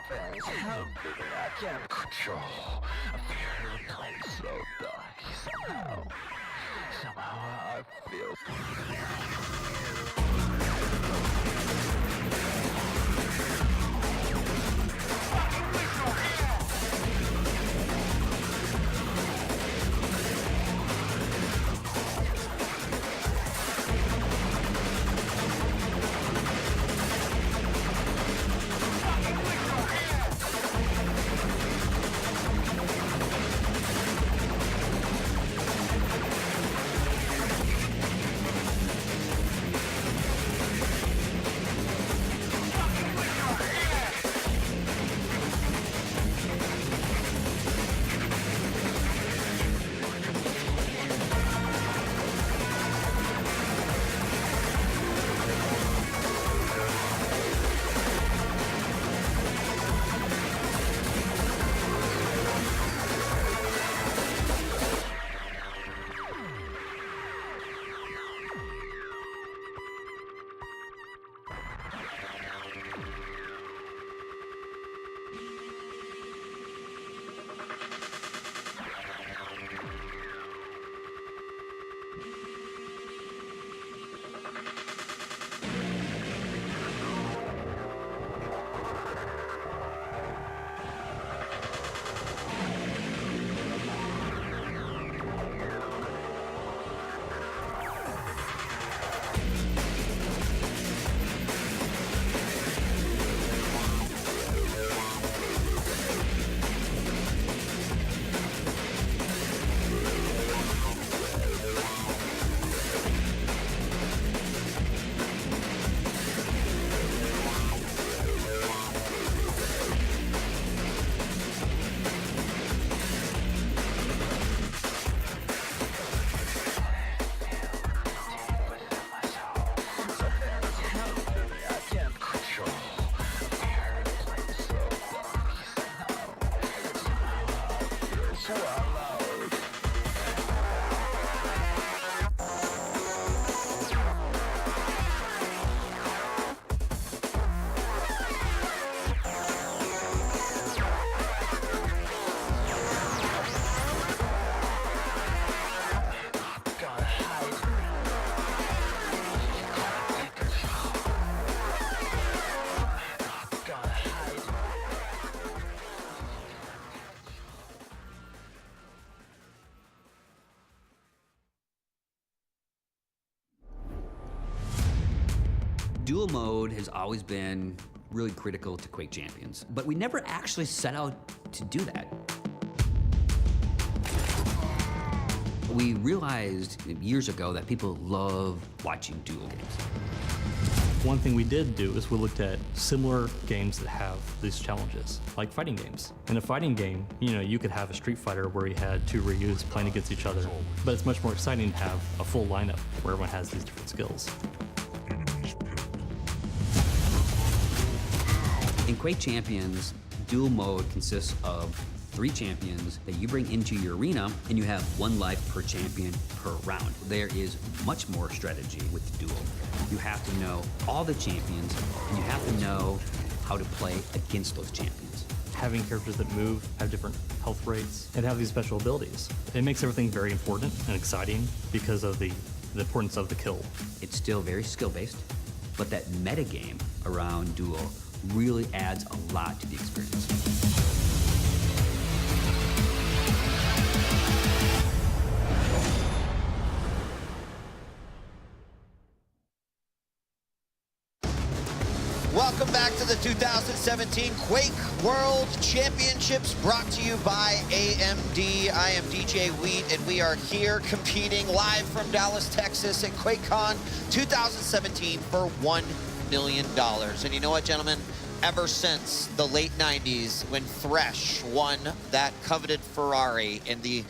Something's happening I can't control. I fear the place so dark. Somehow I feel. Duel mode has always been really critical to QuakeChampions, but we never actually set out to do that. We realized years ago that people love watching duel games. One thing we did do is we looked at similar games that have these challenges, like fighting games. In a fighting game, you could have a Street Fighter where you had two Ryus playing against each other, but it's much more exciting to have a full lineup where everyone has these different skills. In QuakeChampions, duel mode consists of 3 champions that you bring into your arena, and you have 1 life per champion per round. There is much more strategy with duel. You have to know all the champions, and you have to know how to play against those champions. Having characters that move, have different health rates, and have these special abilities, it makes everything very important and exciting because of the importance of the kill. It's still very skill-based, but that metagame around duel really adds a lot to the experience. Welcome back to the 2017 Quake World Championships, brought to you by AMD. I am DJ Wheat, and we are here competing live from Dallas, Texas at Quakecon 2017 for $1 million. And you know what, gentlemen? Ever since the late 90s, when Thresh won that coveted Ferrari in the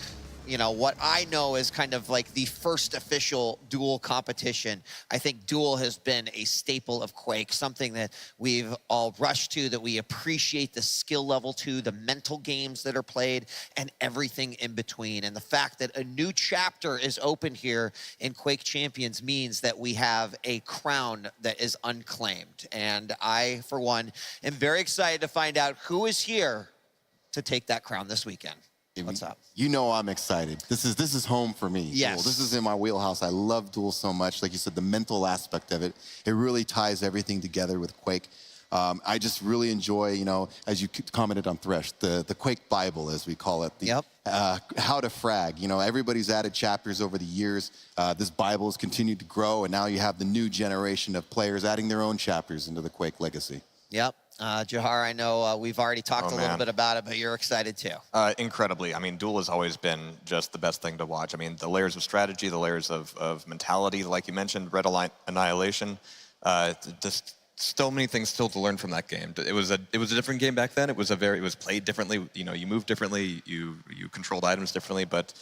you know, what I know is kind of like the first official duel competition. I think duel has been a staple of Quake, something that we've all rushed to, that we appreciate the skill level to, the mental games that are played, and everything in between. And the fact that a new chapter is open here in Quake Champions means that we have a crown that is unclaimed. And I, for one, am very excited to find out who is here to take that crown this weekend. What's up? You know I'm excited. This is home for me. Yes. Duel. This is in my wheelhouse. I love Duel so much. Like you said, the mental aspect of it, it really ties everything together with Quake. I just really enjoy, you know, as you commented on Thresh, the Quake Bible, as we call it. The, how to frag. You know, everybody's added chapters over the years. This Bible has continued to grow, and now you have the new generation of players adding their own chapters into the Quake legacy. Yep. Jahar, I know we've already talked a little bit about it, but you're excited too. Incredibly. I mean, Duel has always been just the best thing to watch. I mean, the layers of strategy, the layers of mentality, like you mentioned, Red Annihilation, just so many things still to learn from that game. It was a different game back then. It was played differently. You know, you moved differently, you controlled items differently, but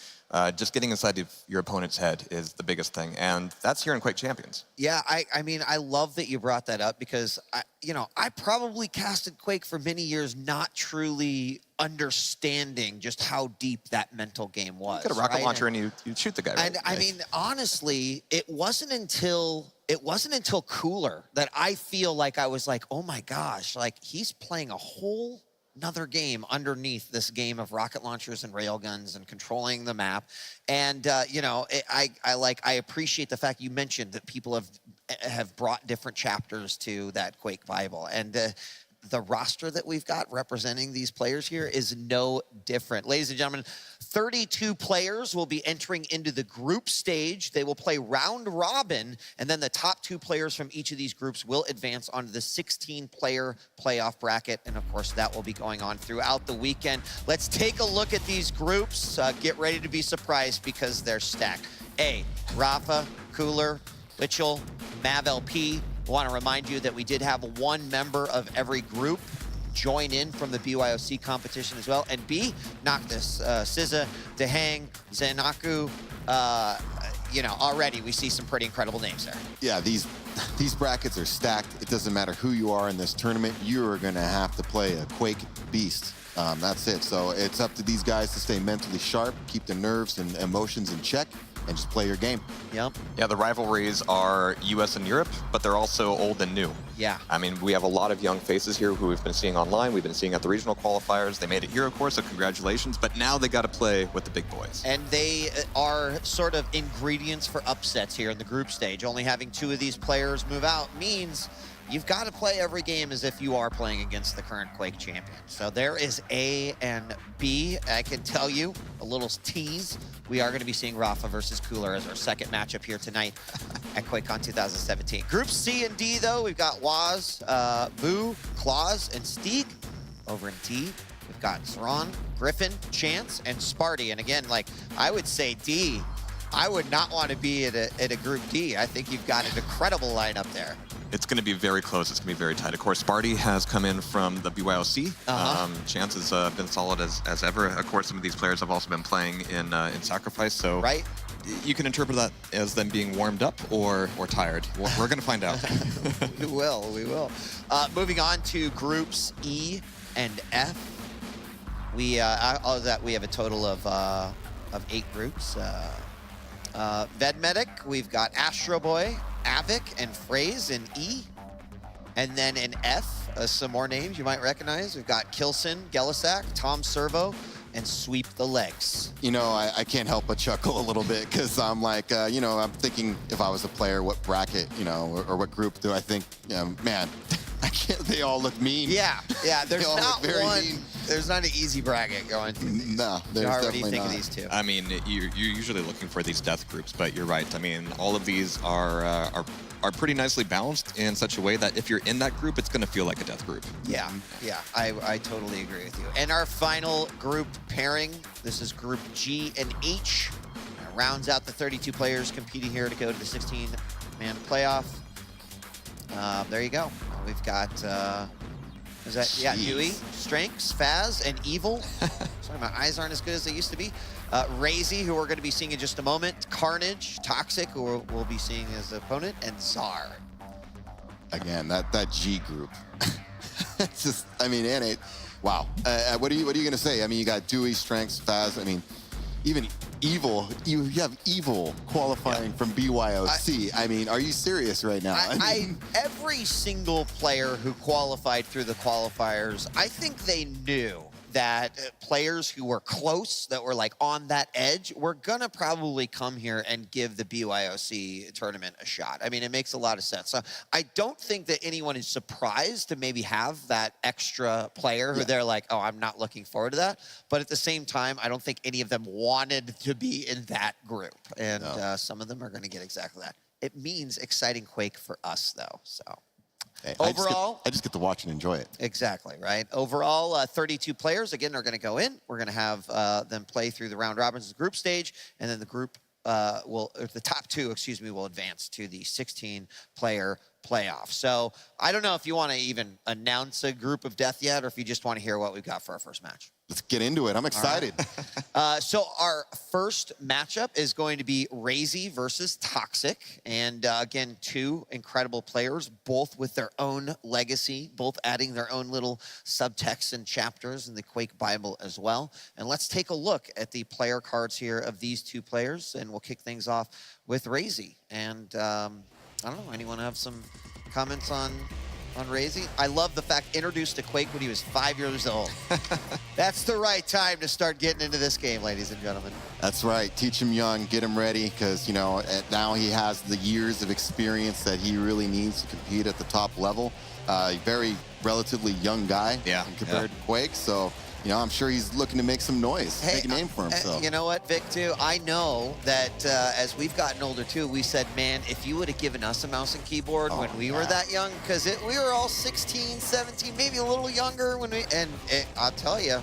just getting inside of your opponent's head is the biggest thing, and that's here in Quake Champions. Yeah, I mean, I love that you brought that up because, you know, I probably casted Quake for many years not truly understanding just how deep that mental game was. You get a rocket launcher and you shoot the guy. Right? And I mean, honestly, it wasn't until Cooler that I feel like I was like, oh my gosh, like he's playing a whole another game underneath this game of rocket launchers and railguns and controlling the map. And, you know, I appreciate the fact you mentioned that people have brought different chapters to that Quake Bible. And the roster that we've got representing these players here is no different. Ladies and gentlemen, 32 players will be entering into the group stage. They will play round robin, and then the top 2 players from each of these groups will advance onto the 16-player playoff bracket, and of course, that will be going on throughout the weekend. Let's take a look at these groups. Get ready to be surprised because they're stacked. A, Rafa, Cooler, Witchell, Mav LP. I want to remind you that we did have one member of every group join in from the BYOC competition as well. And B, Noctis, SZA, Dehang, Zenaku. You know, already we see some pretty incredible names there. Yeah, these brackets are stacked. It doesn't matter who you are in this tournament. You are going to have to play a Quake beast. That's it. So it's up to these guys to stay mentally sharp, keep their nerves and emotions in check, and just play your game. Yep. Yeah, the rivalries are US and Europe, but they're also old and new. Yeah. I mean, we have a lot of young faces here who we've been seeing online. We've been seeing at the regional qualifiers. They made it here, of course, so congratulations. But now they got to play with the big boys. And they are sort of ingredients for upsets here in the group stage. Only having 2 of these players move out means you've got to play every game as if you are playing against the current Quake champion. So there is A and B. I can tell you, a little tease, we are going to be seeing Rafa versus Cooler as our second matchup here tonight at QuakeCon 2017. Group C and D, though, we've got Waz, Boo, Claus, and Steeg. Over in D, we've got Saran, Griffin, Chance, and Sparty. And again, like, I would say D, I would not want to be at a Group D. I think you've got an incredible lineup there. It's going to be very close. It's going to be very tight. Of course, Sparty has come in from the BYOC. Chance has been solid as ever. Of course, some of these players have also been playing in Sacrifice. So right. You can interpret that as them being warmed up or tired. We're going to find out. We will. Moving on to Groups E and F. We have a total of 8 groups. Vedmedic, we've got Astro Boy, Avic, and Phrase in E. And then in F, some more names you might recognize. We've got Kilson, Gelisac, Tom Servo, and Sweep the Legs. You know, I can't help but chuckle a little bit because I'm like, you know, I'm thinking if I was a player, what bracket, you know, or what group do I think, man, I can't, they all look mean. Yeah, there's not one. Mean. There's not an easy bracket going through these. No, there's Jahar, definitely what do you think not. of these 2? I mean, you're usually looking for these death groups, but you're right. I mean, all of these are pretty nicely balanced in such a way that if you're in that group, it's going to feel like a death group. Yeah, I totally agree with you. And our final group pairing, this is Group G and H. Rounds out the 32 players competing here to go to the 16-man playoff. There you go. We've got Is that, yeah, Dewey, Strengths, Faz, and Evil. Sorry, my eyes aren't as good as they used to be. Razy, who we're going to be seeing in just a moment. Carnage, Toxic, who we'll be seeing as the opponent, and Czar. Again, that G group. It's just, I mean, and it, wow. What are you going to say? I mean, you got Dewey, Strengths, Faz. I mean, even Evil, you have Evil qualifying from BYOC. I mean, are you serious right now? Every single player who qualified through the qualifiers, I think they knew that players who were close, that were like on that edge, were gonna probably come here and give the BYOC tournament a shot. I mean, it makes a lot of sense. So I don't think that anyone is surprised to maybe have that extra player who they're like, oh, I'm not looking forward to that. But at the same time, I don't think any of them wanted to be in that group. And some of them are gonna get exactly that. It means exciting Quake for us though, so. Hey, Overall, I just get to watch and enjoy it. Exactly, right? Overall, 32 players, again, are going to go in. We're going to have them play through the round robins group stage, and then the group the top two, excuse me, will advance to the 16-player playoff. So I don't know if you want to even announce a group of death yet, or if you just want to hear what we've got for our first match. Let's get into it. I'm excited. So our first matchup is going to be Razy versus Toxic. And again, two incredible players, both with their own legacy, both adding their own little subtexts and chapters in the Quake Bible as well. And let's take a look at the player cards here of these two players, and we'll kick things off with Razy. And I don't know, anyone have some comments on Razy? I love the fact introduced to Quake when he was 5 years old. That's the right time to start getting into this game, ladies and gentlemen. That's right. Teach him young, get him ready, because, you know, now he has the years of experience that he really needs to compete at the top level. Very relatively young guy compared to Quake, so, you know, I'm sure he's looking to make some noise, make a name for himself. You know what, Vic, too? I know that as we've gotten older, too, we said, man, if you would have given us a mouse and keyboard when we were that young, because we were all 16, 17, maybe a little younger when I'll tell you,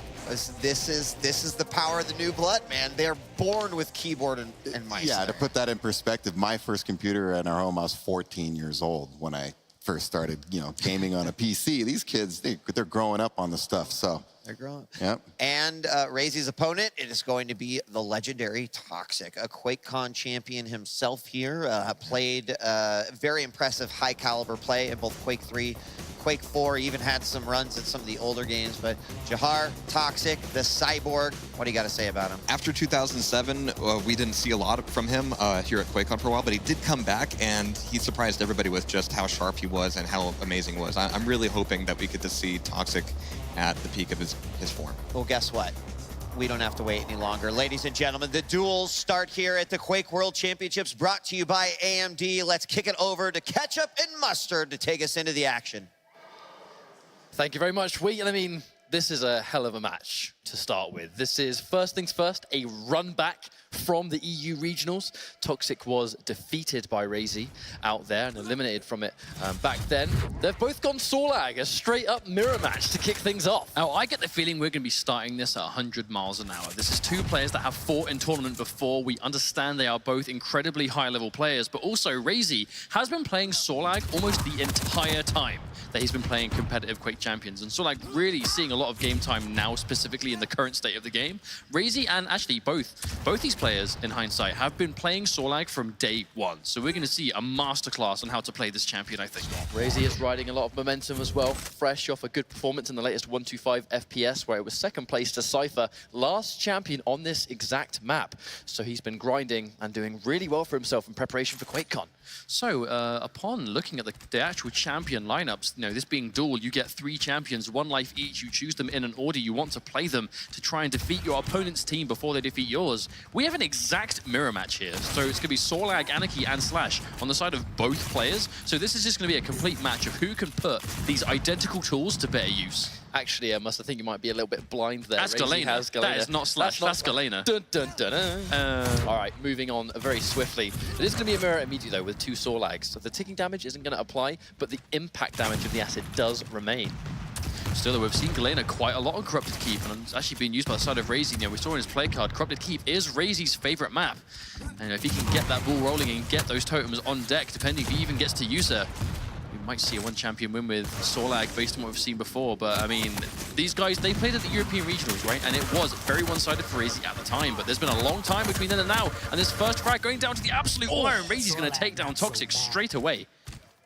this is the power of the new blood, man. They're born with keyboard and mice. Yeah, to put that in perspective, my first computer in our home, I was 14 years old when I first started, you know, gaming on a PC. These kids, they're growing up on the stuff, so. They're growing. Yep. And Razy's opponent, it is going to be the legendary Toxic, a Quakecon champion himself here. Played very impressive high caliber play in both Quake 3, Quake 4, even had some runs in some of the older games. But Jahar, Toxic, the Cyborg, what do you got to say about him? After 2007, we didn't see a lot from him here at QuakeCon for a while, but he did come back, and he surprised everybody with just how sharp he was and how amazing he was. I'm really hoping that we get to see Toxic at the peak of his form. Well, guess what? We don't have to wait any longer. Ladies and gentlemen, the duels start here at the Quake World Championships, brought to you by AMD. Let's kick it over to Ketchup and Mustard to take us into the action. Thank you very much, I mean, this is a hell of a match to start with. This is, first things first, a run back from the EU Regionals. Toxic was defeated by Razy out there and eliminated from it back then. They've both gone Sorlag, a straight-up mirror match to kick things off. Now, I get the feeling we're going to be starting this at 100 miles an hour. This is two players that have fought in tournament before. We understand they are both incredibly high-level players, but also Razy has been playing Sorlag almost the entire time that he's been playing competitive Quake Champions. And Sorlag really seeing a lot of game time now, specifically in the current state of the game. Razy and actually both these players, in hindsight, have been playing Sorlag from day one. So we're going to see a masterclass on how to play this champion, I think. Razy is riding a lot of momentum as well, fresh off a good performance in the latest 125 FPS, where it was second place to Cypher, last champion on this exact map. So he's been grinding and doing really well for himself in preparation for QuakeCon. So upon looking at the actual champion lineups, you know, this being duel, you get 3 champions, 1 life each. You choose them in an order you want to play them to try and defeat your opponent's team before they defeat yours. We have an exact mirror match here. So it's going to be Sorlag, Anarchy, and Slash on the side of both players. So this is just going to be a complete match of who can put these identical tools to better use. Actually, I think you might be a little bit blind there. That's Galena. That is not Slash, that's Galena. Dun, dun, dun, dun. All right, moving on very swiftly. It is going to be a mirror immediately, though, with 2 Sorlags. So the ticking damage isn't going to apply, but the impact damage of the acid does remain. Still, we've seen Galena quite a lot on Corrupted Keep, and it's actually being used by the side of Razy. You know, we saw in his play card, Corrupted Keep is Razy's favorite map. And if he can get that ball rolling and get those totems on deck, depending if he even gets to use her, might see a one champion win with Sorlag based on what we've seen before, but I mean, these guys, they played at the European Regionals, right? And it was very one-sided for Razy at the time, but there's been a long time between then and now, and this first frag going down to the absolute wire, and Razy's going to take down Toxic straight away.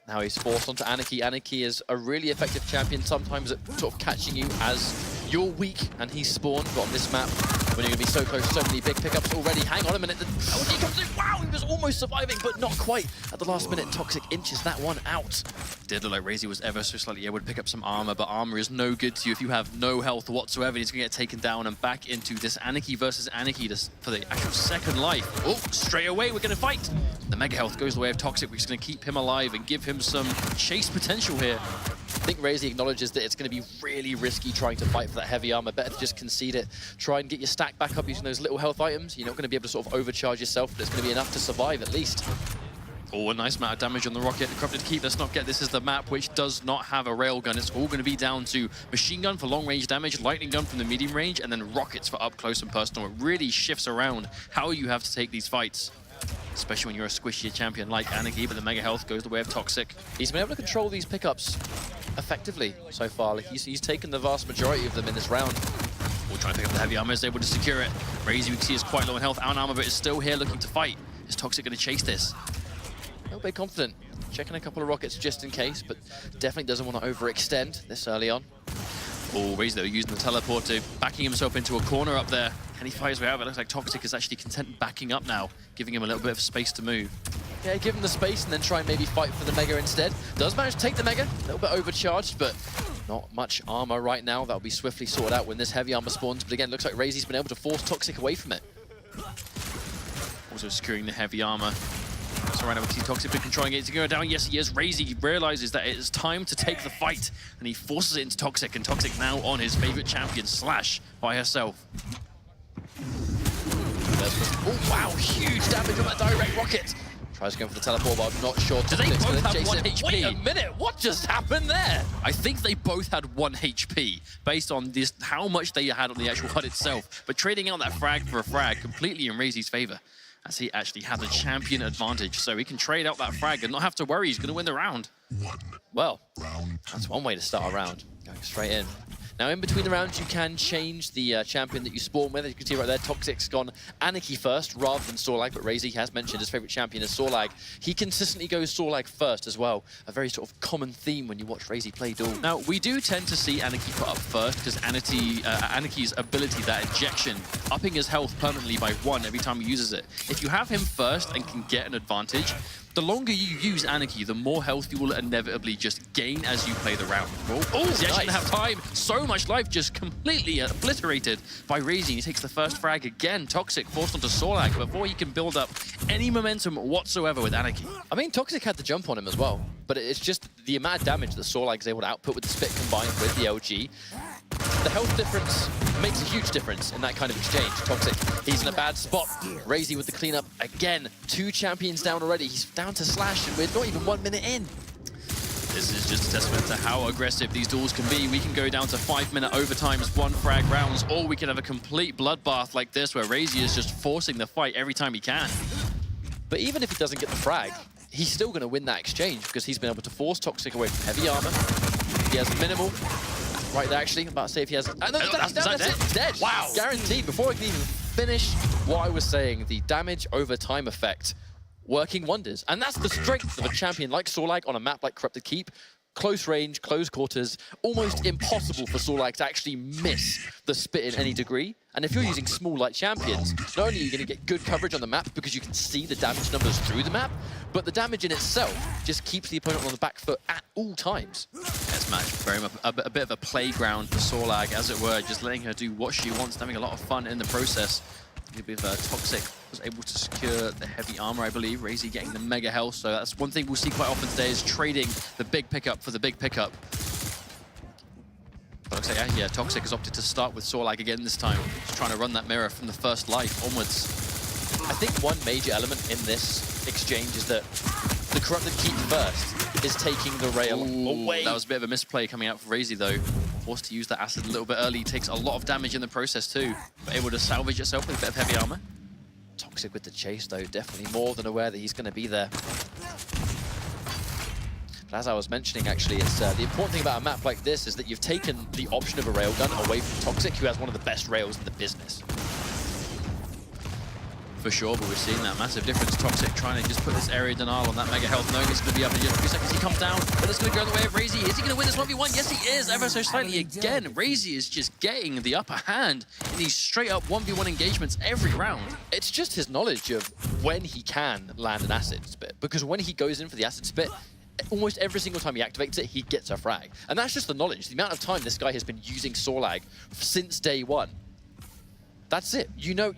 Now he's forced onto Anarchy. Anarchy is a really effective champion, sometimes at sort of catching you as you're weak, and he's spawned. But on this map, when you're going to be so close, so many big pickups already. Hang on a minute, the LG comes in. Wow, he was almost surviving, but not quite. At the last minute, Toxic inches that one out. Did look like Razy was ever so slightly able to pick up some armor, but armor is no good to you if you have no health whatsoever. He's going to get taken down and back into this Anarchy versus Anarchy for the actual second life. Oh, straight away, we're going to fight. The mega health goes the way of Toxic, which is going to keep him alive and give him some chase potential here. I think Razy acknowledges that it's going to be really risky trying to fight for that heavy armor. Better to just concede it. Try and get your stack back up using those little health items. You're not going to be able to sort of overcharge yourself, but it's going to be enough to survive at least. Oh, a nice amount of damage on the rocket. The Corrupted Keep, let's not get this is the map which does not have a railgun. It's all going to be down to machine gun for long range damage, lightning gun from the medium range, and then rockets for up close and personal. It really shifts around how you have to take these fights, especially when you're a squishier champion like Anarchy, but the mega health goes the way of Toxic. He's been able to control these pickups effectively so far. Like he's taken the vast majority of them in this round. We'll try and pick up the heavy armor, is able to secure it. Razy, we can see, is quite low in health, out on armor, but is still here looking to fight. Is Toxic going to chase this? A little bit confident. Checking a couple of rockets just in case, but definitely doesn't want to overextend this early on. Oh, Razy, though, using the teleporter, backing himself into a corner up there. Can he fight his way out? It looks like Toxic is actually content backing up now, giving him a little bit of space to move. Yeah, give him the space and then try and maybe fight for the Mega instead. Does manage to take the Mega, a little bit overcharged, but not much armor right now. That'll be swiftly sorted out when this heavy armor spawns. But again, looks like Razy's been able to force Toxic away from it. Also securing the heavy armor. So right now we see Toxic been controlling it to go down. Yes, he is. Razy realizes that it is time to take the fight, and he forces it into Toxic, and Toxic now on his favorite champion, Slash, by herself. Oh, wow, huge damage on that direct rocket. Tries going for the teleport, but I'm not sure. Do they both have 1 HP? Wait a minute, what just happened there? I think they both had 1 HP, based on this how much they had on the actual HUD itself. But trading out that frag for a frag completely in Razy's favor, as he actually has a champion advantage. So he can trade out that frag and not have to worry he's going to win the round. Well, that's one way to start a round, going straight in. Now, in between the rounds, you can change the champion that you spawn with. As you can see right there, Toxic's gone Anarchy first rather than Sorlag, but Razy has mentioned his favorite champion is Sorlag. He consistently goes Sorlag first as well. A very sort of common theme when you watch Razy play duel. Now, we do tend to see Anarchy put up first because Anarchy's ability, that ejection, upping his health permanently by 1 every time he uses it. If you have him first and can get an advantage, the longer you use Anarchy, the more health you will inevitably just gain as you play the round. Oh, he actually didn't have time. So much life just completely obliterated by Razy. He takes the first frag again. Toxic forced onto Sorlag before he can build up any momentum whatsoever with Anarchy. I mean, Toxic had the jump on him as well, but it's just the amount of damage that Sorlag is able to output with the spit combined with the LG. The health difference makes a huge difference in that kind of exchange. Toxic, he's in a bad spot. Razy with the cleanup again. 2 champions down already. He's down to Slash, and we're not even 1 minute in. This is just a testament to how aggressive these duels can be. We can go down to 5-minute overtimes, 1 frag rounds, or we can have a complete bloodbath like this where Razy is just forcing the fight every time he can. But even if he doesn't get the frag, he's still going to win that exchange because he's been able to force Toxic away from heavy armor. He has minimal. Right there, actually. I'm about to say if he has... No, that's it. Dead. Wow. Guaranteed. Before I can even finish what I was saying, the damage over time effect working wonders. And that's the strength of a champion like Sorlag on a map like Corrupted Keep. Close range, close quarters, almost impossible for Sorlag to actually miss the spit in any degree. And if you're using small light champions, not only are you going to get good coverage on the map because you can see the damage numbers through the map, but the damage in itself just keeps the opponent on the back foot at all times. This match, very much a bit of a playground for Sorlag, as it were, just letting her do what she wants, having a lot of fun in the process. A bit of Toxic was able to secure the heavy armor, I believe. Razy getting the mega health, so that's one thing we'll see quite often today is trading the big pickup for the big pickup. But yeah, Toxic has opted to start with Sorlag again this time, just trying to run that mirror from the first life onwards. I think one major element in this exchange is that the Corrupted Keep first is taking the rail away. That was a bit of a misplay coming out for Razy though. Forced to use that acid a little bit early, takes a lot of damage in the process too, but able to salvage itself with a bit of heavy armor. Toxic with the chase though, definitely more than aware that he's going to be there. But as I was mentioning, actually, it's the important thing about a map like this is that you've taken the option of a railgun away from Toxic, who has one of the best rails in the business. For sure, but we're seeing that massive difference. Toxic trying to just put this area denial on that mega health, knowing it's going to be up in just a few seconds. He comes down, but it's going to go the way of Razy. Is he going to win this 1v1? Yes, he is, ever so slightly again. Razy is just getting the upper hand in these straight-up 1v1 engagements every round. It's just his knowledge of when he can land an acid spit, because when he goes in for the acid spit, almost every single time he activates it, he gets a frag. And that's just the knowledge. The amount of time this guy has been using Sorlag since day one. That's it. You know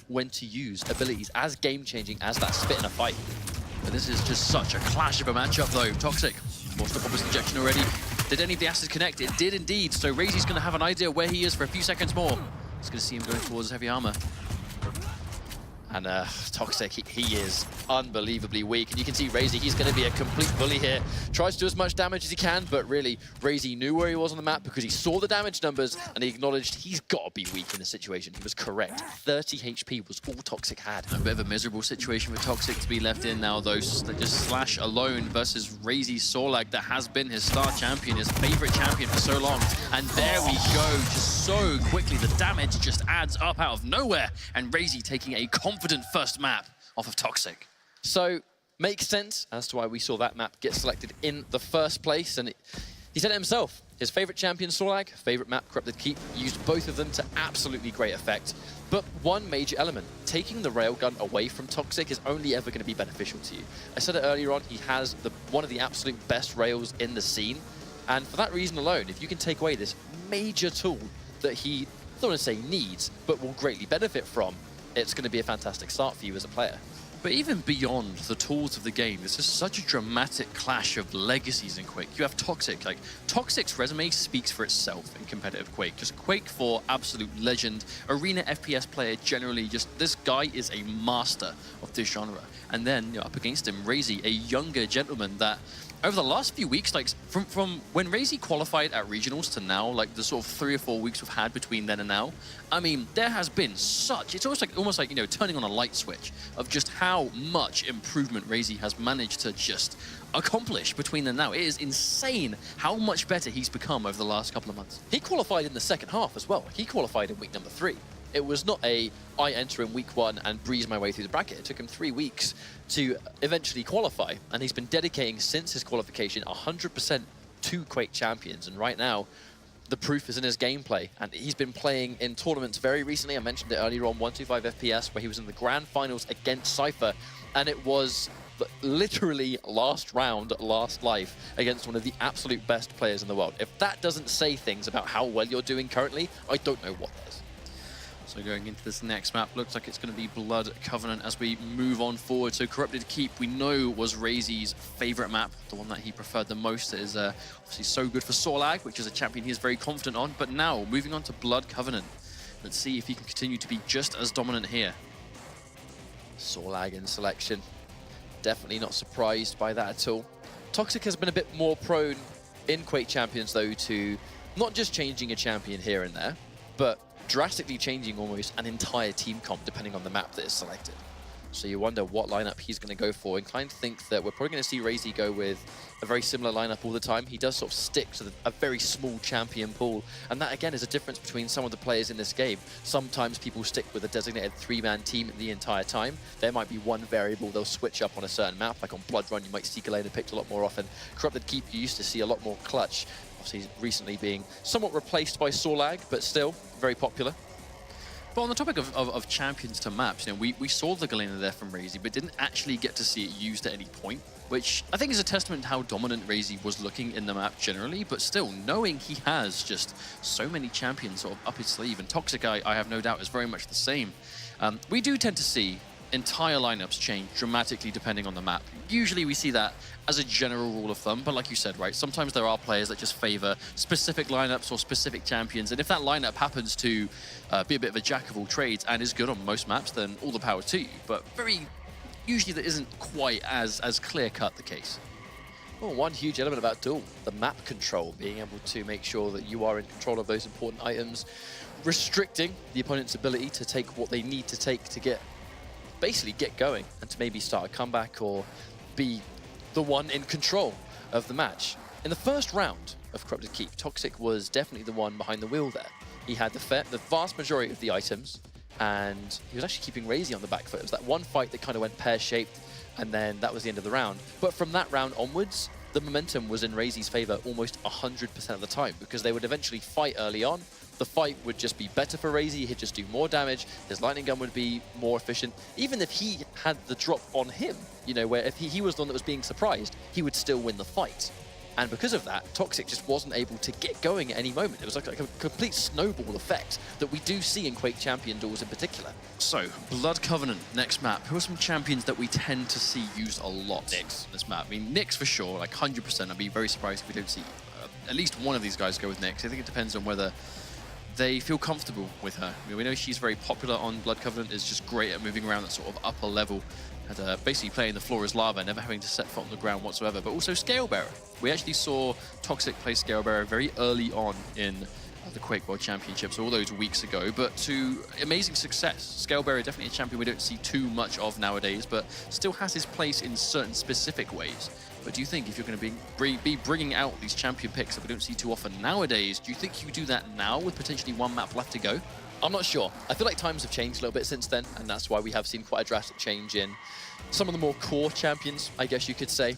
when to use abilities as game-changing as that spit in a fight. But this is just such a clash of a matchup, though. Toxic, forced up obvious injection already. Did any of the acid connect? It did indeed. So Razy's going to have an idea where he is for a few seconds more. He's going to see him going towards heavy armor. And Toxic, he is unbelievably weak. And you can see Razy, he's going to be a complete bully here. Tries to do as much damage as he can, but really, Razy knew where he was on the map because he saw the damage numbers and he acknowledged he's got to be weak in this situation. He was correct. 30 HP was all Toxic had. A bit of a miserable situation for Toxic to be left in now, though. Just Slash alone versus Razy Sorlag, that has been his star champion, his favorite champion for so long. And there we go, just so quickly. The damage just adds up out of nowhere. And Razy taking a confident first map off of Toxic. So, makes sense as to why we saw that map get selected in the first place. And he said it himself. His favorite champion, Sorlag, favorite map, Corrupted Keep, used both of them to absolutely great effect. But one major element, taking the railgun away from Toxic is only ever going to be beneficial to you. I said it earlier on, he has one of the absolute best rails in the scene. And for that reason alone, if you can take away this major tool that he, I don't want to say needs, but will greatly benefit from, it's going to be a fantastic start for you as a player. But even beyond the tools of the game, this is such a dramatic clash of legacies in Quake. You have Toxic. Like, Toxic's resume speaks for itself in competitive Quake. Just Quake for absolute legend, arena FPS player generally. Just this guy is a master of this genre. And then up against him, Razy, a younger gentleman that over the last few weeks, like from when Razy qualified at regionals to now, like the sort of 3 or 4 weeks we've had between then and now, I mean, there has been such, it's almost like, you know, turning on a light switch of just how much improvement Razy has managed to just accomplish between then and now. It is insane how much better he's become over the last couple of months. He qualified in the second half as well. He qualified in week number 3. It was not I enter in week 1 and breeze my way through the bracket. It took him 3 weeks to eventually qualify, and he's been dedicating since his qualification 100% to QuakeChampions. And right now, the proof is in his gameplay. And he's been playing in tournaments very recently. I mentioned it earlier on, 125 FPS, where he was in the grand finals against Cypher, and it was literally last round, last life against one of the absolute best players in the world. If that doesn't say things about how well you're doing currently, I don't know what does. So going into this next map, looks like it's going to be Blood Covenant as we move on forward. So Corrupted Keep, we know, was Razy's favorite map, the one that he preferred the most. It is obviously so good for Sorlag, which is a champion he is very confident on. But now, moving on to Blood Covenant. Let's see if he can continue to be just as dominant here. Sorlag in selection. Definitely not surprised by that at all. Toxic has been a bit more prone in QuakeChampions, though, to not just changing a champion here and there, but drastically changing almost an entire team comp depending on the map that is selected. So you wonder what lineup he's going to go for. Inclined to think that we're probably going to see Razy go with a very similar lineup all the time. He does sort of stick to a very small champion pool, and that again is a difference between some of the players in this game. Sometimes people stick with a designated 3-man team the entire time. There might be one variable they'll switch up on a certain map, like on Blood Run you might see Galena picked a lot more often. Corrupted Keep you used to see a lot more Clutch. Obviously recently being somewhat replaced by Sorlag, but still very popular. But on the topic of champions to maps, you know, we saw the Galena there from Razy, but didn't actually get to see it used at any point, which I think is a testament to how dominant Razy was looking in the map generally, but still, knowing he has just so many champions sort of up his sleeve, and Toxic, I have no doubt, is very much the same. We do tend to see entire lineups change dramatically depending on the map. Usually we see that as a general rule of thumb, but like you said, right, sometimes there are players that just favor specific lineups or specific champions, and if that lineup happens to be a bit of a jack of all trades and is good on most maps, then all the power to you. But usually that isn't quite as clear-cut the case. Well, one huge element about Duel, the map control, being able to make sure that you are in control of those important items, restricting the opponent's ability to take what they need to take to basically get going and to maybe start a comeback or be the one in control. of the match. In the first round of Corrupted Keep, Toxic was definitely the one behind the wheel there. He had the vast majority of the items, and he was actually keeping Razy on the back foot. It was that one fight that kind of went pear-shaped, and then that was the end of the round. But from that round onwards, the momentum was in Razy's favor almost 100% of the time, because they would eventually fight early on. The fight would just be better for Razy, he'd just do more damage, his lightning gun would be more efficient. Even if he had the drop on him, you know, where if he was the one that was being surprised, he would still win the fight. And because of that, Toxic just wasn't able to get going at any moment. It was like a complete snowball effect that we do see in Quake Champion duels in particular. So, Blood Covenant, next map. Who are some champions that we tend to see used a lot in this map? I mean, Nyx for sure, like 100%. I'd be very surprised if we don't see at least one of these guys go with Nyx. I think it depends on whether they feel comfortable with her. I mean, we know she's very popular on Blood Covenant, is just great at moving around that sort of upper level, and basically playing the floor as lava, never having to set foot on the ground whatsoever. But also Scalebearer. We actually saw Toxic play Scalebearer very early on in the Quake World Championships all those weeks ago, but to amazing success. Scalebearer definitely a champion we don't see too much of nowadays, but still has his place in certain specific ways. But do you think if you're going to be bringing out these champion picks that we don't see too often nowadays, do you think you do that now with potentially one map left to go? I'm not sure. I feel like times have changed a little bit since then, and that's why we have seen quite a drastic change in some of the more core champions, I guess you could say.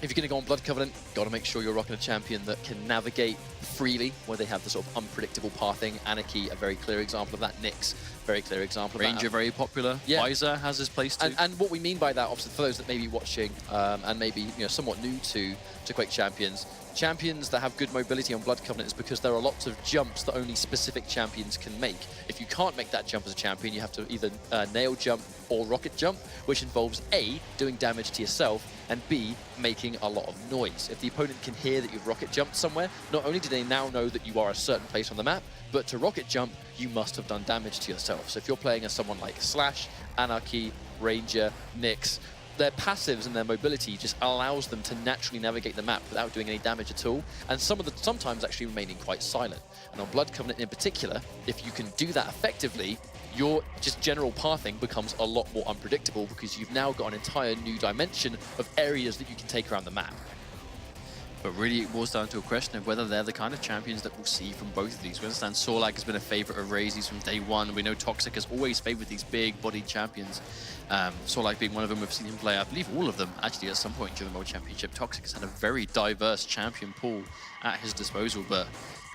If you're going to go on Blood Covenant, got to make sure you're rocking a champion that can navigate freely, where they have the sort of unpredictable pathing. Anarchy, a very clear example of that. Nyx, very clear example of that. Ranger, very popular. Yeah. Weiser has his place too. And what we mean by that, obviously, for those that may be watching and maybe somewhat new to Quake Champions, champions that have good mobility on Blood Covenant is because there are lots of jumps that only specific champions can make. If you can't make that jump as a champion, you have to either nail jump or rocket jump, which involves A, doing damage to yourself, and B, making a lot of noise. If the opponent can hear that you've rocket jumped somewhere, not only do they now know that you are a certain place on the map, but to rocket jump, you must have done damage to yourself. So if you're playing as someone like Slash, Anarchy, Ranger, Nyx, their passives and their mobility just allows them to naturally navigate the map without doing any damage at all, and sometimes actually remaining quite silent. And on Blood Covenant in particular, if you can do that effectively, your just general pathing becomes a lot more unpredictable, because you've now got an entire new dimension of areas that you can take around the map. But really, it boils down to a question of whether they're the kind of champions that we'll see from both of these. We understand Sorlag has been a favorite of Razy's from day one. We know Toxic has always favored these big-bodied champions. Sorlag being one of them. We've seen him play, I believe, all of them, actually, at some point during the World Championship. Toxic has had a very diverse champion pool at his disposal, but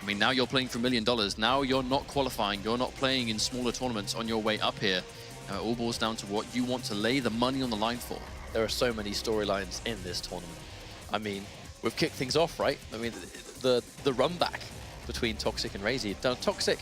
I mean, now you're playing for $1 million. Now you're not qualifying. You're not playing in smaller tournaments on your way up here. It all boils down to what you want to lay the money on the line for. There are so many storylines in this tournament. I mean, we've kicked things off, right? I mean, the run back between Toxic and Razy. Now, Toxic,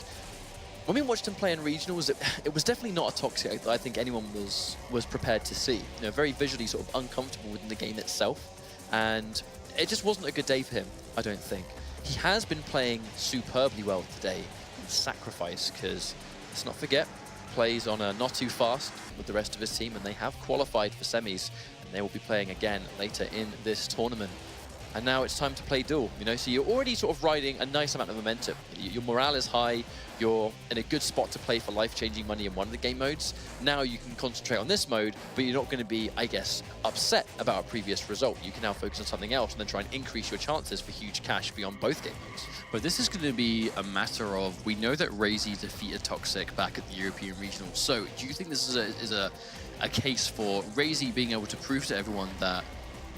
when we watched him play in regionals, it was definitely not a Toxic that I think anyone was prepared to see. Very visually sort of uncomfortable within the game itself, and it just wasn't a good day for him, I don't think. He has been playing superbly well today in Sacrifice, because let's not forget, plays on a not too fast with the rest of his team, and they have qualified for semis, and they will be playing again later in this tournament. And now it's time to play duel, so you're already sort of riding a nice amount of momentum. Your morale is high, you're in a good spot to play for life-changing money in one of the game modes. Now you can concentrate on this mode, but you're not going to be, I guess, upset about a previous result. You can now focus on something else and then try and increase your chances for huge cash beyond both game modes. But this is going to be a matter of, we know that Razy defeated Toxic back at the European Regionals. So do you think this is a case for Razy being able to prove to everyone that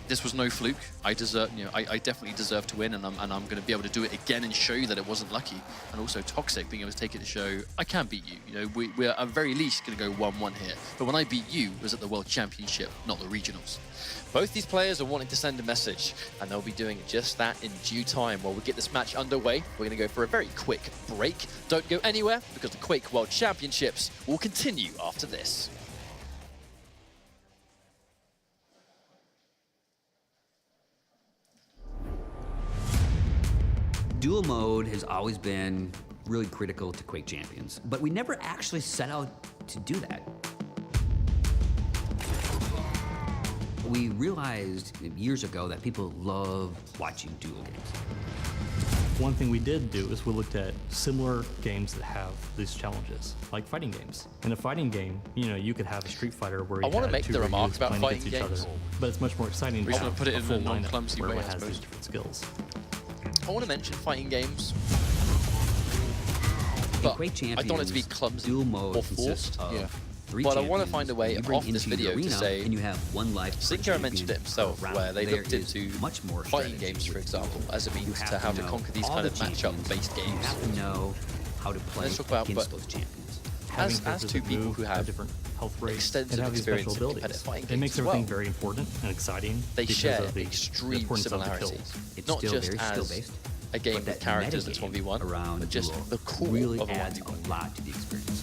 this was no fluke? I deserve, I definitely deserve to win, and I'm going to be able to do it again and show you that it wasn't lucky. And also Toxic being able to take it to show, I can beat you. We're at very least going to go 1-1 here. But when I beat you, it was at the World Championship, not the regionals. Both these players are wanting to send a message, and they'll be doing just that in due time. While we get this match underway, we're going to go for a very quick break. Don't go anywhere, because the Quake World Championships will continue after this. Dual mode has always been really critical to Quake Champions, but we never actually set out to do that. We realized years ago that people love watching dual games. One thing we did do is we looked at similar games that have these challenges, like fighting games. In a fighting game, you know, you could have a Street Fighter where you I want to had make two the remark reviews about playing fighting against each games. other, but it's much more exciting We to should have put it a in full a lineup non-clumsy where way, it I has these suppose. different skills. I want to mention fighting games, In but Quake I don't want it to be Champions, clumsy dual mode or consists forced. of 3 But I wanna champions find a way that you bring off this into your video to arena, say- and you have 1 life per Sinclair mentioned it champion himself, per round. where they There looked is into much more fighting strategy games, for with example, duel. as a means You to have how to know conquer these all kind the of matchup-based champions. games. You have to know how to play Let's talk about- against but- those champions. Having As characters two that people move who at have different health rates extensive and have these experience special in abilities, competitive fighting it games makes as everything well. very important and exciting. They because share of the extreme importance of the similarities. kills. It's Not still just very as skill-based, a game but with that characters that's metagame 1v1, around but just duel the core really of a adds 1v1. a lot to the experience.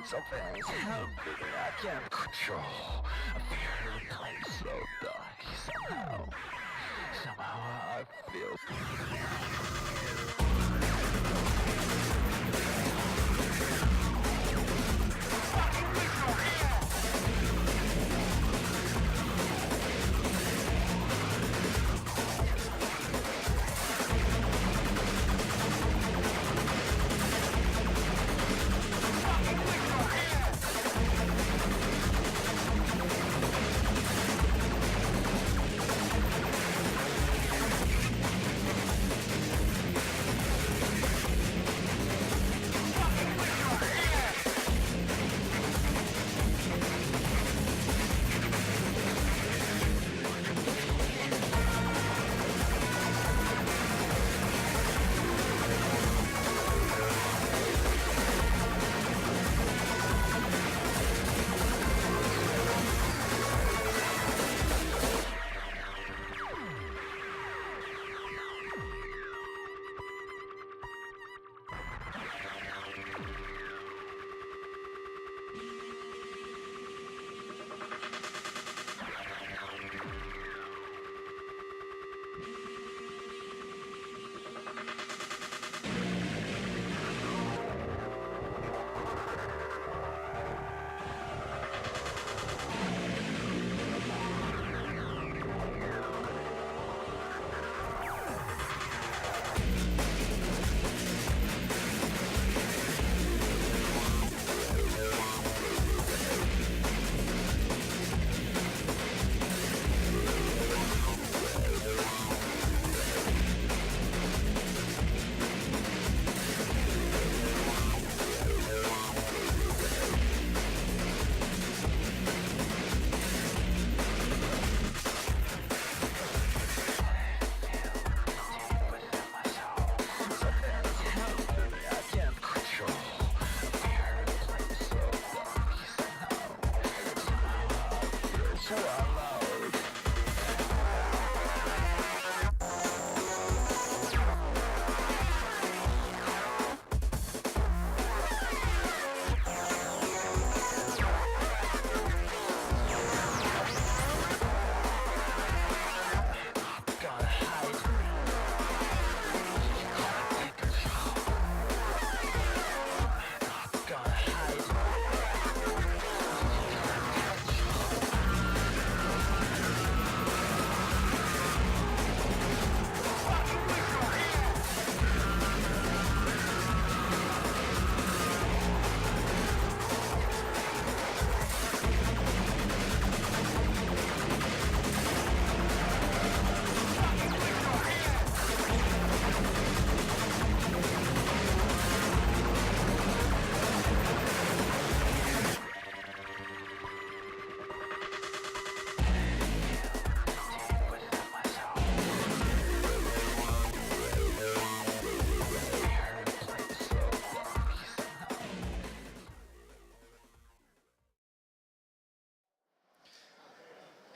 Something's happening I can't control. I fear the place so dark. Somehow I feel.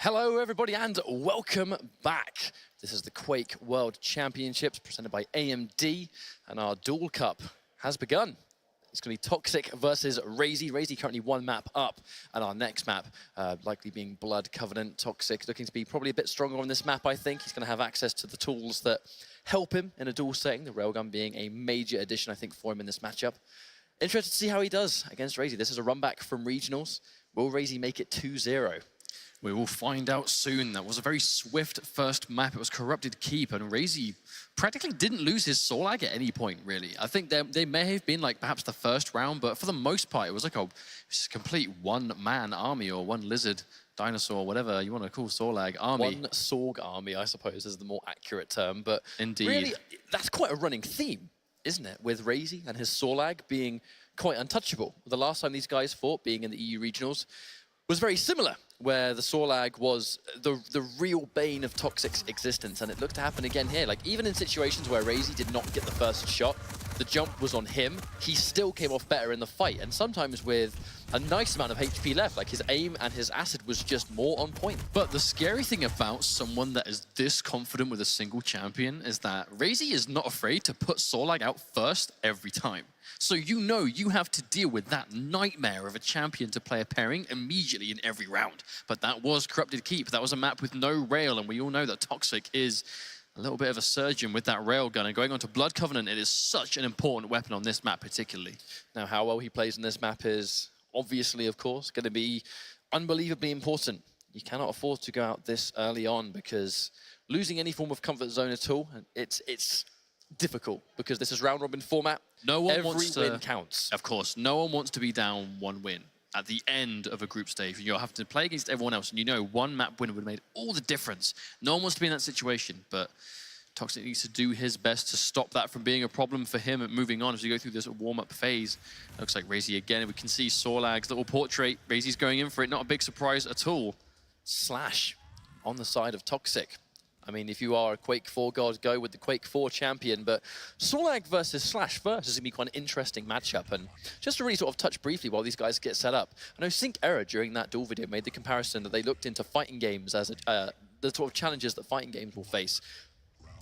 Hello, everybody, and welcome back. This is the Quake World Championships presented by AMD, and our Duel Cup has begun. It's going to be Toxic versus Razy. Razy currently 1 map up, and our next map likely being Blood Covenant. Toxic looking to be probably a bit stronger on this map, I think. He's going to have access to the tools that help him in a duel setting, the railgun being a major addition, I think, for him in this matchup. Interested to see how he does against Razy. This is a run back from Regionals. Will Razy make it 2-0? We will find out soon. That was a very swift first map. It was Corrupted Keep, and Razy practically didn't lose his Sorlag at any point, really. I think they may have been like perhaps the first round, but for the most part, it was like a complete one-man army or one lizard, dinosaur, whatever you want to call Sorlag army. One Sorg army, I suppose, is the more accurate term, but indeed, really, that's quite a running theme, isn't it? With Razy and his Sorlag being quite untouchable. The last time these guys fought, being in the EU Regionals, was very similar, where the Sorlag was the real bane of Toxic's existence, and it looked to happen again here. Like, even in situations where Razy did not get the first shot, the jump was on him, he still came off better in the fight, and sometimes with a nice amount of HP left. Like, his aim and his acid was just more on point. But the scary thing about someone that is this confident with a single champion is that Razy is not afraid to put Sorlag out first every time. So you know you have to deal with that nightmare of a champion to play a pairing immediately in every round. But that was Corrupted Keep. That was a map with no rail, and we all know that Toxic is a little bit of a surgeon with that rail gun. And going on to Blood Covenant, it is such an important weapon on this map particularly. Now, how well he plays in this map is obviously, of course, going to be unbelievably important. You cannot afford to go out this early on, because losing any form of comfort zone at all, it's difficult, because this is round robin format. No one wants to, every win counts. Of course, no one wants to be down 1 win at the end of a group stage. You'll have to play against everyone else, and you know 1 map winner would have made all the difference. No one wants to be in that situation, but Toxic needs to do his best to stop that from being a problem for him and moving on as we go through this warm-up phase. Looks like Razy again. We can see Sorlag's little portrait. Razy's going in for it. Not a big surprise at all. Slash on the side of Toxic. I mean, if you are a Quake 4 god, go with the Quake 4 champion, but Sorlag versus Slash first is going to be quite an interesting matchup. And just to really sort of touch briefly while these guys get set up, I know Sync Error during that duel video made the comparison that they looked into fighting games as the sort of challenges that fighting games will face.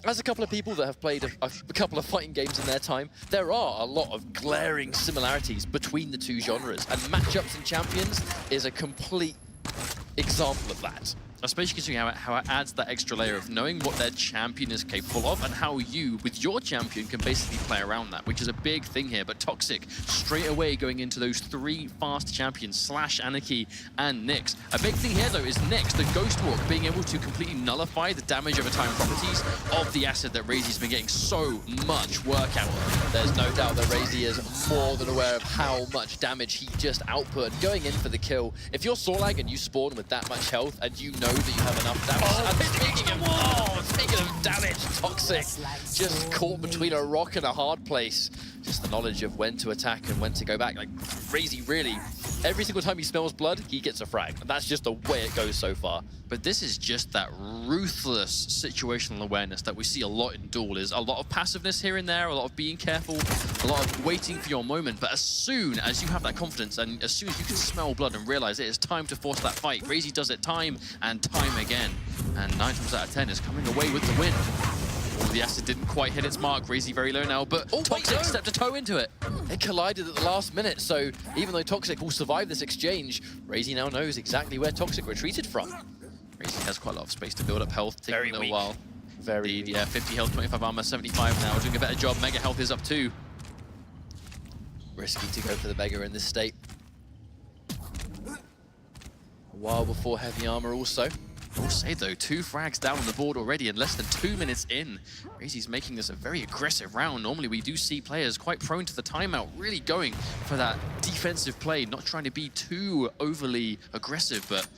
As a couple of people that have played a couple of fighting games in their time, there are a lot of glaring similarities between the two genres, and matchups and champions is a complete example of that. Especially considering how it adds that extra layer of knowing what their champion is capable of and how you, with your champion, can basically play around that, which is a big thing here. But Toxic, straight away going into those 3 fast champions, Slash, Anarchy, and Nyx. A big thing here, though, is Nyx, the Ghost Walk, being able to completely nullify the damage over time properties of the acid that Razy's been getting so much work out of. There's no doubt that Razy is more than aware of how much damage he just output. Going in for the kill, if you're Sorlag and you spawn with that much health and you know that you have enough damage. And speaking of damage, Toxic just caught between a rock and a hard place. Just the knowledge of when to attack and when to go back. Like, Razy really, every single time he smells blood, he gets a frag. And that's just the way it goes so far. But this is just that ruthless situational awareness that we see a lot in Duel. Is a lot of passiveness here and there, a lot of being careful, a lot of waiting for your moment. But as soon as you have that confidence and as soon as you can smell blood and realize it is time to force that fight, Razy does it time and time again. And 9 times out of 10 is coming away with the win. Oh, the acid didn't quite hit its mark. Razy very low now, but Toxic stepped a toe into it. They collided at the last minute, so even though Toxic will survive this exchange, Razy now knows exactly where Toxic retreated from. Razy has quite a lot of space to build up health, taking a little while. Very Indeed, yeah, 50 health, 25 armor, 75 now. Doing a better job. Mega health is up too. Risky to go for the Mega in this state. A while before heavy armor also. I will say though, 2 frags down on the board already in less than 2 minutes in. Razy's making this a very aggressive round. Normally we do see players quite prone to the timeout, really going for that defensive play, not trying to be too overly aggressive, but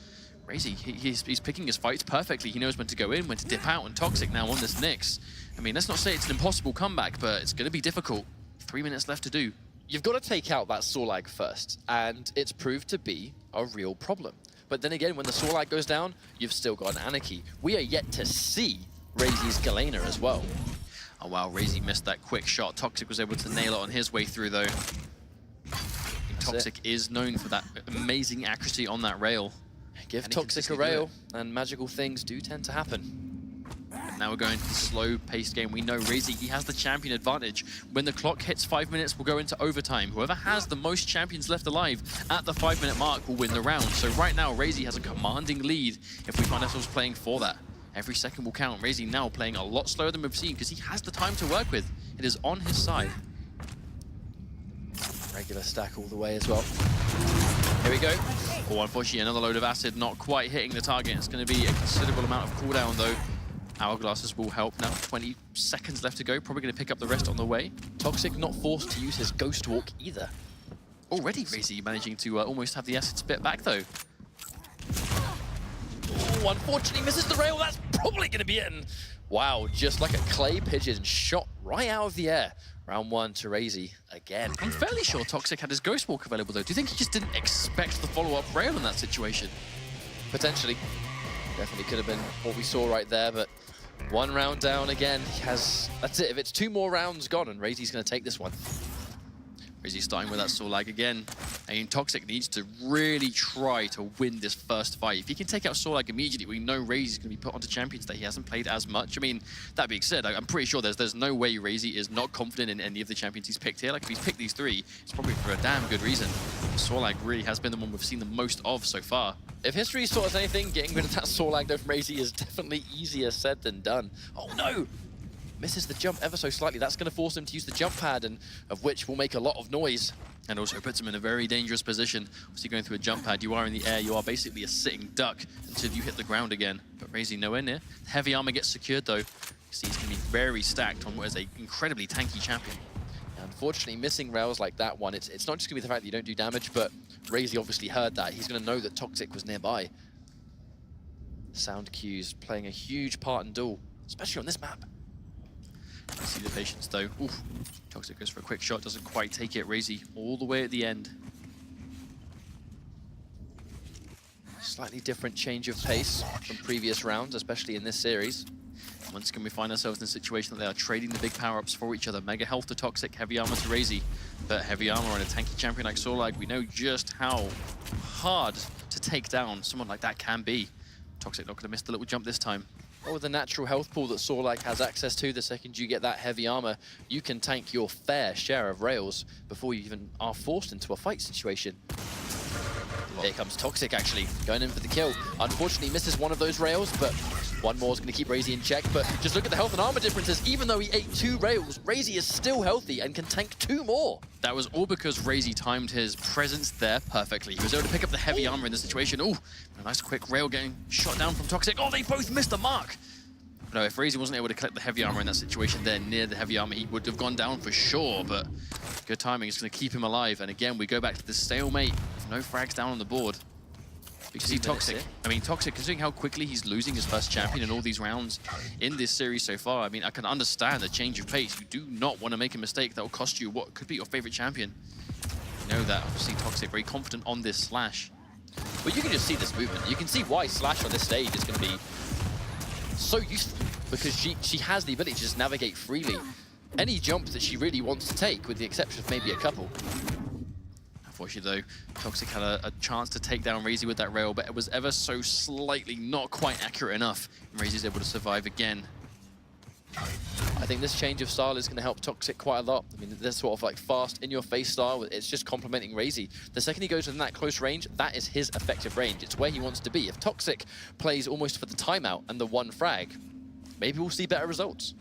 Razy, he's picking his fights perfectly. He knows when to go in, when to dip out, and Toxic now on this Nyx. I mean, let's not say it's an impossible comeback, but it's going to be difficult. 3 minutes left to do. You've got to take out that Sorlag first, and it's proved to be a real problem. But then again, when the Sorlag goes down, you've still got an Anarchy. We are yet to see Razy's Galena as well. Oh wow, Razy missed that quick shot. Toxic was able to nail it on his way through though. Toxic is known for that amazing accuracy on that rail. Give Toxic a rail, and magical things do tend to happen. Now we're going to the slow-paced game. We know Razy, he has the champion advantage. When the clock hits 5 minutes, we'll go into overtime. Whoever has the most champions left alive at the 5-minute mark will win the round. So right now, Razy has a commanding lead if we find ourselves playing for that. Every second will count. Razy now playing a lot slower than we've seen because he has the time to work with. It is on his side. Regular stack all the way as well. Here we go. Oh, unfortunately, another load of acid not quite hitting the target. It's going to be a considerable amount of cooldown, though. Hourglasses will help now. 20 seconds left to go. Probably going to pick up the rest on the way. Toxic not forced to use his Ghost Walk either. Already Razy managing to almost have the acid spit back, though. Oh, unfortunately misses the rail. That's probably going to be it. And wow, just like a clay pigeon shot right out of the air. Round 1 to Razy again. I'm fairly sure Toxic had his Ghost Walk available, though. Do you think he just didn't expect the follow-up rail in that situation? Potentially. Definitely could have been what we saw right there, but 1 round down again. He has, that's it. If it's 2 more rounds gone, and Razy's going to take this one. Razy starting with that Soul Lag again. And Toxic needs to really try to win this first fight. If he can take out Soul Lag immediately, we know Razy's going to be put onto champions that he hasn't played as much. I mean, that being said, I'm pretty sure there's no way Razy is not confident in any of the champions he's picked here. Like, if he's picked these 3, it's probably for a damn good reason. Soul Lag really has been the one we've seen the most of so far. If history's taught us anything, getting rid of that Soul Lag though from Razy is definitely easier said than done. Oh no! Misses the jump ever so slightly. That's going to force him to use the jump pad, and of which will make a lot of noise. And also puts him in a very dangerous position. Obviously going through a jump pad, you are in the air, you are basically a sitting duck until you hit the ground again. But Razy nowhere near. Heavy armor gets secured though. You see he's going to be very stacked on what is an incredibly tanky champion. Unfortunately, missing rails like that one, it's not just going to be the fact that you don't do damage, but Razy obviously heard that. He's going to know that Toxic was nearby. Sound cues playing a huge part in Duel, especially on this map. You see the patience though. Oof. Toxic goes for a quick shot, doesn't quite take it. Razy all the way at the end. Slightly different change of pace from previous rounds, especially in this series. Once again, we find ourselves in a situation that they are trading the big power-ups for each other. Mega health to Toxic, heavy armor to Razy. But heavy armor on a tanky champion like Soul Lag, we know just how hard to take down someone like that can be. Toxic not going to miss the little jump this time. Or with the natural health pool that Soul Lag has access to, the second you get that heavy armor, you can tank your fair share of rails before you even are forced into a fight situation. Here comes Toxic, actually, going in for the kill. Unfortunately, misses one of those rails, but one more is going to keep Razy in check. But just look at the health and armor differences. Even though he ate 2 rails, Razy is still healthy and can tank 2 more. That was all because Razy timed his presence there perfectly. He was able to pick up the heavy armor in this situation. Oh, a nice quick rail getting shot down from Toxic. Oh, they both missed the mark. No, if Razy wasn't able to collect the heavy armor in that situation there near the heavy armor, he would have gone down for sure, but good timing is going to keep him alive. And again, we go back to the stalemate with no frags down on the board. Because he's Toxic. I mean, Toxic, considering how quickly he's losing his first champion in all these rounds in this series so far, I mean, I can understand the change of pace. You do not want to make a mistake that will cost you what could be your favorite champion. You know that, obviously, Toxic very confident on this Slash. But you can just see this movement. You can see why Slash on this stage is going to be so useful, because she has the ability to just navigate freely any jump that she really wants to take, with the exception of maybe a couple. Unfortunately though, Toxic had a chance to take down Razy with that rail, but it was ever so slightly not quite accurate enough, and Razy's able to survive again. I think this change of style is going to help Toxic quite a lot. I mean, this sort of like fast, in-your-face style, it's just complementing Razy. The second he goes within that close range, that is his effective range. It's where he wants to be. If Toxic plays almost for the timeout and the 1 frag, maybe we'll see better results.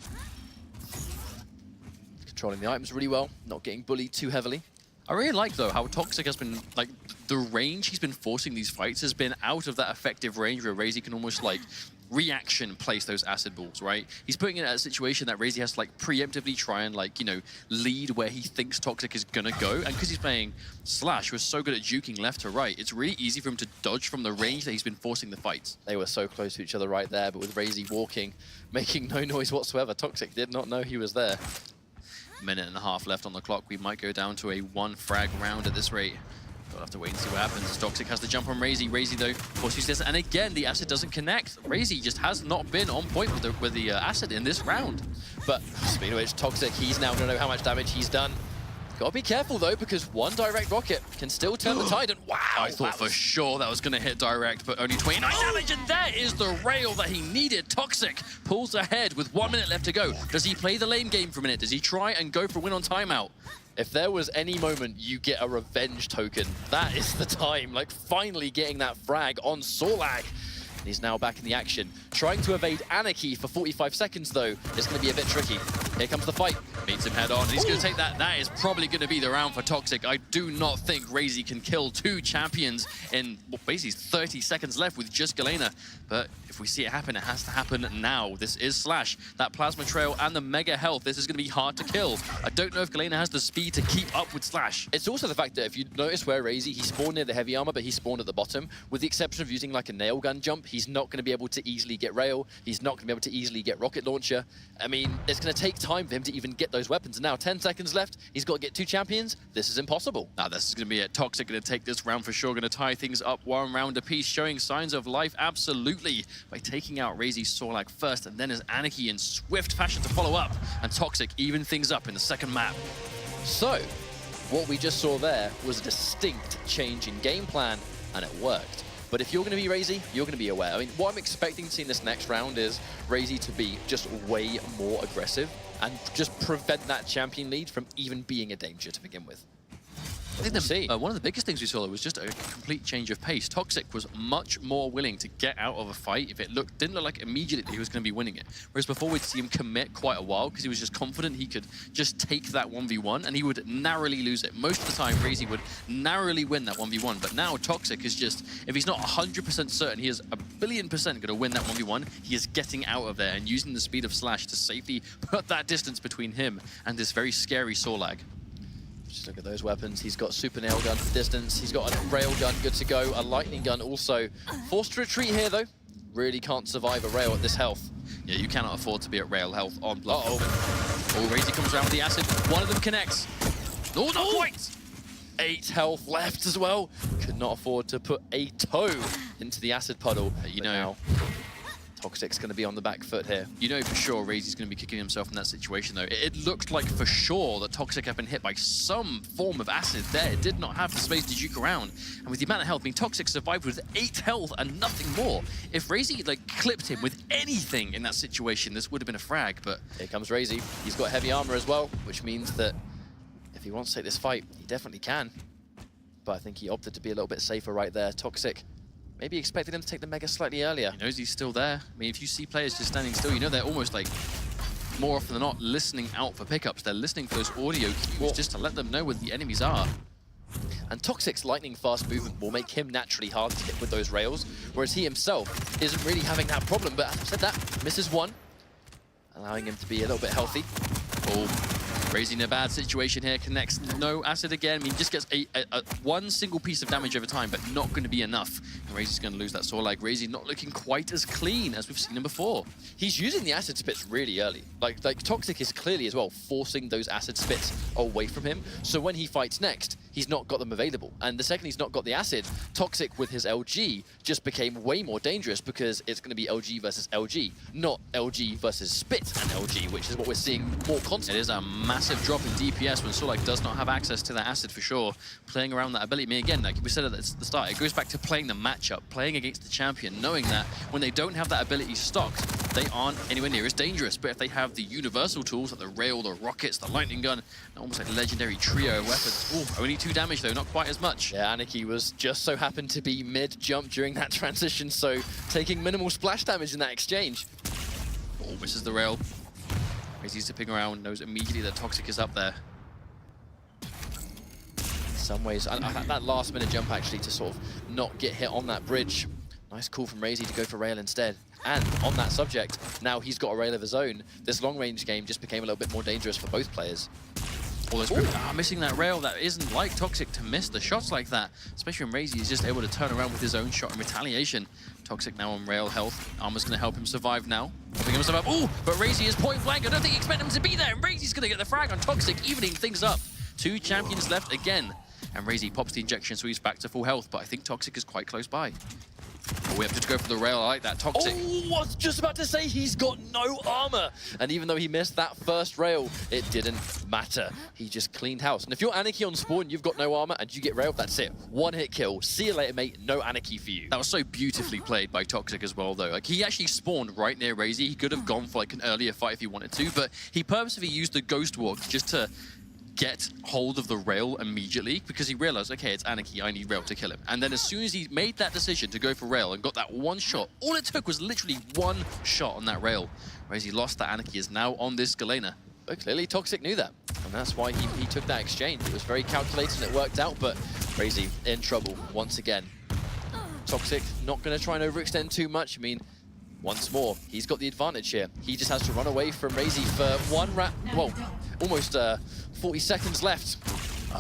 Controlling the items really well, not getting bullied too heavily. I really like, though, how Toxic has been, like, the range he's been forcing these fights has been out of that effective range where Razy can almost, like, reaction place those acid balls, right? He's putting it in a situation that Razy has to, like, preemptively try and, like, you know, lead where he thinks Toxic is gonna go. And because he's playing Slash, who's so good at juking left to right, it's really easy for him to dodge from the range that he's been forcing the fights. They were so close to each other right there, but with Razy walking, making no noise whatsoever, Toxic did not know he was there. Minute and a half left on the clock. We might go down to a 1 frag round at this rate. We'll have to wait and see what happens. Toxic has the jump on Razy. Razy, though, forces this. And again, the acid doesn't connect. Razy just has not been on point with the acid in this round. But speaking of which, Toxic, he's now going to know how much damage he's done. Gotta be careful though, because one direct rocket can still turn the tide, and wow! I thought for sure that was going to hit direct, but only 29 damage, and there is the rail that he needed. Toxic pulls ahead with 1 minute left to go. Does he play the lame game for a minute? Does he try and go for a win on timeout? If there was any moment you get a revenge token, that is the time. Like, finally getting that frag on Sorlag. And he's now back in the action. Trying to evade Anarchy for 45 seconds, though, is going to be a bit tricky. Here comes the fight. Meets him head on, and he's going to take that. That is probably going to be the round for Toxic. I do not think Razy can kill 2 champions in, well, basically 30 seconds left with just Galena. But if we see it happen, it has to happen now. This is Slash. That Plasma Trail and the Mega Health, this is going to be hard to kill. I don't know if Galena has the speed to keep up with Slash. It's also the fact that if you notice where Razy, he spawned near the heavy armor, but he spawned at the bottom. With the exception of using like a nail gun jump, he's not going to be able to easily get rail. He's not going to be able to easily get rocket launcher. I mean, it's going to take time for him to even get those weapons. And now 10 seconds left. He's got to get 2 champions. This is impossible. Now this is going to be it. Toxic going to take this round for sure. Going to tie things up 1 round apiece, showing signs of life absolutely by taking out Razy Sorlag first, and then as Anarchy in swift fashion to follow up. And Toxic even things up in the second map. So, what we just saw there was a distinct change in game plan, and it worked. But if you're going to be Razy, you're going to be aware. I mean, what I'm expecting to see in this next round is Razy to be just way more aggressive and just prevent that champion lead from even being a danger to begin with. I think one of the biggest things we saw was just a complete change of pace. Toxic was much more willing to get out of a fight if it didn't look like immediately he was going to be winning it. Whereas before we'd see him commit quite a while because he was just confident he could just take that 1v1 and he would narrowly lose it. Most of the time, Razy would narrowly win that 1v1, but now Toxic is just, if he's not 100% certain he is 1,000,000,000% going to win that 1v1, he is getting out of there and using the speed of Slash to safely put that distance between him and this very scary Sorlag. Just look at those weapons. He's got super nail gun for distance. He's got a rail gun good to go. A lightning gun also. Forced to retreat here though. Really can't survive a rail at this health. Yeah, you cannot afford to be at rail health on blood. Oh, Razy comes around with the acid. One of them connects. No, not quite. 8 health left as well. Could not afford to put a toe into the acid puddle. You know, Toxic's going to be on the back foot here. You know for sure Razy's going to be kicking himself in that situation, though. It looked like for sure that Toxic had been hit by some form of acid there. It did not have the space to juke around. And with the amount of health, I mean, Toxic survived with 8 health and nothing more. If Razy, like, clipped him with anything in that situation, this would have been a frag, but... Here comes Razy. He's got heavy armor as well, which means that if he wants to take this fight, he definitely can. But I think he opted to be a little bit safer right there. Toxic maybe expected him to take the Mega slightly earlier. He knows he's still there. I mean, if you see players just standing still, you know they're almost like, more often than not, listening out for pickups. They're listening for those audio cues just to let them know where the enemies are. And Toxic's lightning fast movement will make him naturally hard to hit with those rails, whereas he himself isn't really having that problem. But as I said that, misses 1, allowing him to be a little bit healthy. Oh, Razy in a bad situation here, connects no acid again. I mean, just gets one single piece of damage over time, but not going to be enough. And Razy's going to lose that Sorlag. Razy not looking quite as clean as we've seen him before. He's using the acid spits really early. Like Toxic is clearly as well forcing those acid spits away from him. So when he fights next, he's not got them available. And the second he's not got the acid, Toxic with his LG just became way more dangerous because it's going to be LG versus LG, not LG versus Spit and LG, which is what we're seeing more constantly. It is a massive drop in DPS when Sorlag does not have access to that acid for sure. Playing around that ability. I mean, again, like we said at the start, it goes back to playing the matchup, playing against the champion, knowing that when they don't have that ability stocked, they aren't anywhere near as dangerous. But if they have the universal tools, like the rail, the rockets, the lightning gun, almost like a legendary trio of weapons. Ooh, only 2 damage though, not quite as much. Yeah, Anarchy was just so happened to be mid-jump during that transition, so taking minimal splash damage in that exchange. Oh, misses the rail. Razy's zipping around, knows immediately that Toxic is up there. In some ways, that last-minute jump actually to sort of not get hit on that bridge. Nice call from Razy to go for rail instead. And on that subject, now he's got a rail of his own. This long-range game just became a little bit more dangerous for both players. All those missing that rail, that isn't like Toxic to miss the shots like that, especially when Razy is just able to turn around with his own shot in retaliation. Toxic now on rail health. Armor's going to help him survive now. Helping him survive. Oh, but Razy is point blank. I don't think he expected him to be there. And Razy's going to get the frag on Toxic, evening things up. 2 champions left again. And Razy pops the injection, so he's back to full health. But I think Toxic is quite close by. Oh, we have to go for the rail. I like that. Toxic. Oh, I was just about to say he's got no armor. And even though he missed that first rail, it didn't matter. He just cleaned house. And if you're Anarchy on spawn, you've got no armor, and you get railed, that's it. One hit kill. See you later, mate. No Anarchy for you. That was so beautifully played by Toxic as well, though. Like, he actually spawned right near Razy. He could have gone for like an earlier fight if he wanted to, but he purposely used the Ghost Walk just to get hold of the rail immediately, because he realized, okay, it's Anarchy, I need rail to kill him. And then as soon as he made that decision to go for rail and got that one shot, all it took was literally one shot on that rail. Whereas he lost that Anarchy is now on this Galena. But clearly Toxic knew that, and that's why he took that exchange. It was very calculated and it worked out, but Razy in trouble once again. Toxic not going to try and overextend too much. I mean, once more, he's got the advantage here. He just has to run away from Razy for almost 40 seconds left.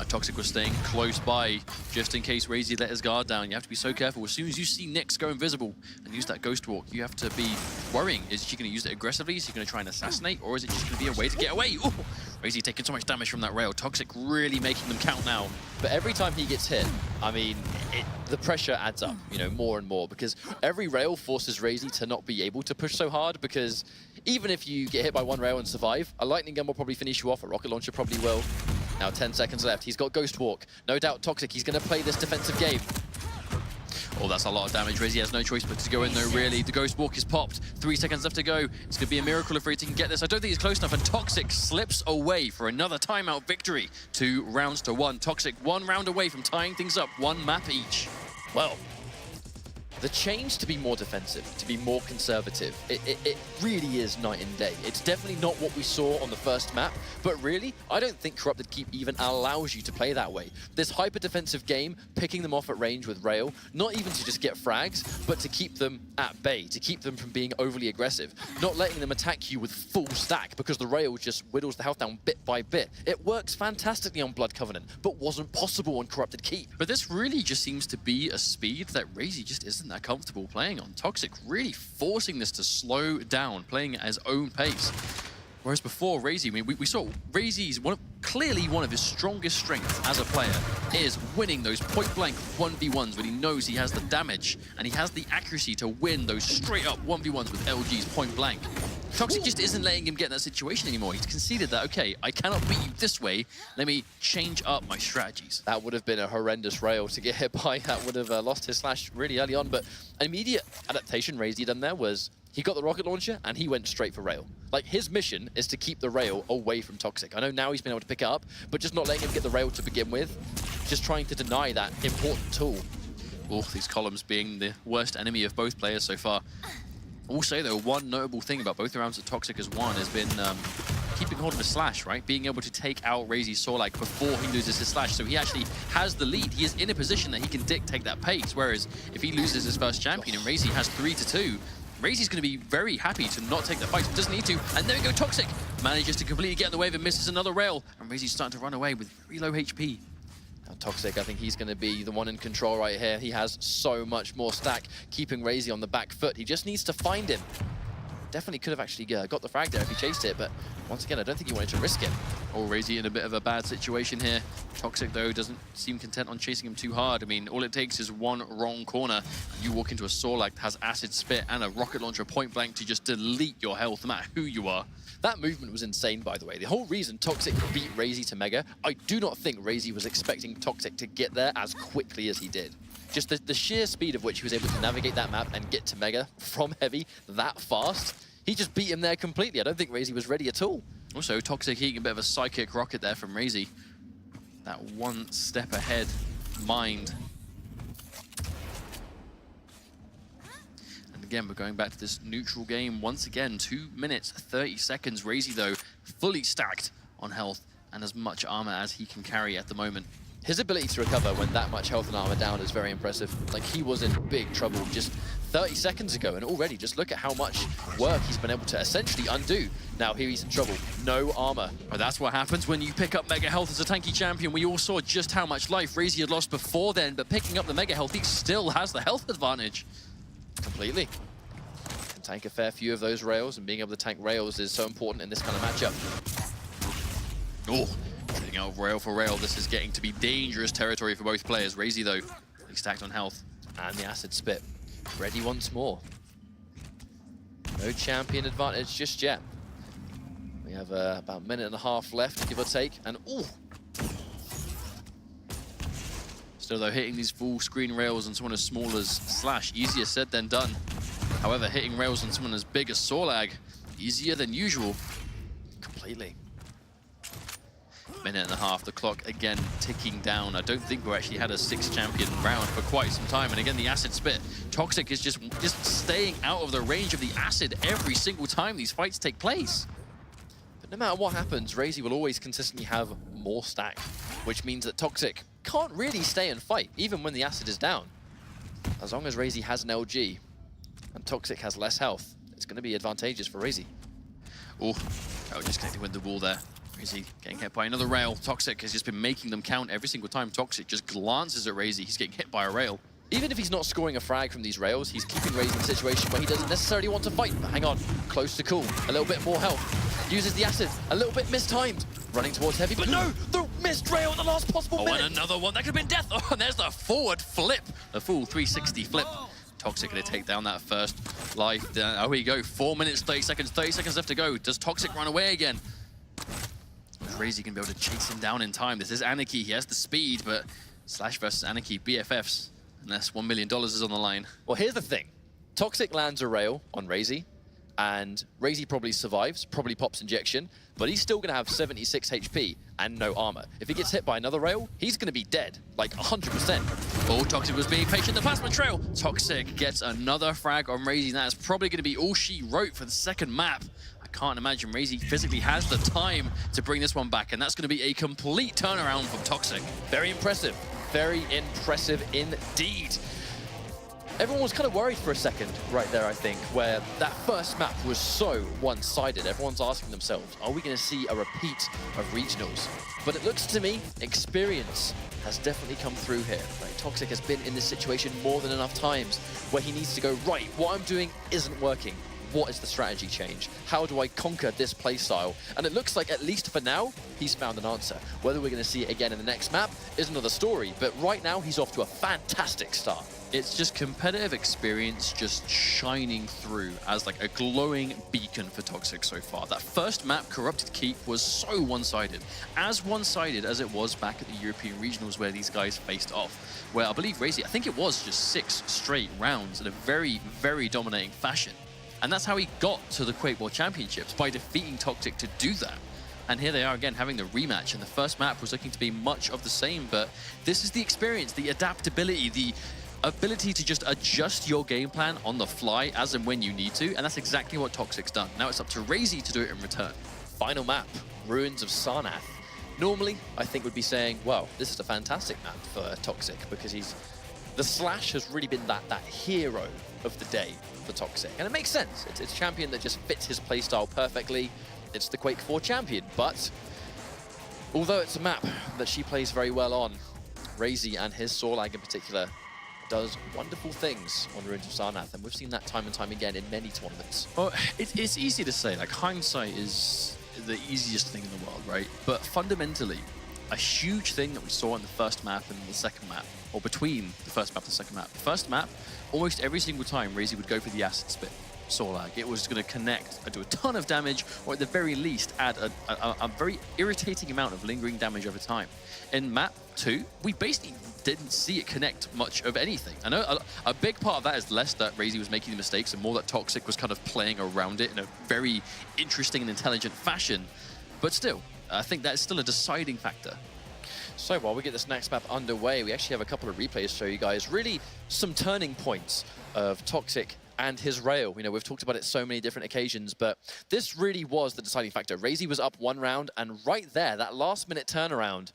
Toxic was staying close by just in case Razy let his guard down. You have to be so careful. As soon as you see Nyx go invisible and use that Ghost Walk, you have to be worrying. Is she going to use it aggressively? Is he going to try and assassinate? Or is it just going to be a way to get away? Ooh! Razy taking so much damage from that rail. Toxic really making them count now. But every time he gets hit, I mean, the pressure adds up, you know, more and more, because every rail forces Razy to not be able to push so hard, because even if you get hit by one rail and survive, a lightning gun will probably finish you off, a rocket launcher probably will. Now 10 seconds left, he's got Ghost Walk. No doubt Toxic, he's going to play this defensive game. Oh, that's a lot of damage. Razy has no choice but to go in though, really. The Ghost Walk is popped. 3 seconds left to go. It's going to be a miracle if Razy can get this. I don't think it's close enough, and Toxic slips away for another timeout victory. 2 rounds to 1. Toxic 1 round away from tying things up, 1 map each. Well, the change to be more defensive, to be more conservative, it really is night and day. It's definitely not what we saw on the first map, but really, I don't think Corrupted Keep even allows you to play that way. This hyper-defensive game, picking them off at range with rail, not even to just get frags, but to keep them at bay, to keep them from being overly aggressive, not letting them attack you with full stack, because the rail just whittles the health down bit by bit. It works fantastically on Blood Covenant, but wasn't possible on Corrupted Keep. But this really just seems to be a speed that Razy just isn't that comfortable playing on. Toxic really forcing this to slow down, playing at his own pace. Whereas before, Razy, I mean, we saw Razy's clearly one of his strongest strengths as a player is winning those point-blank 1v1s when he knows he has the damage and he has the accuracy to win those straight-up 1v1s with LG's point-blank. Toxic just isn't letting him get in that situation anymore. He's conceded that, okay, I cannot beat you this way. Let me change up my strategies. That would have been a horrendous rail to get hit by. That would have lost his slash really early on. But an immediate adaptation Razy done there was he got the rocket launcher and he went straight for rail. Like, his mission is to keep the rail away from Toxic. I know now he's been able to pick it up, but just not letting him get the rail to begin with. Just trying to deny that important tool. Oh, these columns being the worst enemy of both players so far. Also, though, one notable thing about both the rounds that Toxic has won has been keeping hold of his slash, right? Being able to take out Razy's Sorlag before he loses his slash. So he actually has the lead. He is in a position that he can dictate that pace. Whereas if he loses his first champion and Razy has 3-2, Razy's going to be very happy to not take that fight. He doesn't need to. And there we go, Toxic manages to completely get in the way of it, misses another rail. And Razy's starting to run away with very low HP. Now, Toxic, I think he's going to be the one in control right here. He has so much more stack, keeping Razy on the back foot. He just needs to find him. Definitely could have actually got the frag there if he chased it, but once again, I don't think he wanted to risk it. Oh, Razy in a bit of a bad situation here. Toxic, though, doesn't seem content on chasing him too hard. I mean, all it takes is one wrong corner. You walk into a Sorlag that has Acid Spit and a rocket launcher point blank to just delete your health, no matter who you are. That movement was insane, by the way. The whole reason Toxic beat Razy to Mega, I do not think Razy was expecting Toxic to get there as quickly as he did. Just the sheer speed of which he was able to navigate that map and get to Mega from Heavy that fast, he just beat him there completely. I don't think Razy was ready at all. Also, Toxic eating a bit of a psychic rocket there from Razy. That one step ahead mind. And again, we're going back to this neutral game once again. 2 minutes, 30 seconds. Razy, though, fully stacked on health and as much armor as he can carry at the moment. His ability to recover when that much health and armor down is very impressive. Like, he was in big trouble just 30 seconds ago, and already just look at how much work he's been able to essentially undo. Now here he's in trouble, no armor. Well, that's what happens when you pick up Mega Health as a tanky champion. We all saw just how much life Razy had lost before then, but picking up the Mega Health, he still has the health advantage. Completely. Can tank a fair few of those rails, and being able to tank rails is so important in this kind of matchup. Oh, trading out rail for rail. This is getting to be dangerous territory for both players. Razy, though, he's stacked on health. And the Acid Spit. ready once more. No champion advantage just yet. We have about a minute and a half left, give or take, and ooh! Still though, hitting these full screen rails on someone as small as Slash, easier said than done. However, hitting rails on someone as big as Sorlag, easier than usual. Completely. Minute and a half, the clock again ticking down. I don't think we actually had a 6-champion round for quite some time. And again, the acid spit. Toxic is just staying out of the range of the acid every single time these fights take place. But no matter what happens, Razy will always consistently have more stack, which means that Toxic can't really stay and fight, even when the acid is down. As long as Razy has an LG and Toxic has less health, it's going to be advantageous for Razy. Oh, just connecting with the wall there. Razy getting hit by another rail. Toxic has just been making them count every single time. Toxic just glances at Razy. He's getting hit by a rail. Even if he's not scoring a frag from these rails, he's keeping Razy in a situation where he doesn't necessarily want to fight. But hang on, close to cool. A little bit more health. Uses the acid. A little bit mistimed. Running towards heavy, but no! The missed rail at the last possible minute! And another one. That could have been death. Oh, and there's the forward flip. A full 360 flip. Toxic going to take down that first life. There we go. 4 minutes, 30 seconds. 30 seconds left to go. Does Toxic run away again? Razy can be able to chase him down in time. This is Anarchy. He has the speed, but Slash versus Anarchy, BFFs, unless $1 million is on the line. Well, here's the thing. Toxic lands a rail on Razy, and Razy probably survives, probably pops injection, but he's still going to have 76 HP and no armor. If he gets hit by another rail, he's going to be dead, like 100%. Oh, Toxic was being patient. The plasma trail. Toxic gets another frag on Razy, and that is probably going to be all she wrote for the second map. Can't imagine Razy physically has the time to bring this one back, and that's going to be a complete turnaround from Toxic. Very impressive indeed. Everyone was kind of worried for a second right there, I think, where that first map was so one-sided. Everyone's asking themselves, are we going to see a repeat of regionals? But it looks to me, experience has definitely come through here. Right? Toxic has been in this situation more than enough times where he needs to go, right, what I'm doing isn't working. What is the strategy change? How do I conquer this playstyle? And it looks like, at least for now, he's found an answer. Whether we're going to see it again in the next map is another story, but right now he's off to a fantastic start. It's just competitive experience just shining through as like a glowing beacon for Toxic so far. That first map, Corrupted Keep, was so one-sided. As one-sided as it was back at the European Regionals where these guys faced off. Where I believe Razy, I think it was just 6 straight rounds in a very, very dominating fashion. And that's how he got to the Quake World Championships, by defeating Toxic to do that. And here they are again having the rematch, and the first map was looking to be much of the same, but this is the experience, the adaptability, the ability to just adjust your game plan on the fly as and when you need to, and that's exactly what Toxic's done. Now it's up to Razy to do it in return. Final map, Ruins of Sarnath. Normally, I think would be saying, well, this is a fantastic map for Toxic, because the Slash has really been that hero of the day for Toxic. And it makes sense. It's a champion that just fits his playstyle perfectly. It's the Quake 4 champion. But although it's a map that she plays very well on, Razy and his Sorlag in particular does wonderful things on Ruins of Sarnath. And we've seen that time and time again in many tournaments. Well, it's easy to say. Like, hindsight is the easiest thing in the world, right? But fundamentally, a huge thing that we saw in the first map and the second map, or between the first map and the second map. First map, almost every single time Razy would go for the acid spit. Sorlag, it was going to connect, do a ton of damage, or at the very least add a very irritating amount of lingering damage over time. In map 2, we basically didn't see it connect much of anything. I know a big part of that is less that Razy was making the mistakes and more that Toxic was kind of playing around it in a very interesting and intelligent fashion. But still, I think that's still a deciding factor. So while we get this next map underway, we actually have a couple of replays to show you guys. Really some turning points of Toxic and his rail. You know, we've talked about it so many different occasions, but this really was the deciding factor. Razy was up 1 round, and right there, that last-minute turnaround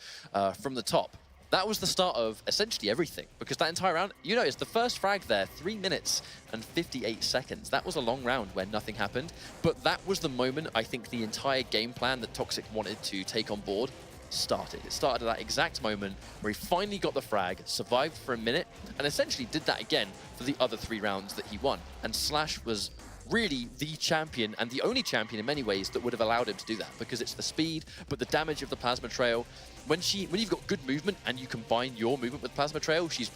from the top, that was the start of essentially everything, because that entire round, you notice the first frag there, 3 minutes and 58 seconds. That was a long round where nothing happened, but that was the moment I think the entire game plan that Toxic wanted to take on board started. It started at that exact moment where he finally got the frag, survived for a minute, and essentially did that again for the other 3 rounds that he won. And Slash was really the champion, and the only champion in many ways that would have allowed him to do that, because it's the speed, but the damage of the plasma trail. When you've got good movement and you combine your movement with plasma trail, she's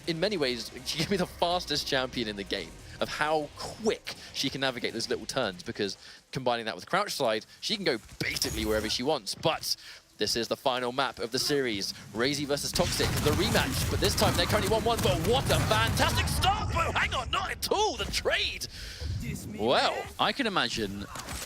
in many ways, she can be the fastest champion in the game of how quick she can navigate those little turns, because combining that with crouch slide, she can go basically wherever she wants. But this is the final map of the series. Razy versus Toxic, the rematch, but this time they're currently 1-1, but what a fantastic start! But hang on, not at all, the trade! Well, I can imagine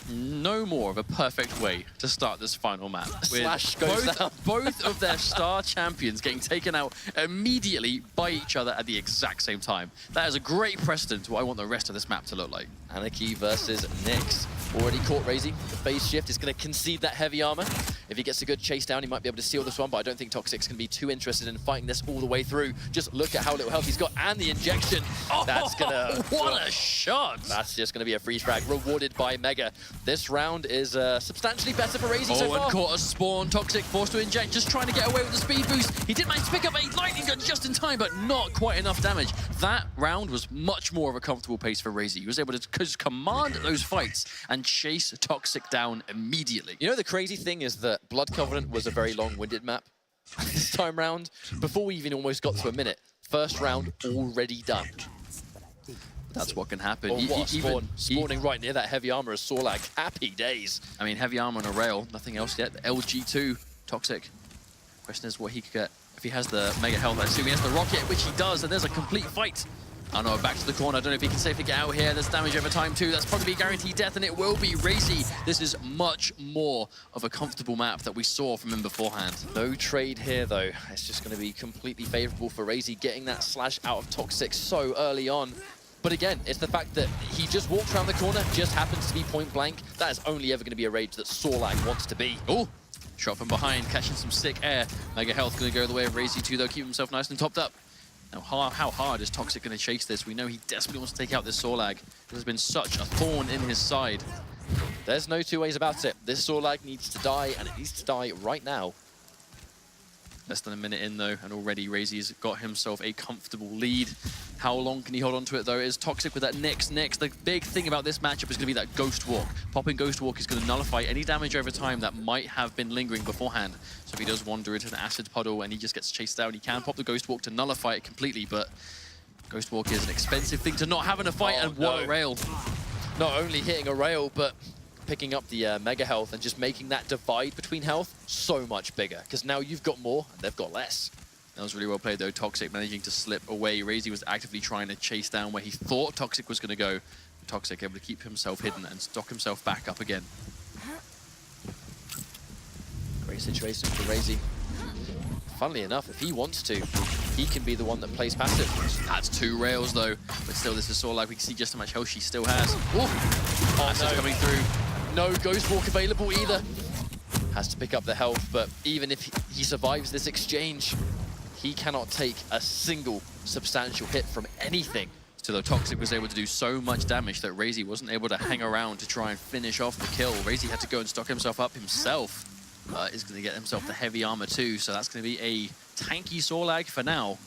no more of a perfect way to start this final map. With Slash goes down. both of their star champions getting taken out immediately by each other at the exact same time. That is a great precedent to what I want the rest of this map to look like. Anarchy versus Nyx. Already caught Razy. The phase shift is going to concede that heavy armor. If he gets a good chase down, he might be able to steal this one, but I don't think Toxic's going to be too interested in fighting this all the way through. Just look at how little health he's got, and the injection. That's going to... What a shot! That's just going to be a freeze frag, rewarded by Mega. This round is substantially better for Razy so far. And caught a spawn. Toxic forced to inject, just trying to get away with the speed boost. He did manage to pick up a lightning gun just in time, but not quite enough damage. That round was much more of a comfortable pace for Razy. He was able to just command those fights and chase Toxic down immediately. You know, the crazy thing is that Blood Covenant was a very long-winded map this time round. Before we even almost got to a minute, first round already done. That's what can happen. Or what, spawning right near that heavy armor is Sorlag. Happy days. I mean, heavy armor on a rail, nothing else yet. The LG2, Toxic. Question is what he could get if he has the mega health. I assume he has the rocket, which he does, and there's a complete fight. Oh no, back to the corner. I don't know if he can safely get out here. There's damage over time too. That's probably guaranteed death, and it will be Razy. This is much more of a comfortable map that we saw from him beforehand. No trade here though. It's just going to be completely favorable for Razy, getting that slash out of Toxic so early on. But again, it's the fact that he just walked around the corner, just happens to be point blank. That is only ever going to be a rage that Sorlag wants to be. Oh, shot from behind, catching some sick air. Mega health going to go the way of Razy too, though, keep himself nice and topped up. Now, how hard is Toxic going to chase this? We know he desperately wants to take out this Sorlag. There's been such a thorn in his side. There's no two ways about it. This Sorlag needs to die, and it needs to die right now. Less than a minute in, though, and already Razy's got himself a comfortable lead. How long can he hold on to it, though? It is Toxic with that next. The big thing about this matchup is going to be that Ghost Walk. Popping Ghost Walk is going to nullify any damage over time that might have been lingering beforehand. So if he does wander into an acid puddle and he just gets chased down, he can pop the Ghost Walk to nullify it completely, but Ghost Walk is an expensive thing to not have in a fight, and what a rail. Not only hitting a rail, but picking up the mega health and just making that divide between health so much bigger, because now you've got more and they've got less. That was really well played, though. Toxic managing to slip away. Razy was actively trying to chase down where he thought Toxic was going to go. Toxic able to keep himself hidden and stock himself back up again. Great situation for Razy. Funnily enough, if he wants to, he can be the one that plays passive. That's 2 rails, though. But still, this is Sorlag. We can see just how much health she still has. Ooh. Acid's coming through. No Ghost Walk available either. Has to pick up the health, but even if he survives this exchange, he cannot take a single substantial hit from anything. Still, though, Toxic was able to do so much damage that Razy wasn't able to hang around to try and finish off the kill. Razy had to go and stock himself up himself. Is going to get himself the heavy armor too, so that's going to be a tanky Sorlag for now.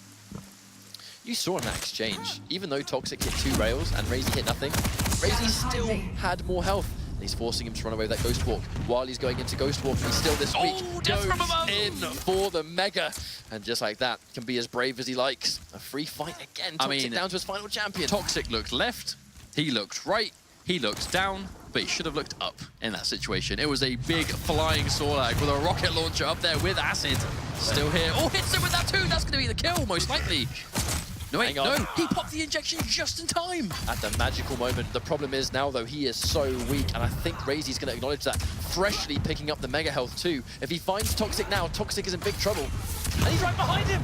You saw in that exchange, even though Toxic hit 2 rails and Razy hit nothing, Razy still had more health. And he's forcing him to run away with that Ghost Walk. While he's going into Ghost Walk, he's still this weak. Goes in for the Mega. And just like that, can be as brave as he likes. A free fight again. Toxic down to his final champion. Toxic looked left, he looked right, he looked down, but he should have looked up in that situation. It was a big flying Sorlag with a rocket launcher up there with Acid. Still here. Oh, hits him with that too. That's going to be the kill, most likely. No, wait, no, he popped the injection just in time. At the magical moment. The problem is now, though, he is so weak, and I think Razy's going to acknowledge that, freshly picking up the mega health too. If he finds Toxic now, Toxic is in big trouble. And he's right behind him.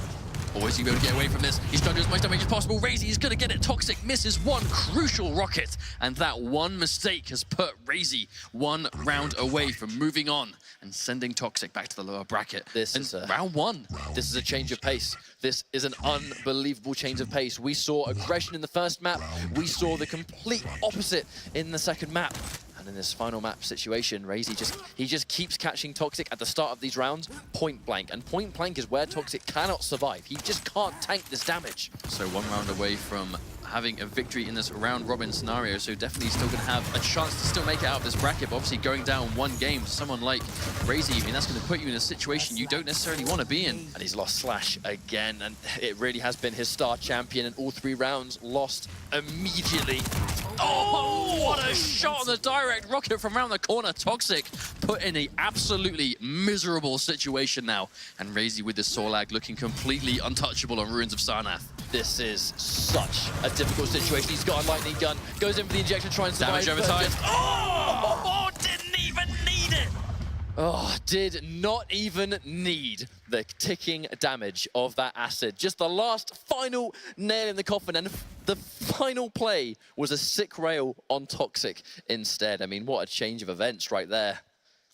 Or is he able to get away from this? He's trying to do as much damage as possible. Razy is going to get it. Toxic misses one crucial rocket, and that one mistake has put Razy 1 round away from moving on and sending Toxic back to the lower bracket. This is round 1. This is a change of pace. This is an unbelievable change of pace. We saw aggression in the first map. We saw the complete opposite in the second map. And in this final map situation, Razy just keeps catching Toxic at the start of these rounds, point blank. And point blank is where Toxic cannot survive. He just can't tank this damage. So 1 round away from having a victory in this round robin scenario, so definitely still going to have a chance to still make it out of this bracket. But obviously going down one game to someone like Razy, I mean, that's going to put you in a situation you don't necessarily want to be in. And he's lost Slash again, and it really has been his star champion, and all 3 rounds lost immediately. Oh, what a shot on the direct rocket from around the corner. Toxic put in a absolutely miserable situation now. And Razy with the Sorlag looking completely untouchable on Ruins of Sarnath. This is such a difficult situation. He's got a lightning gun, goes in for the injection, trying to survive. Damage over time. Oh, didn't even need it. Oh, did not even need the ticking damage of that acid. Just the last final nail in the coffin, and the final play was a sick rail on Toxic instead. I mean, what a change of events right there.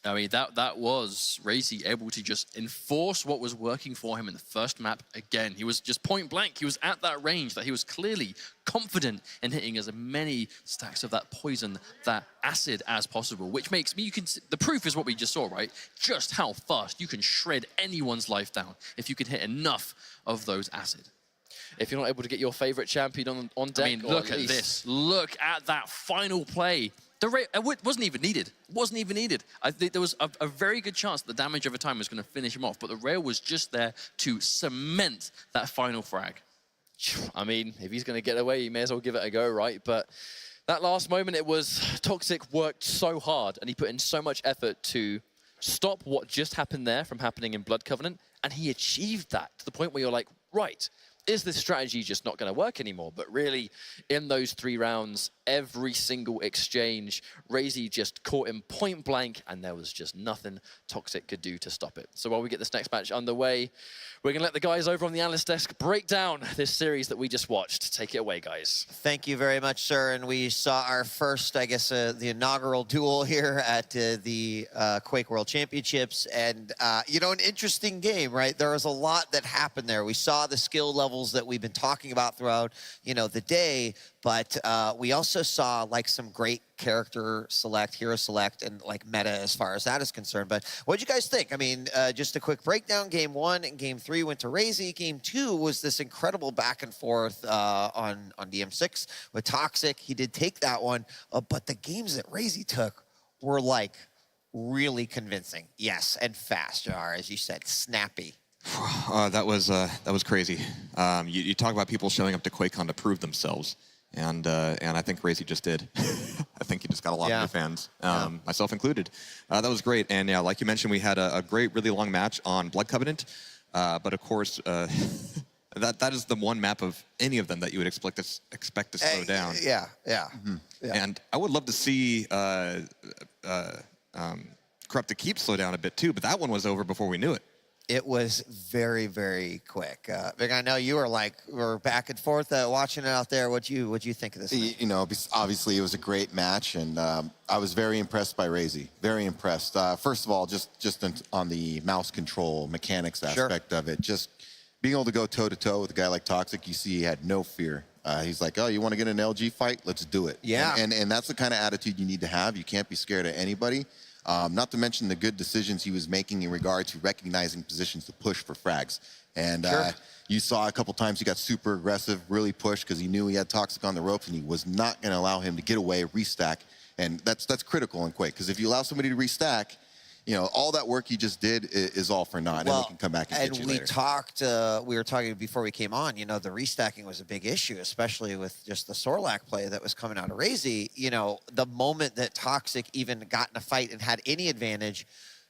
I mean, that was Razy able to just enforce what was working for him in the first map again. He was just point blank. He was at that range that he was clearly confident in hitting as many stacks of that poison, that acid as possible, which makes me, the proof is what we just saw, right? Just how fast you can shred anyone's life down if you can hit enough of those acid. If you're not able to get your favorite champion on deck, I mean, look at this. Look at that final play. It wasn't even needed. It wasn't even needed. I think there was a very good chance that the damage over time was going to finish him off, but the rail was just there to cement that final frag. I mean, if he's going to get away, he may as well give it a go, right? But that last moment, it was Toxic worked so hard, and he put in so much effort to stop what just happened there from happening in Blood Covenant, and he achieved that to the point where you're like, right, is this strategy just not going to work anymore? But really, in those 3 rounds, every single exchange, Razy just caught him point blank, and there was just nothing Toxic could do to stop it. So while we get this next match underway, we're going to let the guys over on the analyst desk break down this series that we just watched. Take it away, guys. Thank you very much, sir. And we saw our first, I guess, the inaugural duel here at the Quake World Championships. And, you know, an interesting game, right? There was a lot that happened there. We saw the skill levels that we've been talking about throughout, you know, the day. But we also saw, like, some great character select, hero select, and, like, meta as far as that is concerned. But what did you guys think? I mean, just a quick breakdown. Game 1 and Game 3 went to Razy. Game 2 was this incredible back and forth on DM6 with Toxic. He did take that one. But the games that Razy took were, like, really convincing. Yes, and fast, Jar, as you said, snappy. That was crazy. You talk about people showing up to Quakecon to prove themselves. And I think Razy just did. I think he just got a lot of new fans, myself included. That was great. And yeah, like you mentioned, we had a great, really long match on Blood Covenant. But of course, that is the one map of any of them that you would expect to slow down. Yeah. Mm-hmm. Yeah. And I would love to see Corrupted Keep slow down a bit too, but that one was over before we knew it. It was very, very quick. Vic, I know you were back and forth watching it out there. What'd you think of this? You know, obviously it was a great match, and I was very impressed by Razy. Very impressed. First of all, just on the mouse control mechanics aspect of it, just being able to go toe-to-toe with a guy like Toxic, you see he had no fear. He's like, oh, you want to get an LG fight? Let's do it. Yeah. And that's the kind of attitude you need to have. You can't be scared of anybody. Not to mention the good decisions he was making in regard to recognizing positions to push for frags. And you saw a couple times he got super aggressive, really pushed because he knew he had Toxic on the ropes, and he was not going to allow him to get away, restack. And that's critical in Quake, because if you allow somebody to restack, you know, all that work you just did is all for naught, and they can come back and get you later. We were talking before we came on, you know, the restacking was a big issue, especially with just the Sorlac play that was coming out of Razy. You know, the moment that Toxic even got in a fight and had any advantage,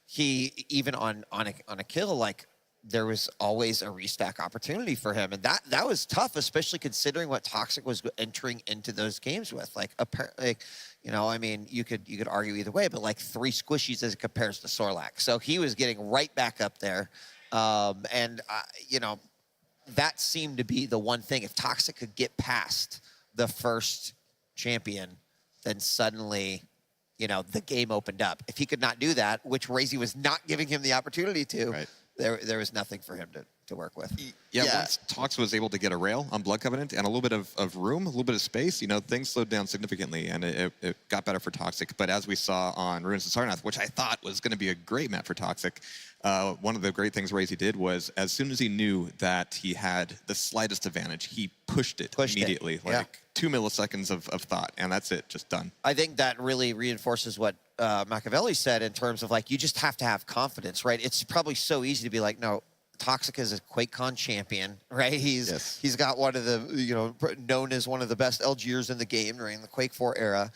he, even on a kill, like, there was always a restack opportunity for him. And that was tough, especially considering what Toxic was entering into those games with. Like, you know, I mean, you could argue either way, but like 3 squishies as it compares to Sorlac. So he was getting right back up there. You know, that seemed to be the one thing. If Toxic could get past the first champion, then suddenly, you know, the game opened up. If he could not do that, which Razy was not giving him the opportunity to, there was nothing for him to work with. Yeah, once Tox was able to get a rail on Blood Covenant and a little bit of room, a little bit of space, you know, things slowed down significantly, and it got better for Toxic. But as we saw on Ruins of Sarnath, which I thought was going to be a great map for Toxic, one of the great things Razy did was, as soon as he knew that he had the slightest advantage, he pushed it immediately. Like 2 milliseconds of thought, and that's it, just done. I think that really reinforces what Machiavelli said in terms of, like, you just have to have confidence, right? It's probably so easy to be like, no, Toxic is a QuakeCon champion, right? He's got one of the, you know, known as one of the best LGers in the game during the Quake 4 era.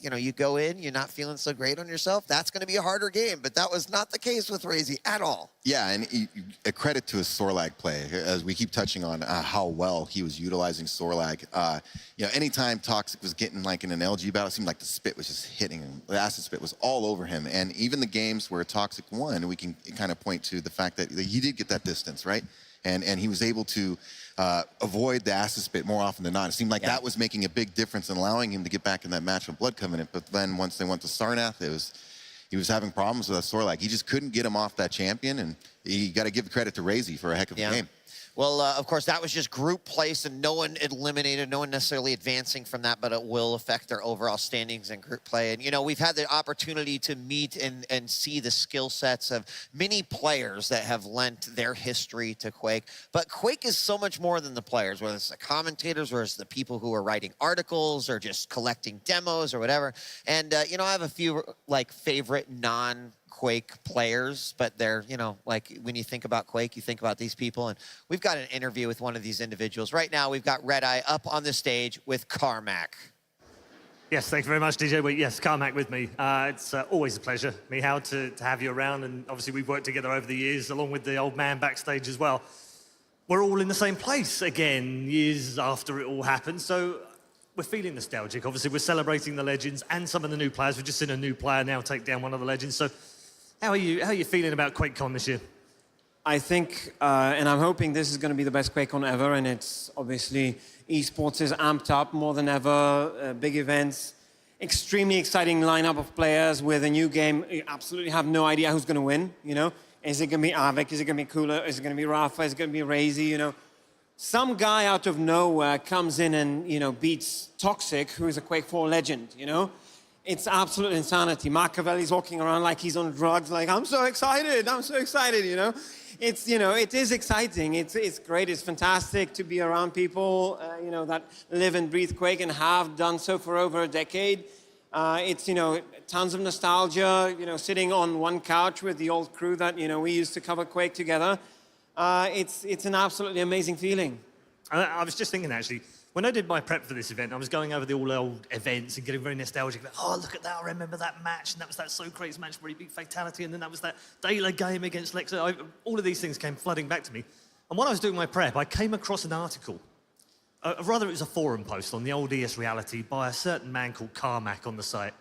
You know, you go in, you're not feeling so great on yourself. That's going to be a harder game, but that was not the case with Razy at all. Yeah, and a credit to his Sorlag play, as we keep touching on how well he was utilizing Sorlag. You know, anytime Toxic was getting like in an LG battle, it seemed like the spit was just hitting him. The acid spit was all over him. And even the games where Toxic won, we can kind of point to the fact that he did get that distance, right? And he was able to avoid the acid spit more often than not. It seemed like that was making a big difference in allowing him to get back in that match with Blood Covenant. But then once they went to Sarnath, he was having problems with that Sorlag. He just couldn't get him off that champion, and you got to give credit to Razy for a heck of a game. Well, of course, that was just group place, and no one eliminated, no one necessarily advancing from that, but it will affect their overall standings in group play. And, you know, we've had the opportunity to meet and see the skill sets of many players that have lent their history to Quake. But Quake is so much more than the players, whether it's the commentators, or it's the people who are writing articles, or just collecting demos, or whatever. And, you know, I have a few, like, favorite non-Quake players, but they're, you know, like, when you think about Quake, you think about these people. And we've got an interview with one of these individuals. Right now, we've got Red Eye up on the stage with Carmack. Yes, thank you very much, DJ. Well, yes, Carmack with me. It's always a pleasure, Mihal, to have you around. And obviously, we've worked together over the years, along with the old man backstage as well. We're all in the same place again, years after it all happened. So we're feeling nostalgic. Obviously, we're celebrating the legends and some of the new players. We've just seen a new player now take down one of the legends. So how are you feeling about QuakeCon this year? I think, and I'm hoping this is going to be the best QuakeCon ever, and it's obviously esports is amped up more than ever, big events, extremely exciting lineup of players with a new game. You absolutely have no idea who's going to win, you know? Is it going to be Avik? Is it going to be Kula? Is it going to be Rafa? Is it going to be Razy, you know? Some guy out of nowhere comes in and, you know, beats Toxic, who is a Quake 4 legend, you know? It's absolute insanity. Machiavelli's walking around like he's on drugs, like, I'm so excited, you know? It's, you know, it is exciting. It's great, it's fantastic to be around people, you know, that live and breathe Quake and have done so for over a decade. It's, you know, tons of nostalgia, you know, sitting on one couch with the old crew that, you know, we used to cover Quake together. It's an absolutely amazing feeling. I was just thinking, actually, when I did my prep for this event, I was going over the all old events and getting very nostalgic. Like, oh, look at that, I remember that match, and that was that Socrates match where he beat Fatality, and then that was that Dayla game against Lexa. All of these things came flooding back to me. And when I was doing my prep, I came across an article, rather it was a forum post on the old ES Reality by a certain man called Carmack on the site,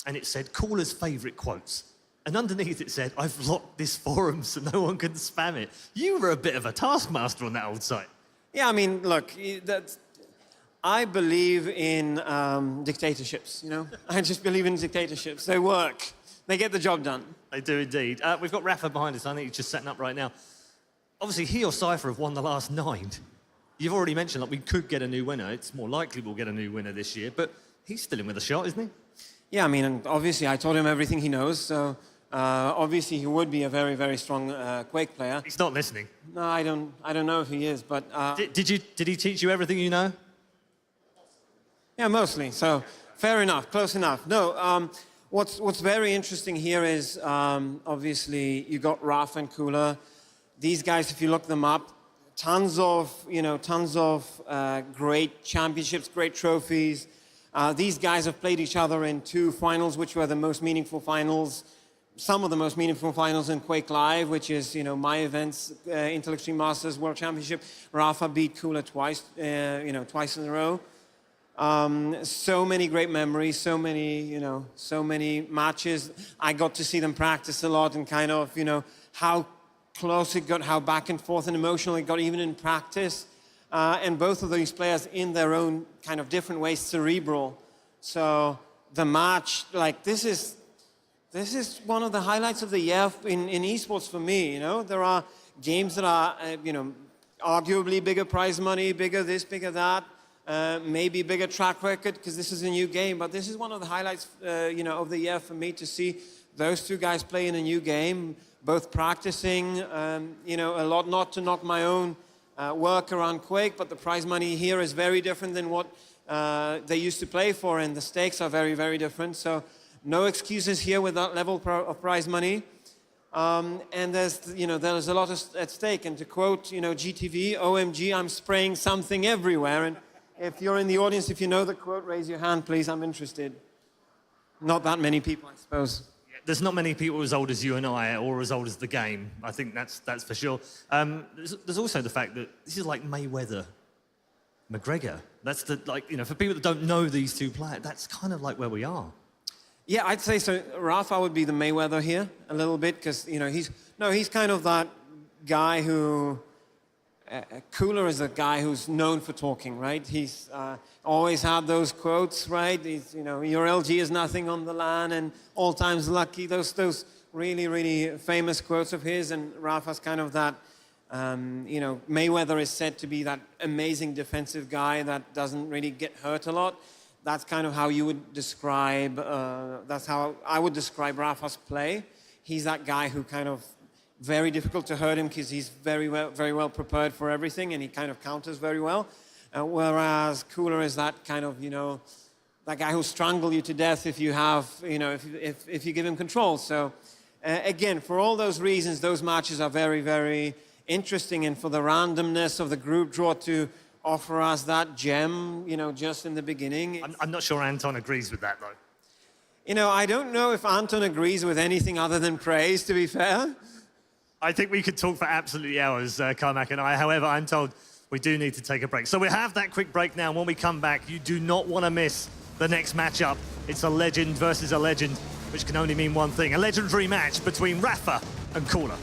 and it said, Caller's favourite quotes. And underneath it said, I've locked this forum so no one can spam it. You were a bit of a taskmaster on that old site. Yeah, I mean, look, I believe in dictatorships, you know? I just believe in dictatorships. They work. They get the job done. They do indeed. We've got Rafa behind us. I think he's just setting up right now. Obviously, he or Cypher have won the last 9. You've already mentioned that we could get a new winner. It's more likely we'll get a new winner this year, but he's still in with a shot, isn't he? Yeah, I mean, and obviously I told him everything he knows, so obviously he would be a very, very strong Quake player. He's not listening. No, I don't know if he is, but... Did he teach you everything you know? Yeah, mostly, so fair enough, close enough. No, what's very interesting here is, obviously, you got Raf and Kula. These guys, if you look them up, tons of great championships, great trophies. These guys have played each other in 2 finals, which were the most meaningful finals, some of the most meaningful finals in Quake Live, which is, you know, my events, Intel Extreme Masters World Championship. Rafa beat Kula twice, twice in a row. So many great memories, so many matches. I got to see them practice a lot and kind of, you know, how close it got, how back and forth and emotional it got even in practice. And both of these players in their own kind of different ways, cerebral. So the match, like, this is one of the highlights of the year in esports for me, you know? There are games that are, arguably bigger prize money, bigger this, bigger that, maybe bigger track record, because this is a new game. But this is one of the highlights, of the year for me, to see those two guys play in a new game, both practicing, a lot, not to knock my own work around Quake, but the prize money here is very different than what they used to play for, and the stakes are very, very different. So no excuses here with that level of prize money. And there's a lot at stake. And to quote, GTV, OMG, I'm spraying something everywhere. And if you're in the audience, if you know the quote, raise your hand, please. I'm interested. Not that many people, I suppose. There's not many people as old as you and I, or as old as the game. I think that's for sure. There's also the fact that this is like Mayweather, McGregor. That's for people that don't know these two players, that's kind of like where we are. Yeah, I'd say so. Rafa would be the Mayweather here a little bit, because he's kind of that guy who. Cooler is a guy who's known for talking, right? He's always had those quotes, right? He's, your LG is nothing on the LAN and all times lucky. Those really, really famous quotes of his. And Rafa's kind of that, Mayweather is said to be that amazing defensive guy that doesn't really get hurt a lot. That's kind of how you would describe, that's how I would describe Rafa's play. He's that guy who kind of, very difficult to hurt him because he's very well prepared for everything, and he kind of counters very well. Whereas Cooler is that kind of, that guy who'll strangle you to death if you have, if you give him control. So again, for all those reasons, those matches are very, very interesting, and for the randomness of the group draw to offer us that gem, just in the beginning. I'm not sure Anton agrees with that, though. I don't know if Anton agrees with anything other than praise, to be fair. I think we could talk for absolutely hours, Carmack and I. However, I'm told we do need to take a break. So we have that quick break now. When we come back, you do not want to miss the next matchup. It's a legend versus a legend, which can only mean one thing. A legendary match between Rafa and Cooler.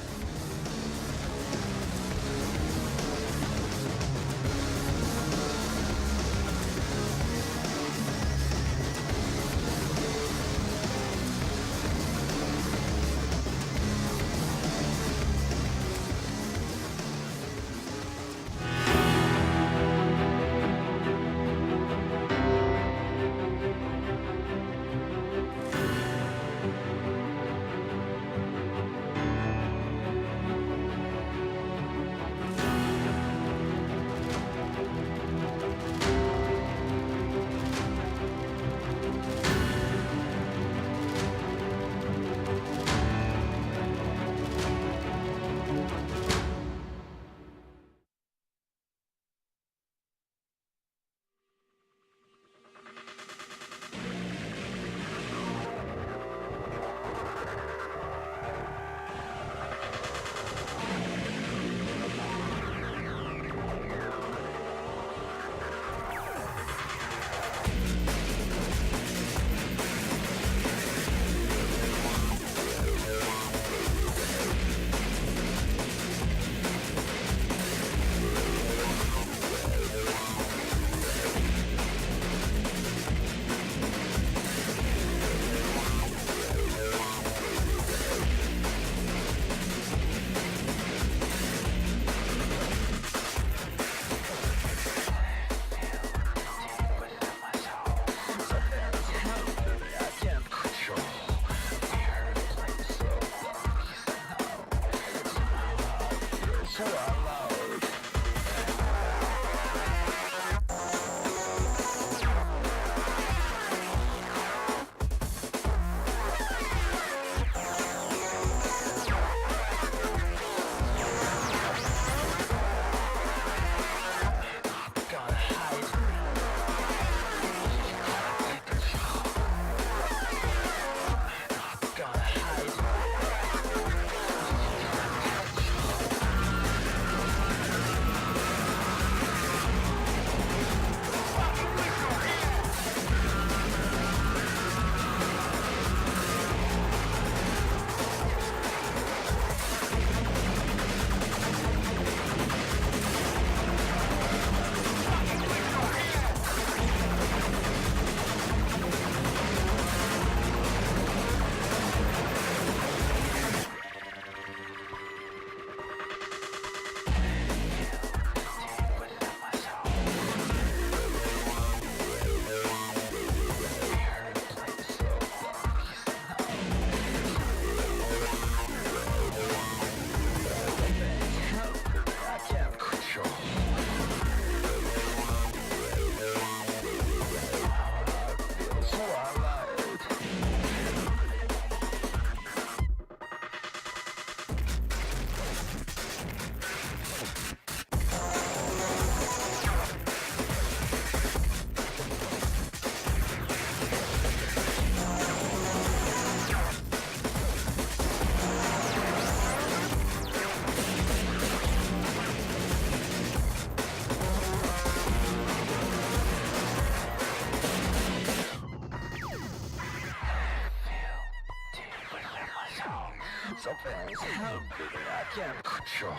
is something I can't control.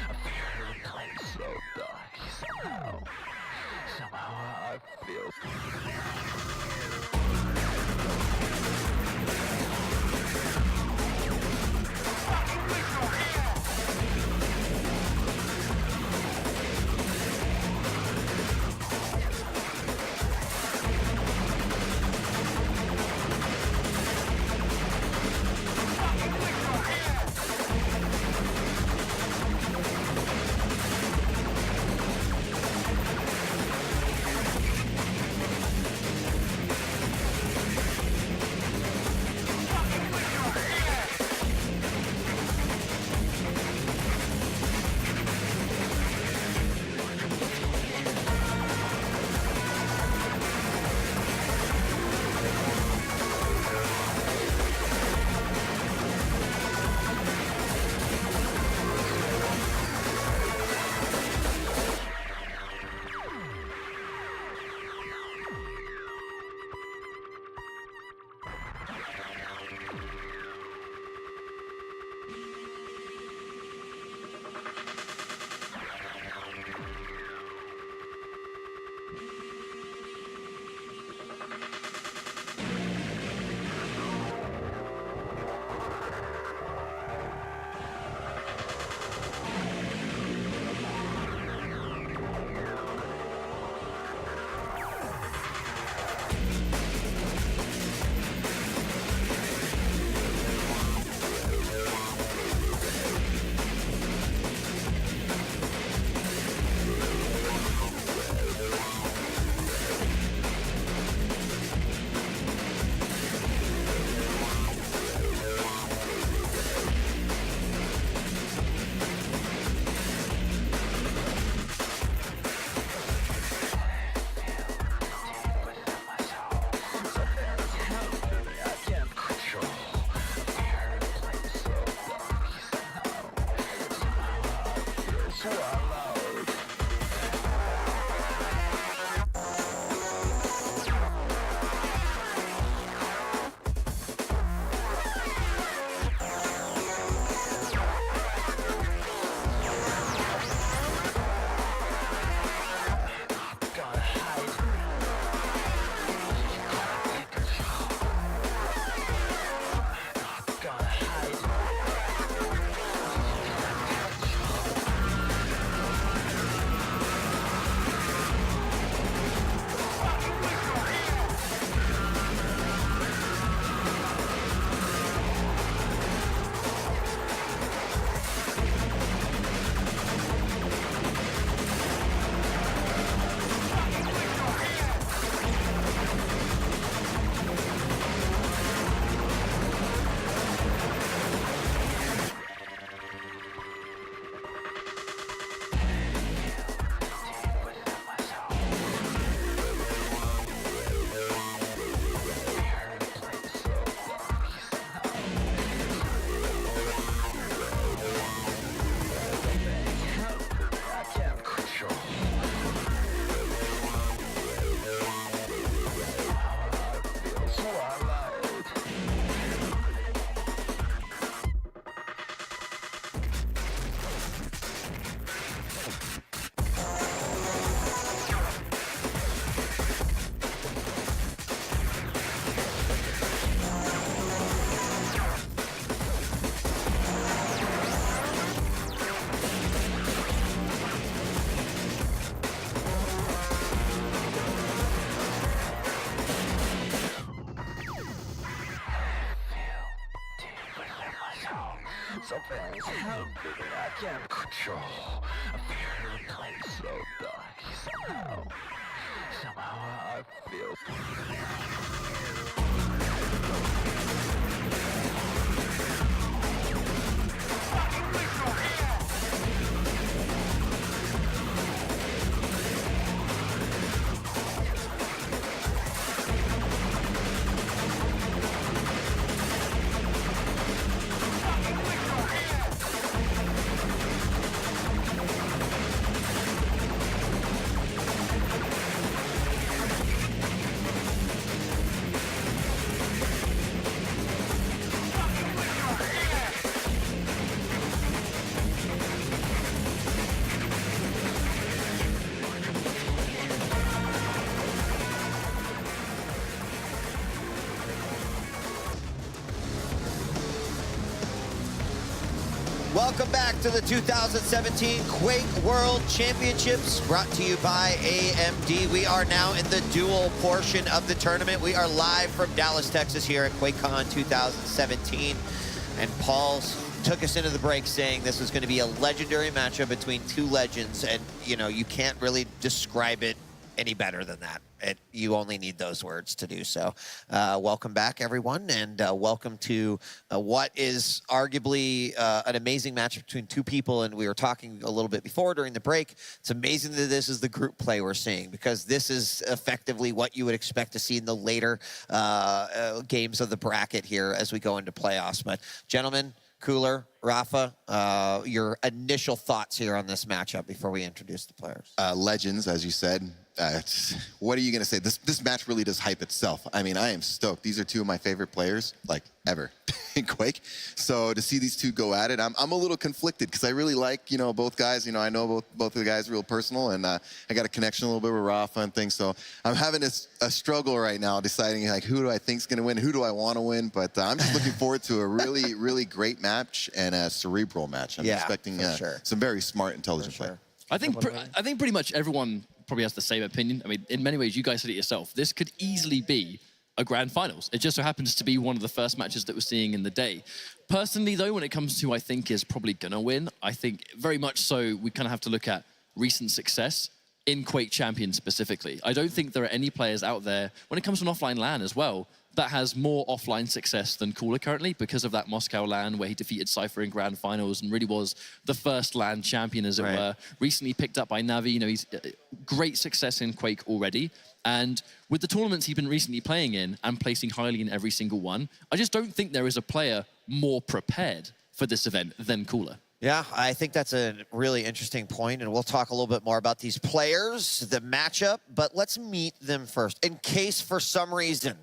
I fear the place so dark. Somehow I feel. Something's happening I can't control. I fear the place so dark. Somehow I feel. Welcome back to the 2017 Quake World Championships, brought to you by AMD. We are now in the dual portion of the tournament. We are live from Dallas, Texas here at QuakeCon 2017. And Paul took us into the break saying this was going to be a legendary matchup between two legends. And, you know, you can't really describe it any better than that. You only need those words to do so. Welcome back, everyone, and welcome to what is arguably an amazing match between two people. And we were talking a little bit before during the break. It's amazing that this is the group play we're seeing, because this is effectively what you would expect to see in the later games of the bracket here as we go into playoffs. But gentlemen, Cooler, Rafa, your initial thoughts here on this matchup before we introduce the players. Legends, as you said. What are you going to say? This match really does hype itself. I mean, I am stoked. These are two of my favorite players, like, ever in Quake. So to see these two go at it, I'm a little conflicted, because I really like, you know, both guys. You know, I know both of the guys real personal, and I got a connection a little bit with Rafa and things. So I'm having a struggle right now deciding, like, who do I think's going to win? Who do I want to win? But I'm just looking forward to a really, really great match and a cerebral match. I'm expecting some very smart, intelligent play. I think pretty much everyone probably has the same opinion. I mean, in many ways, you guys said it yourself. This could easily be a grand finals. It just so happens to be one of the first matches that we're seeing in the day. Personally, though, when it comes to who I think is probably gonna win, I think very much so we kind of have to look at recent success in QuakeChampions specifically. I don't think there are any players out there, when it comes to an offline LAN as well, that has more offline success than Cooler currently, because of that Moscow LAN where he defeated Cypher in grand finals and really was the first LAN champion, as it were. Recently picked up by Navi. You know, he's great success in Quake already. And with the tournaments he's been recently playing in and placing highly in every single one, I just don't think there is a player more prepared for this event than Cooler. Yeah, I think that's a really interesting point, and we'll talk a little bit more about these players, the matchup, but let's meet them first. In case for some reason,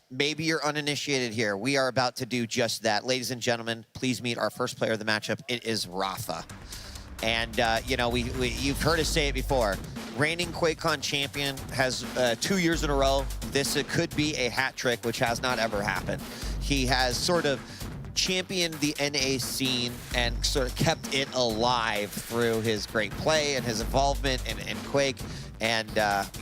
maybe you're uninitiated here, we are about to do just that. Ladies and gentlemen, please meet our first player of the matchup. It is Rafa. And, you know, you've heard us say it before. Reigning QuakeCon champion has 2 years in a row. This could be a hat trick, which has not ever happened. He has sort of championed the NA scene and sort of kept it alive through his great play and his involvement in Quake. And,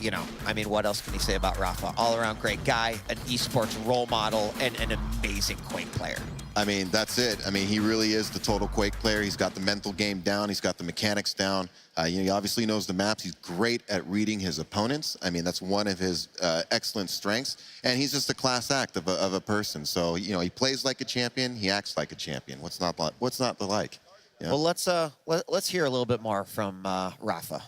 you know, I mean, what else can you say about Rafa? All-around great guy, an esports role model, and an amazing Quake player. I mean, that's it. I mean, he really is the total Quake player. He's got the mental game down. He's got the mechanics down. You know, he obviously knows the maps. He's great at reading his opponents. I mean, that's one of his excellent strengths. And he's just a class act of a person. So, you know, he plays like a champion. He acts like a champion. What's not the like? You know? Well, let's hear a little bit more from Rafa.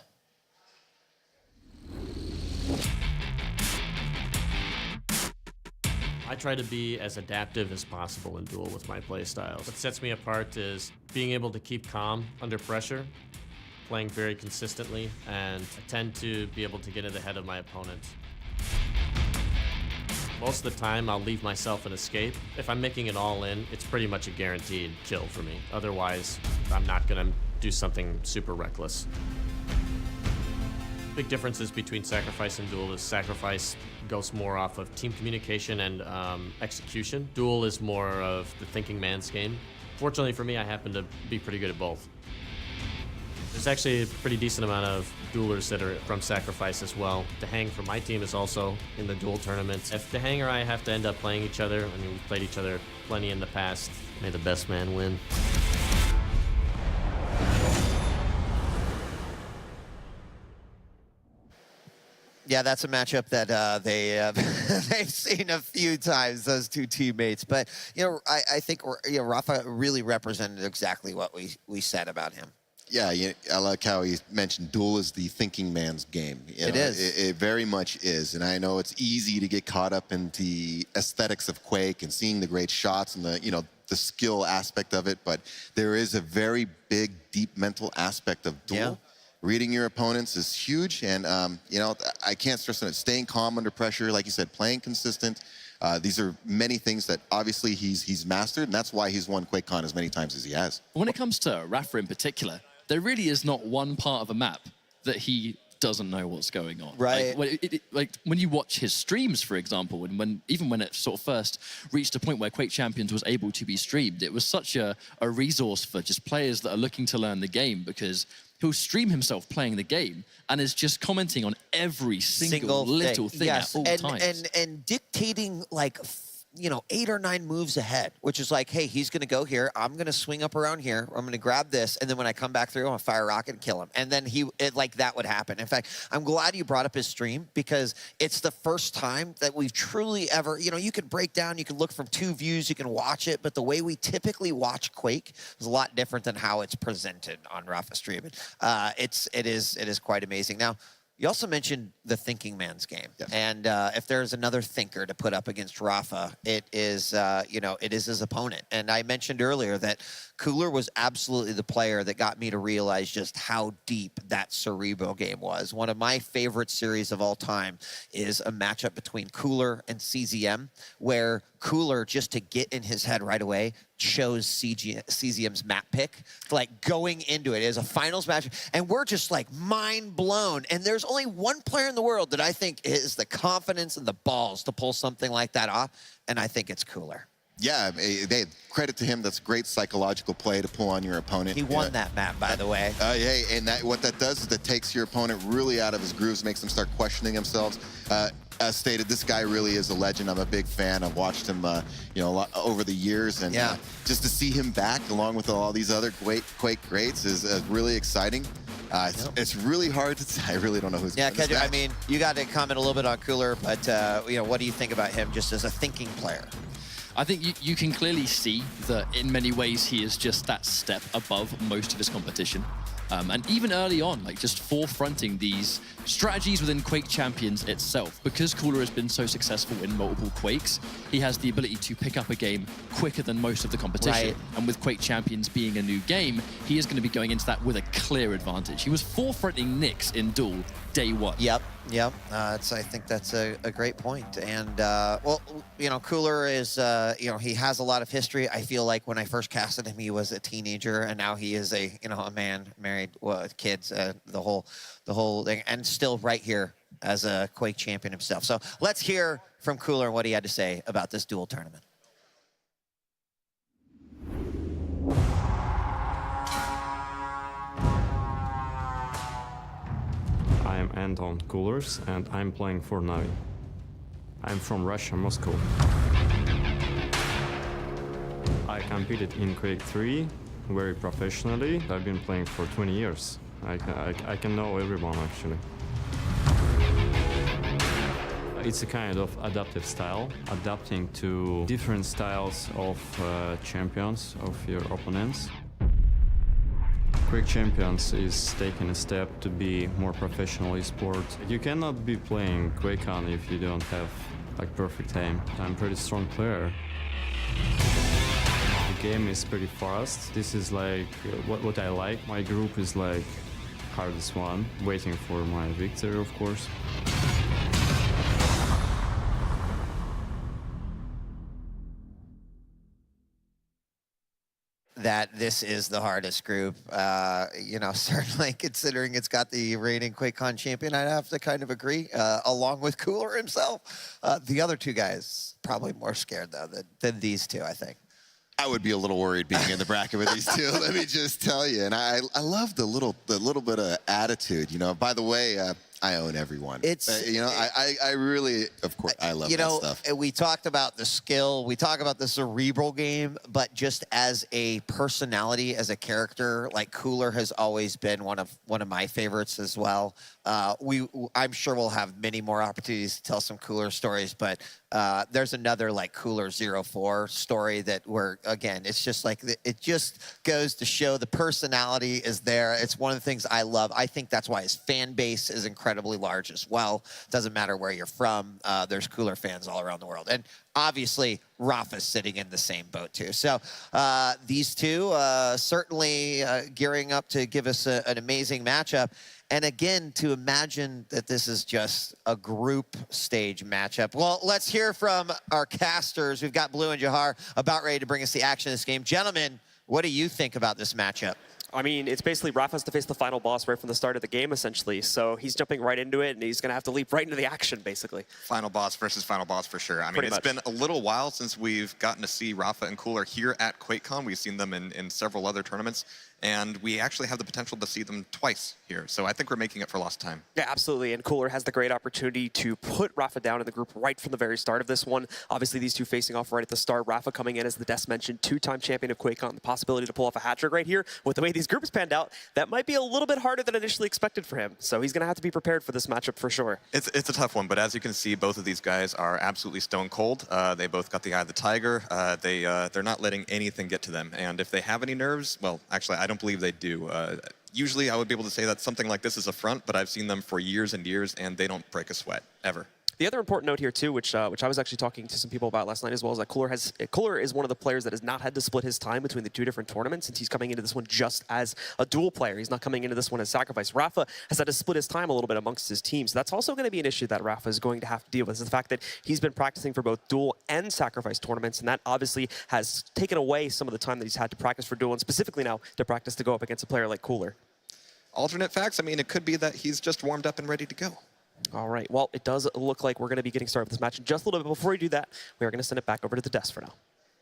I try to be as adaptive as possible in Duel with my play styles. What sets me apart is being able to keep calm under pressure, playing very consistently, and I tend to be able to get in the head of my opponent. Most of the time, I'll leave myself an escape. If I'm making it all in, it's pretty much a guaranteed kill for me. Otherwise, I'm not gonna do something super reckless. Big differences between Sacrifice and Duel is Sacrifice goes more off of team communication and execution. Duel is more of the thinking man's game. Fortunately for me, I happen to be pretty good at both. There's actually a pretty decent amount of duelers that are from Sacrifice as well. Dehang from my team is also in the duel tournaments. If Dehang or I have to end up playing each other, I mean, we've played each other plenty in the past, may the best man win. Yeah, that's a matchup that they've seen a few times, those two teammates. But, you know, I think Rafa really represented exactly what we said about him. Yeah, I like how he mentioned Duel is the thinking man's game. It is. It very much is. And I know it's easy to get caught up in the aesthetics of Quake and seeing the great shots and the skill aspect of it. But there is a very big, deep mental aspect of Duel. Yeah. Reading your opponents is huge, and you know, I can't stress on it. Staying calm under pressure, like you said, playing consistent. These are many things that obviously he's mastered, and that's why he's won QuakeCon as many times as he has. When it comes to Rafa in particular, there really is not one part of a map that he doesn't know what's going on. Right. Like when you watch his streams, for example, and even when it sort of first reached a point where QuakeChampions was able to be streamed, it was such a resource for just players that are looking to learn the game, because he'll stream himself playing the game and is just commenting on every single little thing yes. at all times. And dictating like 8 or 9 moves ahead, which is like, hey, he's going to go here. I'm going to swing up around here. I'm going to grab this. And then when I come back through, I'm going to fire a rocket and kill him. And then like that would happen. In fact, I'm glad you brought up his stream, because it's the first time that we've truly ever, you can break down, you can look from 2 views, you can watch it. But the way we typically watch Quake is a lot different than how it's presented on Rafa stream. It is quite amazing. Now, you also mentioned the thinking man's game. Yes. And if there's another thinker to put up against Rafa, it is, it is his opponent. And I mentioned earlier that Cooler was absolutely the player that got me to realize just how deep that Cerebro game was. One of my favorite series of all time is a matchup between Cooler and CZM, where Cooler, just to get in his head right away, chose CZM's map pick, like going into it as a finals match. And we're just like mind blown. And there's only one player in the world that I think is the confidence and the balls to pull something like that off. And I think it's Cooler. Yeah, credit to him. That's a great psychological play to pull on your opponent. He won that map, by the way. Yeah, and what that does is that takes your opponent really out of his grooves, makes them start questioning themselves. As stated, this guy really is a legend. I'm a big fan. I've watched him, a lot over the years, and just to see him back along with all these other Quake greats is really exciting. It's really hard to say. I really don't know who's going to win this match. I mean, you got to comment a little bit on Cooler, but what do you think about him just as a thinking player? I think you can clearly see that in many ways he is just that step above most of his competition. And even early on, like just forefronting these strategies within QuakeChampions itself. Because Cooler has been so successful in multiple Quakes, he has the ability to pick up a game quicker than most of the competition. Right. And with QuakeChampions being a new game, he is going to be going into that with a clear advantage. He was forefronting Nyx in Duel day 1. Yep. I think that's a great point. And, Cooler is, he has a lot of history. I feel like when I first casted him, he was a teenager, and now he is a man, married, with kids, the whole thing, and still right here as a Quake champion himself. So let's hear from Cooler and what he had to say about this Duel tournament. I'm Anton Coolers, and I'm playing for Navi. I'm from Russia, Moscow. I competed in Quake 3 very professionally. I've been playing for 20 years. I can know everyone, actually. It's a kind of adaptive style, adapting to different styles of champions, of your opponents. QuakeChampions is taking a step to be more professional esport. You cannot be playing Quakecon if you don't have perfect aim. I'm a pretty strong player. The game is pretty fast. This is like what I like. My group is like hardest one, waiting for my victory, of course. That this is the hardest group. Certainly considering it's got the reigning QuakeCon champion, I'd have to kind of agree, along with Cooler himself. The other 2 guys, probably more scared, though, than these 2, I think. I would be a little worried being in the bracket with these 2, let me just tell you. And I love the little bit of attitude. By the way, I own everyone. I really, of course, I love that stuff. We talked about the skill, we talk about the cerebral game, but just as a personality, as a character, like Cooler has always been one of my favorites as well. I'm sure we'll have many more opportunities to tell some Cooler stories, but there's another like Cooler 04 story that again, it's just like, it just goes to show the personality is there. It's one of the things I love. I think that's why his fan base is incredibly large as well. Doesn't matter where you're from. There's Cooler fans all around the world. And obviously, Rafa's sitting in the same boat too. So these 2 certainly gearing up to give us an amazing matchup. And again, to imagine that this is just a group stage matchup. Well, let's hear from our casters. We've got Blue and Jahar about ready to bring us the action of this game. Gentlemen, what do you think about this matchup? I mean, it's basically Rafa has to face the final boss right from the start of the game, essentially. So he's jumping right into it, and he's going to have to leap right into the action, basically. Final boss versus final boss for sure. I mean, it's been a little while since we've gotten to see Rafa and Cooler here at QuakeCon. We've seen them in several other tournaments, and we actually have the potential to see them twice here. So I think we're making it for lost time. Yeah, absolutely. And Cooler has the great opportunity to put Rafa down in the group right from the very start of this one. Obviously, these two facing off right at the start. Rafa coming in as the Des mentioned, 2-time champion of QuakeCon. The possibility to pull off a hat trick right here with the way these groups panned out, that might be a little bit harder than initially expected for him. So he's going to have to be prepared for this matchup for sure. It's a tough one, but as you can see, both of these guys are absolutely stone cold. They both got the eye of the tiger. They're not letting anything get to them. And if they have any nerves, well, actually, I don't believe they do. Usually, I would be able to say that something like this is a front, but I've seen them for years and years, and they don't break a sweat, ever. The other important note here, too, which I was actually talking to some people about last night as well, is that Cooler is one of the players that has not had to split his time between the two different tournaments since he's coming into this one just as a dual player. He's not coming into this one as Sacrifice. Rafa has had to split his time a little bit amongst his team, so that's also going to be an issue that Rafa is going to have to deal with, is the fact that he's been practicing for both dual and Sacrifice tournaments, and that obviously has taken away some of the time that he's had to practice for dual, and specifically now to practice to go up against a player like Cooler. Alternate facts, I mean, it could be that he's just warmed up and ready to go. All right, well, it does look like we're going to be getting started with this match in just a little bit. Before we do that, we are going to send it back over to the desk for now.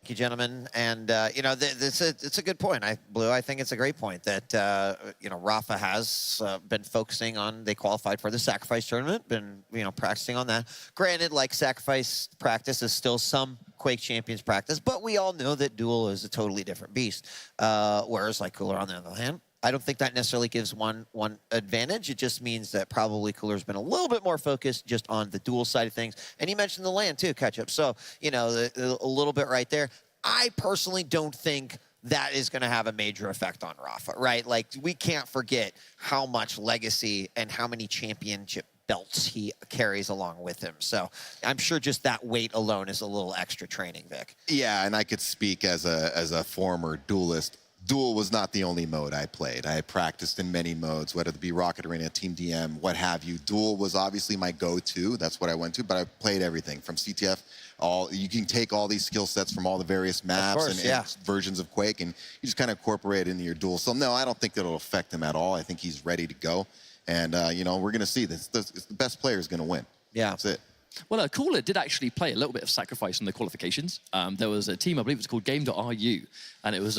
Thank you, gentlemen. And, you know, it's a good point, Blue. I think it's a great point that, you know, Rafa has been focusing on, they qualified for the Sacrifice tournament, been, you know, practicing on that. Granted, like, Sacrifice practice is still some Quake Champions practice, but we all know that Duel is a totally different beast. Whereas, like, Cooler, on the other hand, I don't think that necessarily gives one advantage. It just means that probably Cooler's been a little bit more focused just on the dual side of things. And you mentioned the land too, Ketchup. So, you know, a little bit right there. I personally don't think that is going to have a major effect on Rafa, right? Like, we can't forget how much legacy and how many championship belts he carries along with him. So I'm sure just that weight alone is a little extra training, Vic. Yeah, and I could speak as a former duelist. Duel was not the only mode I played. I practiced in many modes, whether it be Rocket Arena, Team DM, what have you. Duel was obviously my go-to. That's what I went to, but I played everything from CTF. You can take all these skill sets from all the various maps and versions of Quake, and you just kind of incorporate it into your duel. So no, I don't think it'll affect him at all. I think he's ready to go. And, you know, we're going to see this. The best player is going to win. Yeah. That's it. Well, Cooler did actually play a little bit of Sacrifice in the qualifications. There was a team, I believe it was called Game.ru, and it was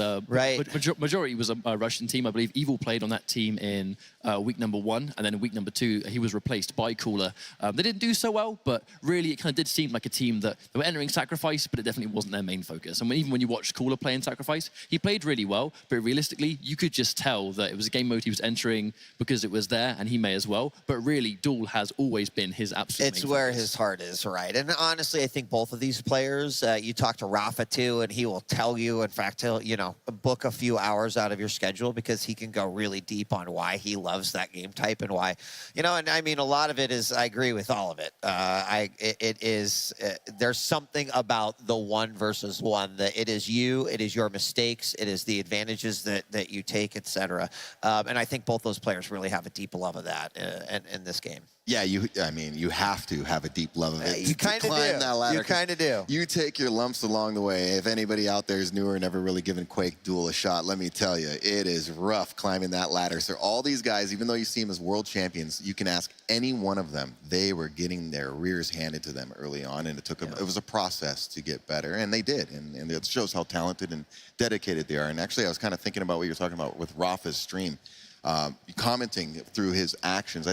majority was a Russian team. I believe Evil played on that team in week number 1, and then in week number 2, he was replaced by Cooler. They didn't do so well, but really it kind of did seem like a team that they were entering Sacrifice, but it definitely wasn't their main focus. And even when you watched Cooler play in Sacrifice, he played really well, but realistically, you could just tell that it was a game mode he was entering because it was there, and he may as well. But really, Duel has always been his absolute It's main where focus. his heart is, right? And honestly, I think both of these players, you talk to Rafa too, and he will tell you, in fact, he'll, you know, book a few hours out of your schedule because he can go really deep on why he loves that game type and why, you know, and I mean, a lot of it is, I agree with all of it. There's something about the 1 versus 1 that it is you, it is your mistakes, it is the advantages that you take, etc. And I think both those players really have a deep love of that in this game. Yeah, I mean, you have to have a deep love of it. You kind of do. That ladder, You kind of do. You take your lumps along the way. If anybody out there is newer and never really given Quake Duel a shot, let me tell you, it is rough climbing that ladder. So all these guys, even though you see them as world champions, you can ask any one of them. They were getting their rears handed to them early on, and it was a process to get better, and they did. And it shows how talented and dedicated they are. And actually, I was kind of thinking about what you're talking about with Rafa's stream, commenting through his actions.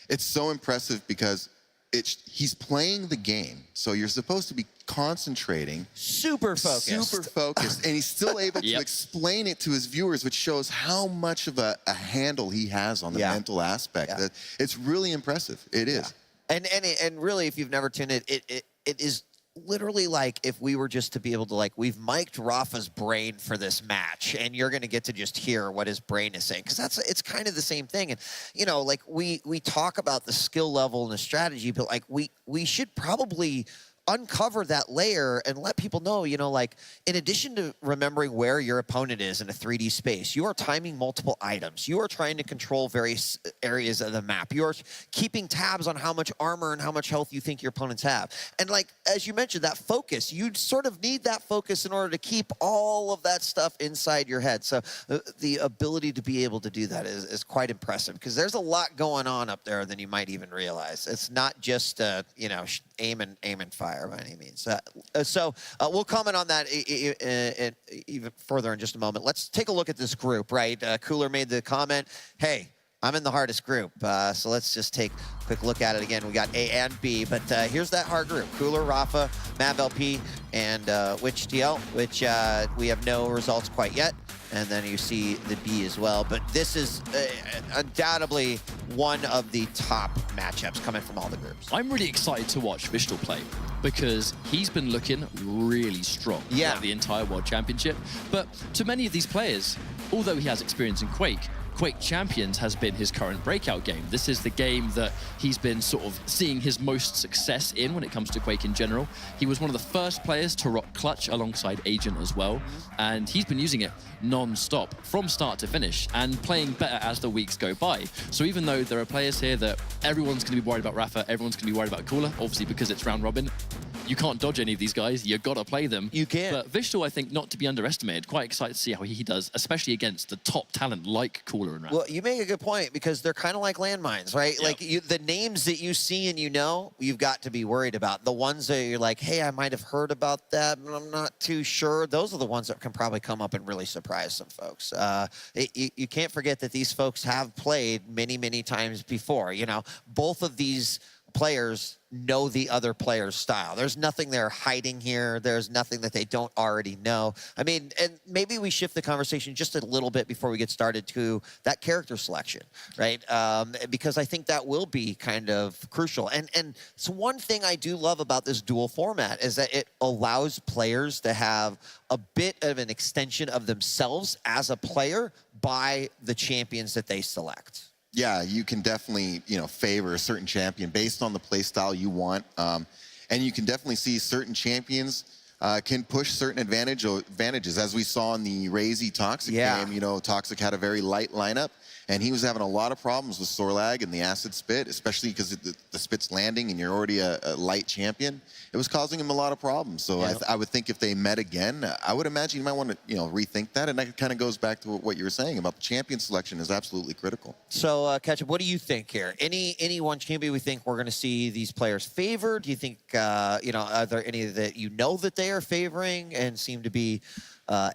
It's so impressive because he's playing the game, so you're supposed to be concentrating. Super focused. And he's still able to explain it to his viewers, which shows how much of a handle he has on the mental aspect. It's really impressive. It is. And really, if you've never tuned it is literally like if we were just to be able to, like, we've mic'd Rafa's brain for this match, and you're going to get to just hear what his brain is saying, because it's kind of the same thing. And, you know, like, we talk about the skill level and the strategy, but, like, we should probably uncover that layer and let people know, you know, like, in addition to remembering where your opponent is in a 3D space, you are timing multiple items. You are trying to control various areas of the map. You are keeping tabs on how much armor and how much health you think your opponents have. And like, as you mentioned, that focus, you sort of need that focus in order to keep all of that stuff inside your head. So the ability to be able to do that is quite impressive, because there's a lot going on up there than you might even realize. It's not just, you know, aim and fire by any means. So we'll comment on that even further in just a moment. Let's take a look at this group, right? Cooler made the comment, hey, I'm in the hardest group. So let's just take a quick look at it again. We got A and B, but here's that hard group. Cooler, Rafa, Mav LP, and Witch TL, which we have no results quite yet. And then you see the B as well. But this is undoubtedly one of the top matchups coming from all the groups. I'm really excited to watch Vishal play, because he's been looking really strong throughout the entire World Championship. But to many of these players, although he has experience in Quake, QuakeChampions has been his current breakout game. This is the game that he's been sort of seeing his most success in when it comes to Quake in general. He was one of the first players to rock Clutch alongside Agent as well, and he's been using it non-stop from start to finish and playing better as the weeks go by. So even though there are players here that everyone's going to be worried about Rafa, everyone's going to be worried about Cooler, obviously because it's round robin, you can't dodge any of these guys. You got to play them. You can. But Vishal, I think, not to be underestimated. Quite excited to see how he does, especially against the top talent like Cooler and Rafa. Well, you make a good point, because they're kind of like landmines, right? Yep. Like the names that you see and you know, you've got to be worried about. The ones that you're like, hey, I might have heard about that, but I'm not too sure. Those are the ones that can probably come up and really surprise some folks. You can't forget that these folks have played many, many times before. You know, both of these players know the other player's style. There's nothing they're hiding here. There's nothing that they don't already know. I mean, and maybe we shift the conversation just a little bit before we get started to that character selection, right? Because I think that will be kind of crucial. And so one thing I do love about this dual format is that it allows players to have a bit of an extension of themselves as a player by the champions that they select. Yeah, you can definitely, you know, favor a certain champion based on the play style you want. And you can definitely see certain champions can push certain advantages. As we saw in the Razy Toxic game, you know, Toxic had a very light lineup, and he was having a lot of problems with Sorlag and the acid spit, especially because the spit's landing and you're already a light champion. It was causing him a lot of problems. So I would think if they met again, I would imagine you might want to, you know, rethink that. And that kind of goes back to what you were saying about the champion selection is absolutely critical. So, Ketchup, what do you think here? Any one champion we think we're going to see these players favored? Do you think, you know, are there any that you know that they are favoring and seem to be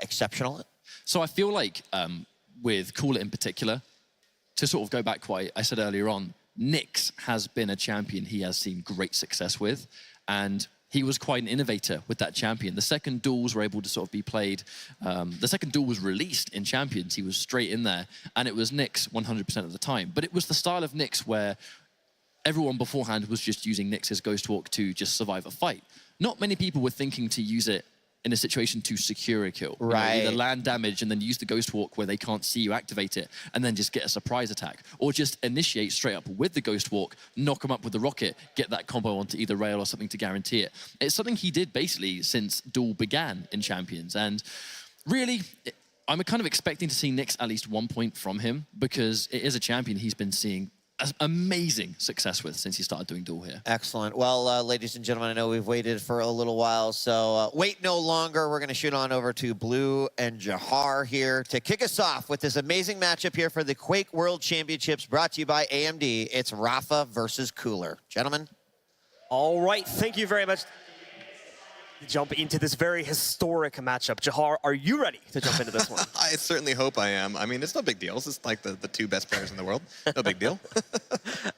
exceptional? So I feel like with Cooler in particular, to sort of go back quite, I said earlier on, Nyx has been a champion he has seen great success with, and he was quite an innovator with that champion. The second duels were able to sort of be played. The second duel was released in Champions. He was straight in there, and it was Nyx 100% of the time. But it was the style of Nyx where everyone beforehand was just using Nyx as Ghost Walk to just survive a fight. Not many people were thinking to use it in a situation to secure a kill. Right. You know, either land damage and then use the Ghost Walk where they can't see you activate it and then just get a surprise attack. Or just initiate straight up with the Ghost Walk, knock them up with the rocket, get that combo onto either rail or something to guarantee it. It's something he did basically since Duel began in Champions. And really, I'm kind of expecting to see Nyx at least 1 point from him, because it is a champion he's been seeing amazing success with since he started doing Duel here. Excellent. Well, ladies and gentlemen, I know we've waited for a little while, so wait no longer. We're going to shoot on over to Blue and Jahar here to kick us off with this amazing matchup here for the Quake World Championships, brought to you by AMD. It's Rafa versus Cooler. Gentlemen. All right, thank you very much. Jump into this very historic matchup. Jahar, are you ready to jump into this one? I certainly hope I am. I mean, it's no big deal. It's just like the two best players in the world. No big deal.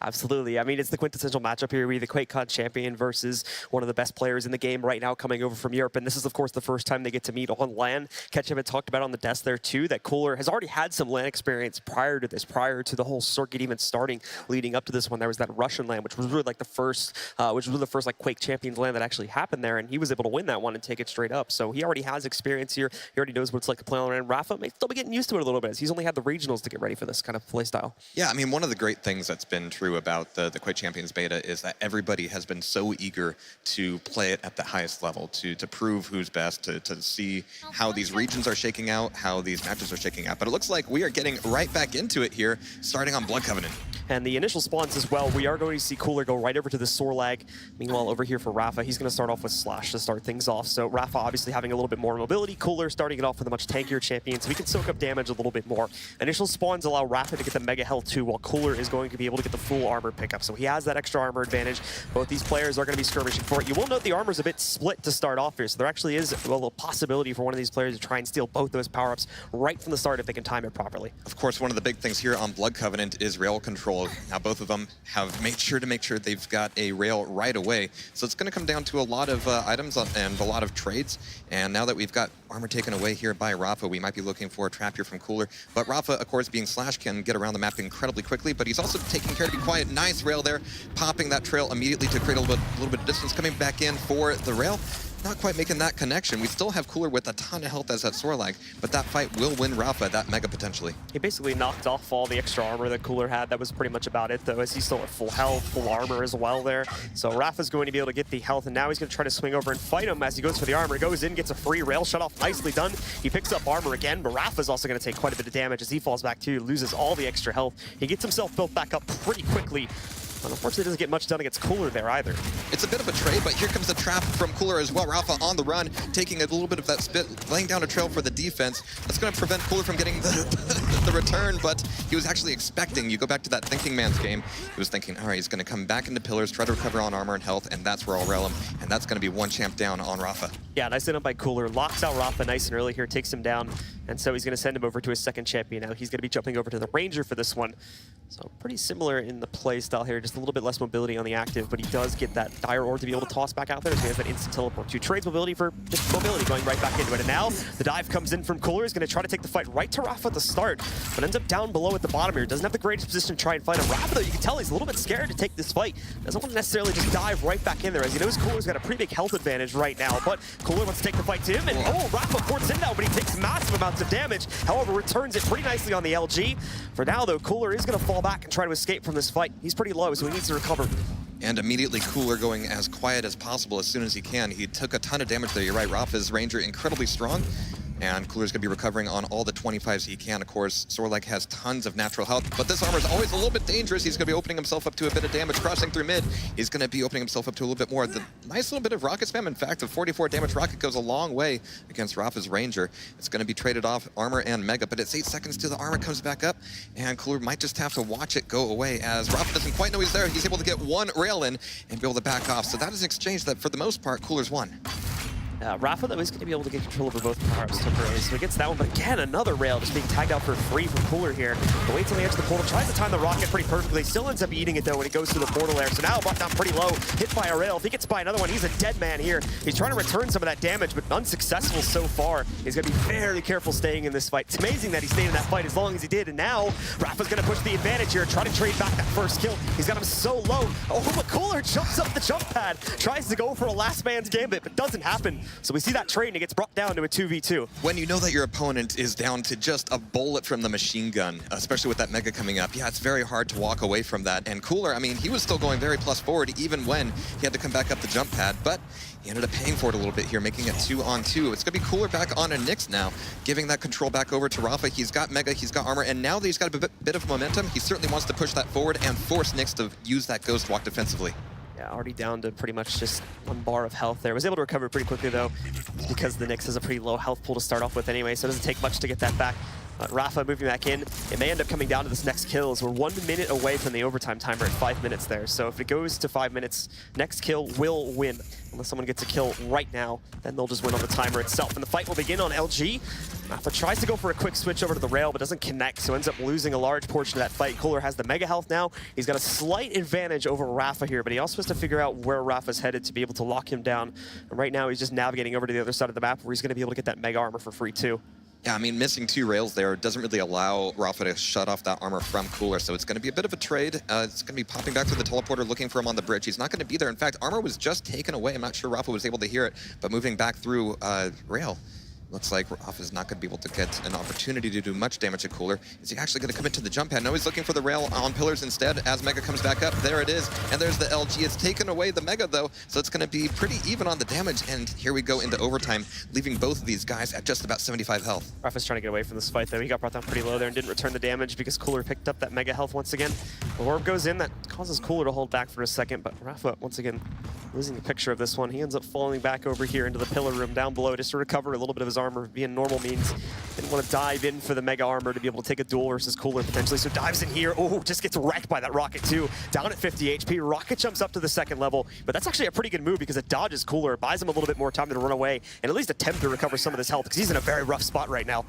Absolutely. I mean, it's the quintessential matchup here. We the Quakecon champion versus one of the best players in the game right now coming over from Europe. And this is, of course, the first time they get to meet on LAN. Ketchup had talked about on the desk there, too, that Cooler has already had some LAN experience prior to this, prior to the whole circuit even starting leading up to this one. There was that Russian LAN, which was really like the first, like Quake Champions LAN that actually happened there. And he was able to win that one and take it straight up. So he already has experience here. He already knows what it's like to play on and Rafa may still be getting used to it a little bit, as he's only had the regionals to get ready for this kind of play style. Yeah, I mean, one of the great things that's been true about the Quake Champions beta is that everybody has been so eager to play it at the highest level, to prove who's best, to see how these regions are shaking out, how these matches are shaking out. But it looks like we are getting right back into it here, starting on Blood Covenant. And the initial spawns as well, we are going to see Cooler go right over to the Sorlag. Meanwhile, over here for Rafa, he's going to start off with Slash to start things off. So Rafa obviously having a little bit more mobility. Cooler starting it off with a much tankier champion, so he can soak up damage a little bit more. Initial spawns allow Rafa to get the Mega Health too, while Cooler is going to be able to get the full armor pickup. So he has that extra armor advantage. Both these players are going to be skirmishing for it. You will note the armor's a bit split to start off here, so there actually is a little possibility for one of these players to try and steal both those power-ups right from the start if they can time it properly. Of course, one of the big things here on Blood Covenant is rail control. Now, both of them have made sure they've got a rail right away. So it's going to come down to a lot of items and a lot of trades. And now that we've got armor taken away here by Rafa, we might be looking for a trap here from Cooler. But Rafa, of course, being Slash, can get around the map incredibly quickly, but he's also taking care to be quiet. Nice rail there, popping that trail immediately to create a little bit of distance, coming back in for the rail. Not quite making that connection. We still have Cooler with a ton of health as that Sorlag, but that fight will win Rafa that Mega potentially. He basically knocked off all the extra armor that Cooler had. That was pretty much about it, though, as he's still at full health, full armor as well there. So Rafa's going to be able to get the health, and now he's going to try to swing over and fight him as he goes for the armor. Goes in, gets a free rail shut off. Nicely done. He picks up armor again, but Rafa's also going to take quite a bit of damage as he falls back too, loses all the extra health. He gets himself built back up pretty quickly. But unfortunately, doesn't get much done against Cooler there either. It's a bit of a trade, but here comes the trap from Cooler as well. Rafa on the run, taking a little bit of that spit, laying down a trail for the defense. That's going to prevent Cooler from getting the return, but he was actually expecting. You go back to that thinking man's game. He was thinking, all right, he's going to come back into pillars, try to recover on armor and health, and that's where I'll rail him. And that's going to be one champ down on Rafa. Yeah, nice done by Cooler. Locks out Rafa nice and early here, takes him down. And so he's going to send him over to his second champion now. He's going to be jumping over to the Ranger for this one. So pretty similar in the play style here, just a little bit less mobility on the active, but he does get that Dire Orb to be able to toss back out there, so he has that instant teleport too. Trades mobility for just mobility, going right back into it. And now the dive comes in from Cooler. He's going to try to take the fight right to Rafa at the start, but ends up down below at the bottom here. Doesn't have the greatest position to try and fight him. Rafa, though, you can tell he's a little bit scared to take this fight. Doesn't want to necessarily just dive right back in there, as he knows Cooler's got a pretty big health advantage right now, but Cooler wants to take the fight to him, and oh, Rafa ports in now, but he takes massive amounts of damage. However, returns it pretty nicely on the LG. For now, though, Cooler is going to fall back and try to escape from this fight. He's pretty low, so he needs to recover. And immediately Cooler going as quiet as possible as soon as he can. He took a ton of damage there. You're right, Rafa's Ranger incredibly strong. And Cooler's going to be recovering on all the 25s he can. Of course, Sorlag has tons of natural health, but this armor is always a little bit dangerous. He's going to be opening himself up to a bit of damage. Crossing through mid, he's going to be opening himself up to a little bit more. The nice little bit of rocket spam. In fact, a 44 damage rocket goes a long way against Rafa's Ranger. It's going to be traded off armor and Mega, but it's 8 seconds till the armor comes back up, and Cooler might just have to watch it go away as Rafa doesn't quite know he's there. He's able to get one rail in and be able to back off. So that is an exchange that, for the most part, Cooler's won. Rafa, though, is going to be able to get control over both power-ups temporarily, so he gets that one, but again, another rail just being tagged out for free from Cooler here. But waits on the edge of the portal, tries to time the rocket pretty perfectly, still ends up eating it, though, when it goes through the portal there. So now brought down pretty low, hit by a rail. If he gets by another one, he's a dead man here. He's trying to return some of that damage, but unsuccessful so far. He's going to be very careful staying in this fight. It's amazing that he stayed in that fight as long as he did, and now Rafa's going to push the advantage here, try to trade back that first kill. He's got him so low. Oh, but Cooler jumps up the jump pad, tries to go for a last man's gambit, but doesn't happen. So we see that trade, and it gets brought down to a 2v2. When you know that your opponent is down to just a bullet from the machine gun, especially with that Mega coming up, yeah, it's very hard to walk away from that. And Cooler, I mean, he was still going very plus forward even when he had to come back up the jump pad, but he ended up paying for it a little bit here, making it 2-on-2. It's going to be Cooler back on a Nyx now, giving that control back over to Rafa. He's got Mega, he's got armor, and now that he's got a bit of momentum, he certainly wants to push that forward and force Nyx to use that Ghost Walk defensively. Yeah, already down to pretty much just 1 bar of health there. Was able to recover pretty quickly, though, because the Nyx has a pretty low health pool to start off with anyway, so it doesn't take much to get that back. Rafa moving back in. It may end up coming down to this next kill, as we're 1 minute away from the overtime timer at 5 minutes there. So if it goes to 5 minutes, next kill will win. Unless someone gets a kill right now, then they'll just win on the timer itself. And the fight will begin on LG. Rafa tries to go for a quick switch over to the rail, but doesn't connect, so ends up losing a large portion of that fight. Cooler has the Mega health now. He's got a slight advantage over Rafa here, but he also has to figure out where Rafa's headed to be able to lock him down. And right now, he's just navigating over to the other side of the map, where he's going to be able to get that Mega armor for free, too. Yeah, I mean, missing 2 rails there doesn't really allow Rafa to shut off that armor from Cooler, so it's going to be a bit of a trade. It's going to be popping back through the teleporter, looking for him on the bridge. He's not going to be there. In fact, armor was just taken away. I'm not sure Rafa was able to hear it, but moving back through rail. Looks like Rafa's not going to be able to get an opportunity to do much damage to Cooler. Is he actually going to commit to the jump pad? No, he's looking for the rail on pillars instead as Mega comes back up. There it is. And there's the LG. It's taken away the Mega, though, so it's going to be pretty even on the damage. And here we go into overtime, leaving both of these guys at just about 75 health. Rafa's trying to get away from this fight, though. He got brought down pretty low there and didn't return the damage because Cooler picked up that Mega health once again. The orb goes in. That causes Cooler to hold back for a second, but Rafa, once again, losing the picture of this one. He ends up falling back over here into the pillar room down below just to recover a little bit of his armor via normal means. Didn't want to dive in for the Mega armor to be able to take a duel versus Cooler potentially, so dives in here. Oh, just gets wrecked by that Rocket too. Down at 50 HP, Rocket jumps up to the 2nd level, but that's actually a pretty good move because it dodges Cooler, buys him a little bit more time to run away, and at least attempt to recover some of this health because he's in a very rough spot right now.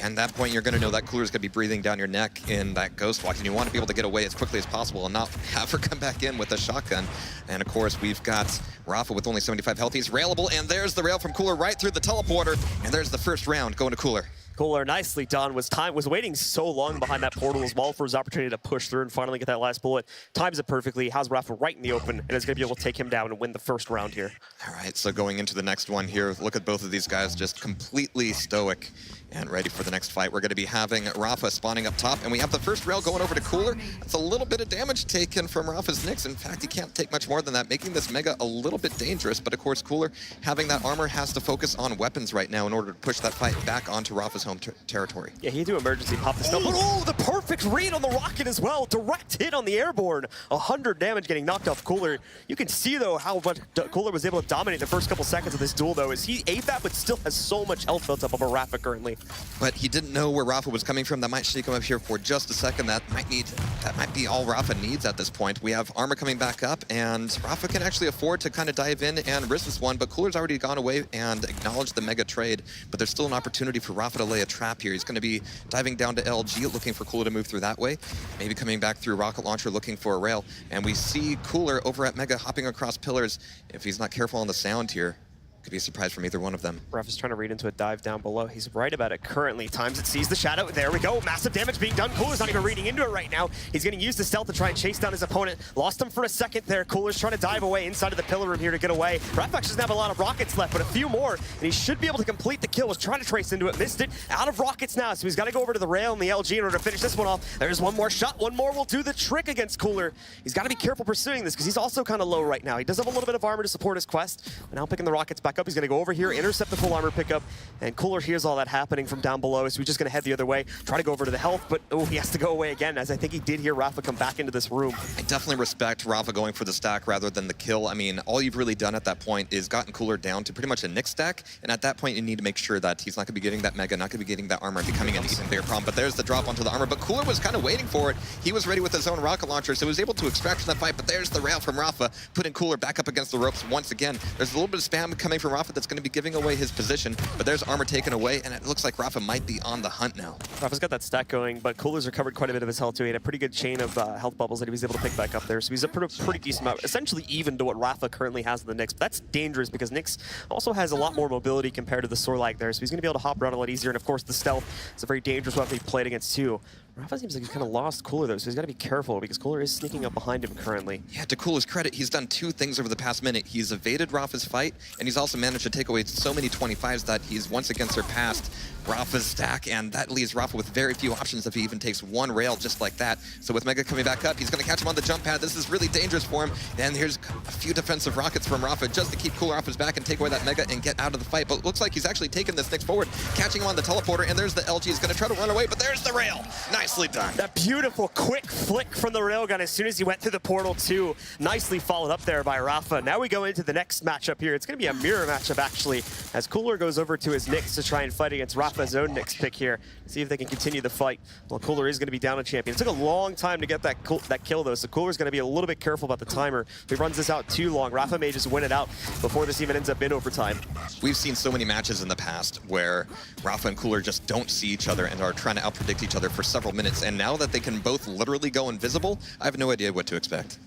And at that point, you're going to know that Cooler's going to be breathing down your neck in that Ghost Walk, and you want to be able to get away as quickly as possible and not have her come back in with a shotgun. And of course, we've got Rafa with only 75 health. He's railable, and there's the rail from Cooler right through the teleporter, and there's the first round going to Cooler. Cooler, nicely done. Was waiting so long behind that portal as well for his opportunity to push through and finally get that last bullet. Times it perfectly, has Rafa right in the open, and is going to be able to take him down and win the first round here. All right, so going into the next one here, look at both of these guys just completely stoic and ready for the next fight. We're going to be having Rafa spawning up top, and we have the first rail going over to Cooler. It's a little bit of damage taken from Rafa's Nyx. In fact, he can't take much more than that, making this Mega a little bit dangerous. But of course, Cooler, having that armor, has to focus on weapons right now in order to push that fight back onto Rafa's home territory. Yeah, he do emergency pop the snow, but oh, the perfect read on the Rocket as well. Direct hit on the airborne. 100 damage getting knocked off Cooler. You can see, though, how much Cooler was able to dominate the first couple seconds of this duel, though, as he ate that, but still has so much health built up over Rafa currently. But he didn't know where Rafa was coming from. That might shake him up here for just a second. That might be all Rafa needs at this point. We have armor coming back up, and Rafa can actually afford to kind of dive in and risk this one, but Cooler's already gone away and acknowledged the Mega trade, but there's still an opportunity for Rafa to lay a trap here. He's going to be diving down to LG, looking for Cooler to move through that way, maybe coming back through Rocket Launcher, looking for a rail, and we see Cooler over at Mega hopping across pillars. If he's not careful on the sound here, could be a surprise from either one of them. Rafa's trying to read into a dive down below. He's right about it currently. Times it sees the shadow. There we go. Massive damage being done. Cooler's not even reading into it right now. He's going to use the stealth to try and chase down his opponent. Lost him for a second there. Cooler's trying to dive away inside of the pillar room here to get away. Rafa actually doesn't have a lot of rockets left, but a few more, and he should be able to complete the kill. Was trying to trace into it. Missed it. Out of rockets now, so he's got to go over to the rail and the LG in order to finish this one off. There's one more shot. One more will do the trick against Cooler. He's got to be careful pursuing this because he's also kind of low right now. He does have a little bit of armor to support his quest, but now picking the rockets back up. He's going to go over here, intercept the full armor pickup, and Cooler hears all that happening from down below, so he's just going to head the other way, try to go over to the health, but oh, he has to go away again, as I think he did hear Rafa come back into this room. I definitely respect Rafa going for the stack rather than the kill. I mean, all you've really done at that point is gotten Cooler down to pretty much a Nyx stack, and at that point you need to make sure that he's not going to be getting that Mega, not going to be getting that armor, becoming an even bigger problem. But there's the drop onto the armor, but Cooler was kind of waiting for it. He was ready with his own rocket launcher, so he was able to extract from that fight, but there's the rail from Rafa, putting Cooler back up against the ropes once again. There's a little bit of spam coming from Rafa that's going to be giving away his position, but there's armor taken away, and it looks like Rafa might be on the hunt now. Rafa's got that stack going, but Cooler's recovered quite a bit of his health too. He had a pretty good chain of health bubbles that he was able to pick back up there, so he's a pretty decent amount, essentially even to what Rafa currently has in the Nyx. But that's dangerous because Nyx also has a lot more mobility compared to the Sorlag there, so he's going to be able to hop around a lot easier, and of course the stealth is a very dangerous weapon he played against too. Rafa seems like he's kind of lost Cooler though, so he's got to be careful because Cooler is sneaking up behind him currently. Yeah, to Cooler's credit, he's done two things over the past minute. He's evaded Rafa's fight, and he's also managed to take away so many 25s that he's once again surpassed Rafa's stack, and that leaves Rafa with very few options if he even takes one rail just like that. So with Mega coming back up, he's going to catch him on the jump pad. This is really dangerous for him, and here's a few defensive rockets from Rafa just to keep Cooler off his back and take away that Mega and get out of the fight. But it looks like he's actually taking this Nyx forward, catching him on the teleporter, and there's the LG. He's going to try to run away, but there's the rail. Nicely done. That beautiful quick flick from the railgun as soon as he went through the portal too. Nicely followed up there by Rafa. Now we go into the next matchup here. It's going to be a mirror matchup actually, as Cooler goes over to his Nyx to try and fight against Rafa's own Nyx pick here. See if they can continue the fight. Well, Cooler is going to be down a champion. It took a long time to get that kill though, so Cooler's going to be a little bit careful about the timer. If he runs this out too long, Rafa may just win it out before this even ends up in overtime. We've seen so many matches in the past where Rafa and Cooler just don't see each other and are trying to outpredict each other for several minutes, and now that they can both literally go invisible, I have no idea what to expect.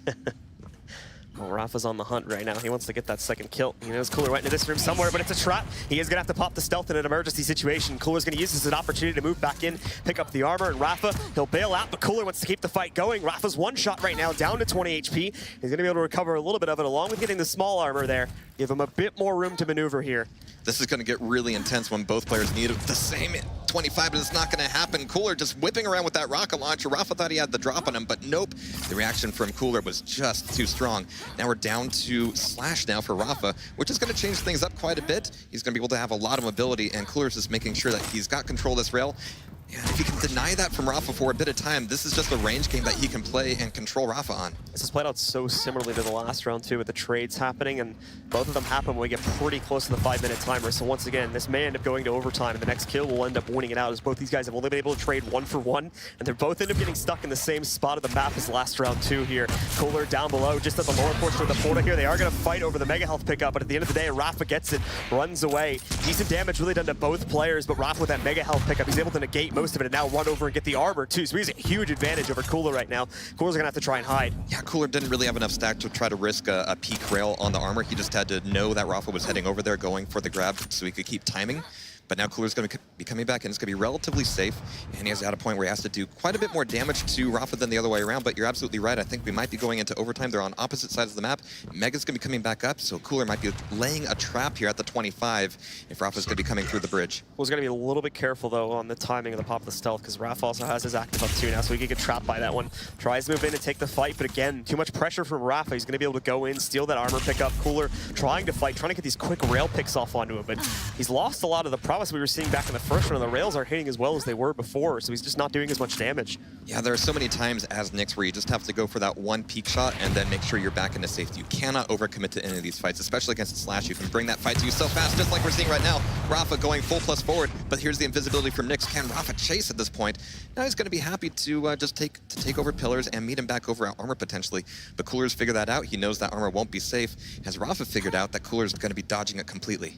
Oh, Rafa's on the hunt right now. He wants to get that second kill. He knows Cooler went into this room somewhere, but it's a trap. He is going to have to pop the stealth in an emergency situation. Cooler's going to use this as an opportunity to move back in, pick up the armor, and Rafa, he'll bail out, but Cooler wants to keep the fight going. Rafa's one shot right now, down to 20 HP. He's going to be able to recover a little bit of it, along with getting the small armor there. Give him a bit more room to maneuver here. This is going to get really intense when both players need the same 25, but it's not going to happen. Cooler just whipping around with that rocket launcher. Rafa thought he had the drop on him, but nope. The reaction from Cooler was just too strong. Now we're down to Slash now for Rafa, which is going to change things up quite a bit. He's going to be able to have a lot of mobility, and Cooler's just making sure that he's got control of this rail. And if he can deny that from Rafa for a bit of time, this is just a range game that he can play and control Rafa on. This has played out so similarly to the last round too, with the trades happening, and both of them happen when we get pretty close to the 5-minute timer. So once again, this may end up going to overtime, and the next kill will end up winning it out, as both these guys have only been able to trade 1 for 1, and they're both end up getting stuck in the same spot of the map as last round 2 here. Cooler down below, just at the lower portion of the portal here. They are going to fight over the Mega Health pickup, but at the end of the day, Rafa gets it, runs away. Decent damage really done to both players, but Rafa with that Mega Health pickup, he's able to negate most of it and now run over and get the armor too, so he has a huge advantage over Cooler right now. Cooler's gonna have to try and hide. Yeah, Cooler didn't really have enough stack to try to risk a peak rail on the armor. He just had to know that Rafa was heading over there, going for the grab, so he could keep timing. But now Cooler's going to be coming back, and it's going to be relatively safe. And he's at a point where he has to do quite a bit more damage to Rafa than the other way around. But you're absolutely right. I think we might be going into overtime. They're on opposite sides of the map. Mega's going to be coming back up, so Cooler might be laying a trap here at the 25 if Rafa's going to be coming through the bridge. Cool's going to be a little bit careful, though, on the timing of the pop of the stealth, because Rafa also has his active up too now, so he can get trapped by that one. Tries to move in and take the fight, but again, too much pressure from Rafa. He's going to be able to go in, steal that armor pickup. Cooler trying to fight, trying to get these quick rail picks off onto him, but he's lost a lot of the promise we were seeing back in the first round. The rails aren't hitting as well as they were before, so he's just not doing as much damage. Yeah, there are so many times as Nyx where you just have to go for that one peak shot and then make sure you're back into safety. You cannot overcommit to any of these fights, especially against Slash. You can bring that fight to you so fast, just like we're seeing right now. Rafa going full plus forward, but here's the invisibility from Nyx. Can Rafa chase at this point? Now he's going to be happy to just take over pillars and meet him back over at armor potentially. But Cooler's figured that out. He knows that armor won't be safe. Has Rafa figured out that Cooler's going to be dodging it completely?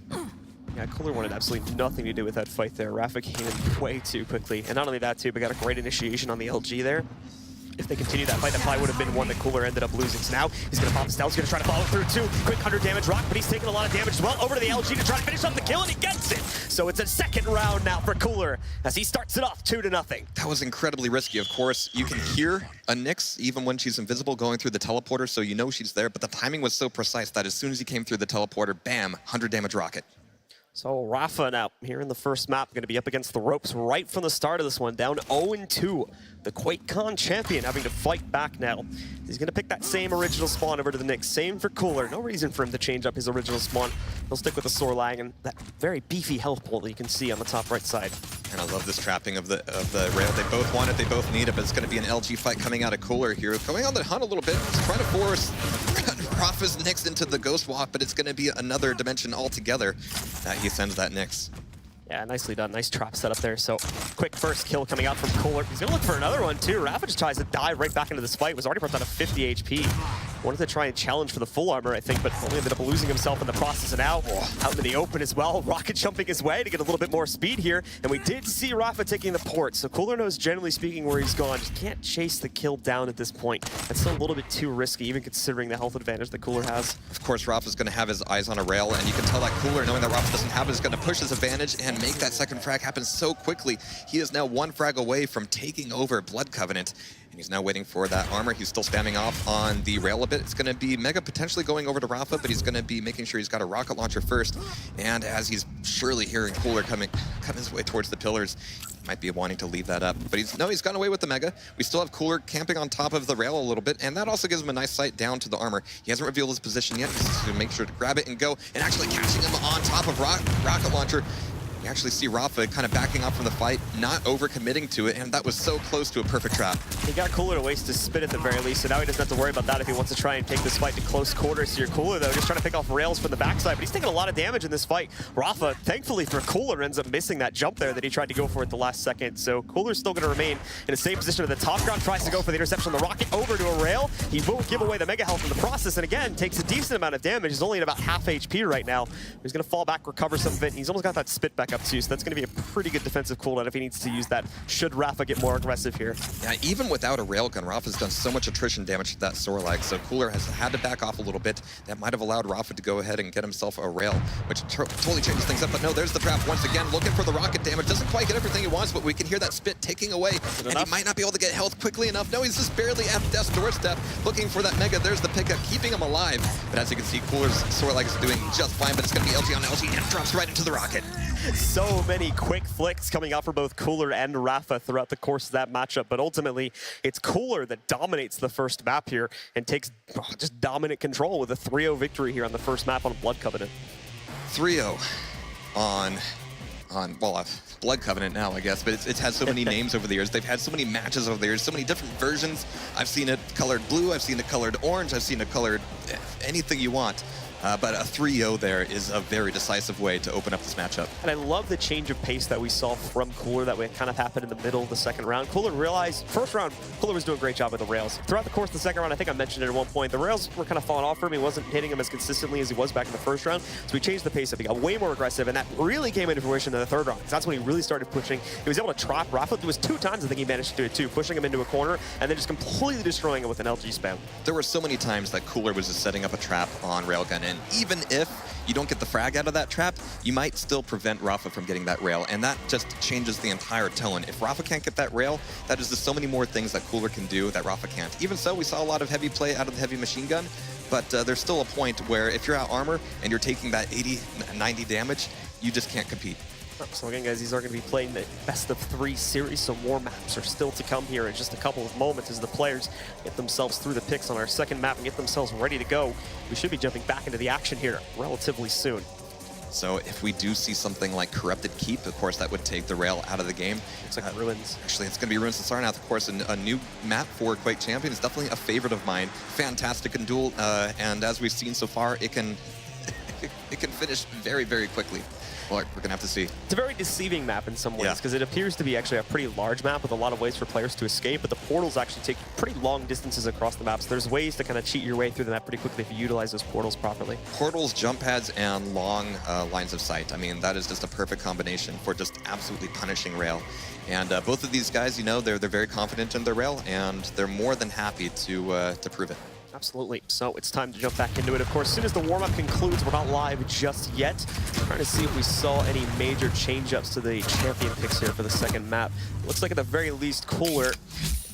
Yeah, Cooler wanted absolutely nothing to do with that fight there. Rafa came in way too quickly. And not only that, too, but got a great initiation on the LG there. If they continue that fight, that probably would have been one that Cooler ended up losing. So now he's going to pop the stealth. He's going to try to follow through, too. Quick 100 damage rock, but he's taking a lot of damage as well. Over to the LG to try to finish up the kill, and he gets it. So it's a second round now for Cooler as he starts it off 2-0. That was incredibly risky. Of course, you can hear a Nyx even when she's invisible going through the teleporter, so you know she's there. But the timing was so precise that as soon as he came through the teleporter, bam, 100 damage rocket. So Rafa now, here in the first map, going to be up against the ropes right from the start of this one, down 0-2. The Quakecon champion having to fight back now. He's going to pick that same original spawn over to the Nyx. Same for Cooler. No reason for him to change up his original spawn. He'll stick with the Sorlag and that very beefy health pool that you can see on the top right side. And I love this trapping of the rail. They both want it, they both need it, but it's going to be an LG fight coming out of Cooler here. Going on the hunt a little bit, just trying to force Rafa's Nyx into the Ghost Walk, but it's going to be another dimension altogether. He sends that Nyx. Yeah, nicely done. Nice trap set up there. So quick first kill coming out from Cooler. He's going to look for another one, too. Rafa just tries to dive right back into this fight. Was already brought down to 50 HP. Wanted to try and challenge for the full armor, I think, but only ended up losing himself in the process. And now out into the open as well. Rocket jumping his way to get a little bit more speed here. And we did see Rafa taking the port. So Cooler knows, generally speaking, where he's gone. Just can't chase the kill down at this point. That's still a little bit too risky, even considering the health advantage that Cooler has. Of course, Rafa's going to have his eyes on a rail, and you can tell that Cooler, knowing that Rafa doesn't have it, is going to push his advantage and make that second frag happen so quickly. He is now one frag away from taking over Blood Covenant, and he's now waiting for that armor. He's still spamming off on the rail a bit. It's going to be Mega potentially going over to Rafa, but he's going to be making sure he's got a rocket launcher first. And as he's surely hearing Cooler coming his way towards the pillars, he might be wanting to leave that up. But he's gone away with the Mega. We still have Cooler camping on top of the rail a little bit, and that also gives him a nice sight down to the armor. He hasn't revealed his position yet. He's just going to make sure to grab it and go, and actually catching him on top of rocket launcher. You actually see Rafa kind of backing up from the fight, not over-committing to it, and that was so close to a perfect trap. He got Cooler to waste his spit at the very least, so now he doesn't have to worry about that if he wants to try and take this fight to close quarters here. Cooler, though, just trying to pick off rails from the backside, but he's taking a lot of damage in this fight. Rafa, thankfully for Cooler, ends up missing that jump there that he tried to go for at the last second, so Cooler's still going to remain in the same position at the top ground, tries to go for the interception of the rocket over to a rail. He won't give away the Mega Health in the process, and again, takes a decent amount of damage. He's only at about half HP right now. He's going to fall back, recover some of it. He's almost got that spit back up. up too, so that's going to be a pretty good defensive cooldown if he needs to use that, should Rafa get more aggressive here. Yeah, even without a railgun, Rafa's done so much attrition damage to that Sorlag, so Cooler has had to back off a little bit. That might have allowed Rafa to go ahead and get himself a rail, which totally changes things up, but no, there's the trap once again, looking for the rocket damage. Doesn't quite get everything he wants, but we can hear that spit ticking away, and he might not be able to get health quickly enough. No, he's just barely at death's doorstep, looking for that Mega. There's the pickup, keeping him alive, but as you can see, Cooler's Sorlag is doing just fine, but it's going to be LG on LG, and drops right into the rocket. So many quick flicks coming out for both Cooler and Rafa throughout the course of that matchup, but ultimately it's Cooler that dominates the first map here and takes just dominant control with a 3-0 victory here on the first map on Blood Covenant. 3-0 on Blood Covenant now, I guess, but it's had so many names over the years. They've had so many matches over the years, so many different versions. I've seen it colored blue, I've seen it colored orange, I've seen it colored anything you want. But a 3-0 there is a very decisive way to open up this matchup. And I love the change of pace that we saw from Cooler that kind of happened in the middle of the second round. Cooler realized, first round, Cooler was doing a great job with the rails. Throughout the course of the second round, I think I mentioned it at one point, the rails were kind of falling off for him. He wasn't hitting him as consistently as he was back in the first round. So he changed the pace up. He got way more aggressive, and that really came into fruition in the third round. That's when he really started pushing. He was able to trap Rafa. There was 2 times I think he managed to do it too, pushing him into a corner and then just completely destroying him with an LG spam. There were so many times that Cooler was just setting up a trap on Railgun, and even if you don't get the frag out of that trap, you might still prevent Rafa from getting that rail, and that just changes the entire tone. If Rafa can't get that rail, that is just so many more things that Cooler can do that Rafa can't. Even so, we saw a lot of heavy play out of the heavy machine gun, but there's still a point where if you're out armor and you're taking that 80, 90 damage, you just can't compete. So again, guys, these are going to be playing the best of 3 series, so more maps are still to come here in just a couple of moments as the players get themselves through the picks on our second map and get themselves ready to go. We should be jumping back into the action here relatively soon. So if we do see something like Corrupted Keep, of course, that would take the rail out of the game. It's like Ruins. Actually, it's going to be Ruins and Sarnath, of course, a new map for QuakeChampions. It's definitely a favorite of mine. Fantastic in duel, and as we've seen so far, it can finish very, very quickly. Well, we're going to have to see. It's a very deceiving map in some ways because it appears to be actually a pretty large map with a lot of ways for players to escape, but the portals actually take pretty long distances across the map, so there's ways to kind of cheat your way through the map pretty quickly if you utilize those portals properly. Portals, jump pads, and long lines of sight. I mean, that is just a perfect combination for just absolutely punishing rail. And both of these guys, you know, they're very confident in their rail, and they're more than happy to prove it. Absolutely. So it's time to jump back into it. Of course, as soon as the warm-up concludes, we're not live just yet. Trying to see if we saw any major change-ups to the champion picks here for the second map. Looks like at the very least, Cooler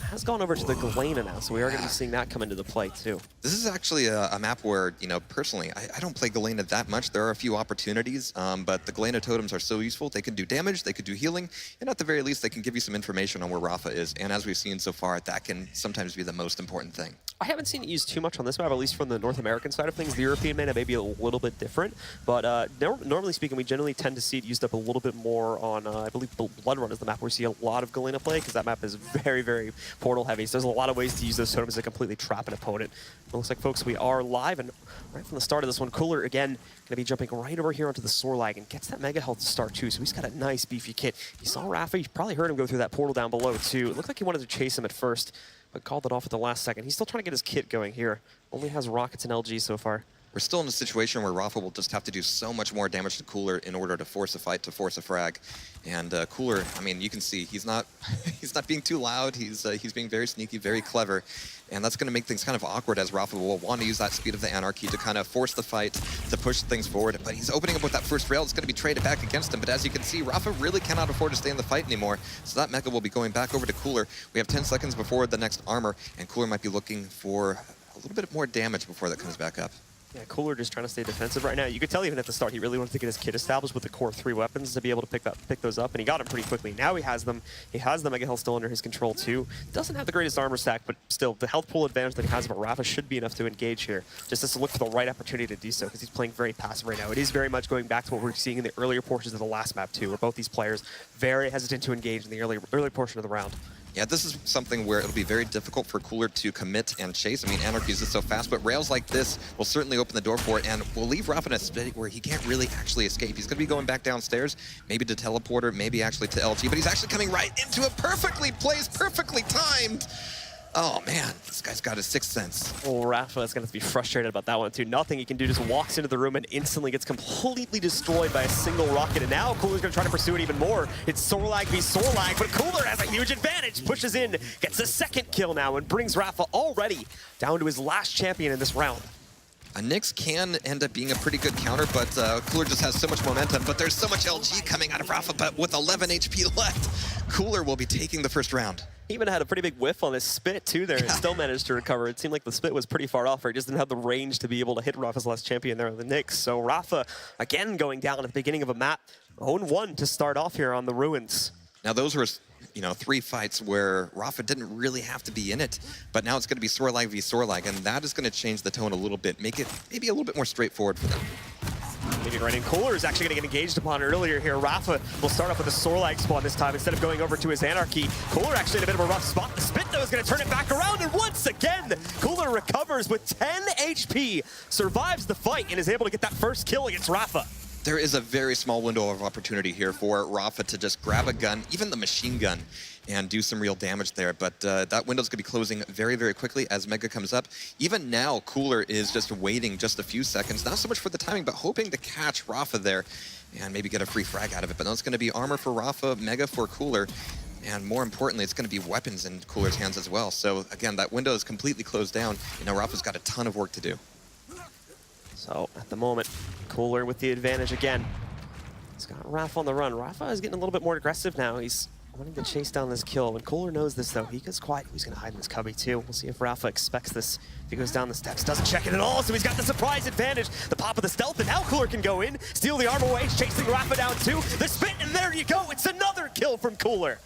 has gone over to the Galena now, so we are going to be seeing that come into the play too. This is actually a map where, you know, personally, I don't play Galena that much. There are a few opportunities, but the Galena totems are so useful. They can do damage, they could do healing, and at the very least, they can give you some information on where Rafa is. And as we've seen so far, that can sometimes be the most important thing. I haven't seen it used too much on this map, at least from the North American side of things. The European meta may be a little bit different, but normally speaking, we generally tend to see it used up a little bit more on, I believe Blood Run is the map where we see a lot of Galena play, because that map is very, very portal heavy. So there's a lot of ways to use those totems to completely trap an opponent. It looks like, folks, we are live, and right from the start of this one, Cooler, again, going to be jumping right over here onto the Sorlag and gets that Mega Health to start too, so he's got a nice beefy kit. He saw Rafa, you probably heard him go through that portal down below too. It looked like he wanted to chase him at first, but called it off at the last second. He's still trying to get his kit going here. Only has rockets and LG so far. We're still in a situation where Rafa will just have to do so much more damage to Cooler in order to force a fight, to force a frag. And Cooler, I mean, you can see he's not being too loud. He's being very sneaky, very clever. And that's going to make things kind of awkward as Rafa will want to use that Speed of the Anarchy to kind of force the fight, to push things forward. But he's opening up with that first rail. It's going to be traded back against him. But as you can see, Rafa really cannot afford to stay in the fight anymore. So that Mecha will be going back over to Cooler. We have 10 seconds before the next armor, and Cooler might be looking for a little bit more damage before that comes back up. Yeah, Cooler just trying to stay defensive right now. You could tell even at the start he really wanted to get his kit established with the core 3 weapons to be able to pick those up, and he got them pretty quickly. Now he has them. He has the Mega Health still under his control too. Doesn't have the greatest armor stack, but still the health pool advantage that he has over Rafa should be enough to engage here. Just has to look for the right opportunity to do so, because he's playing very passive right now. It is very much going back to what we're seeing in the earlier portions of the last map too, where both these players very hesitant to engage in the early portion of the round. Yeah, this is something where it'll be very difficult for Cooler to commit and chase. I mean, Anarchy is just so fast, but rails like this will certainly open the door for it, and will leave Rafa in a state where he can't really actually escape. He's going to be going back downstairs, maybe to teleporter, maybe actually to LG, but he's actually coming right into it, perfectly placed, perfectly timed. Oh man, this guy's got a sixth sense. Oh, Rafa is going to be frustrated about that one too. Nothing he can do, just walks into the room and instantly gets completely destroyed by a single rocket. And now Cooler's going to try to pursue it even more. It's Sorlag v Sorlag, but Cooler has a huge advantage. Pushes in, gets a second kill now, and brings Rafa already down to his last champion in this round. Nyx can end up being a pretty good counter, but Cooler just has so much momentum. But there's so much LG coming out of Rafa, but with 11 HP left, Cooler will be taking the first round. He even had a pretty big whiff on his spit too there and still managed to recover. It seemed like the spit was pretty far off, or he just didn't have the range to be able to hit Rafa's last champion there on the Nyx. So Rafa, again, going down at the beginning of a map. 0-1 to start off here on the Ruins. Now those were, you know, 3 fights where Rafa didn't really have to be in it, but now it's going to be Sorlag v Sorlag, and that is going to change the tone a little bit, make it maybe a little bit more straightforward for them. Leaving right in. Cooler is actually going to get engaged upon earlier here. Rafa will start off with a Sorlag spawn this time instead of going over to his Anarchy. Cooler actually in a bit of a rough spot. The spit, though, is going to turn it back around, and once again, Cooler recovers with 10 HP, survives the fight, and is able to get that first kill against Rafa. There is a very small window of opportunity here for Rafa to just grab a gun, even the machine gun, and do some real damage there. But that window's going to be closing very, very quickly as Mega comes up. Even now, Cooler is just waiting just a few seconds, not so much for the timing, but hoping to catch Rafa there and maybe get a free frag out of it. But now it's going to be armor for Rafa, Mega for Cooler, and more importantly, it's going to be weapons in Cooler's hands as well. So again, that window is completely closed down. You know, Rafa's got a ton of work to do. So at the moment, Cooler with the advantage again. He's got Rafa on the run. Rafa is getting a little bit more aggressive now. He's wanting to chase down this kill. When Cooler knows this, though, he gets quiet. He's going to hide in his cubby, too. We'll see if Rafa expects this. If he goes down the steps, doesn't check it at all, so he's got the surprise advantage. The pop of the stealth, and now Cooler can go in, steal the armor away, chasing Rafa down, too. The spit, and there you go. It's another kill from Cooler.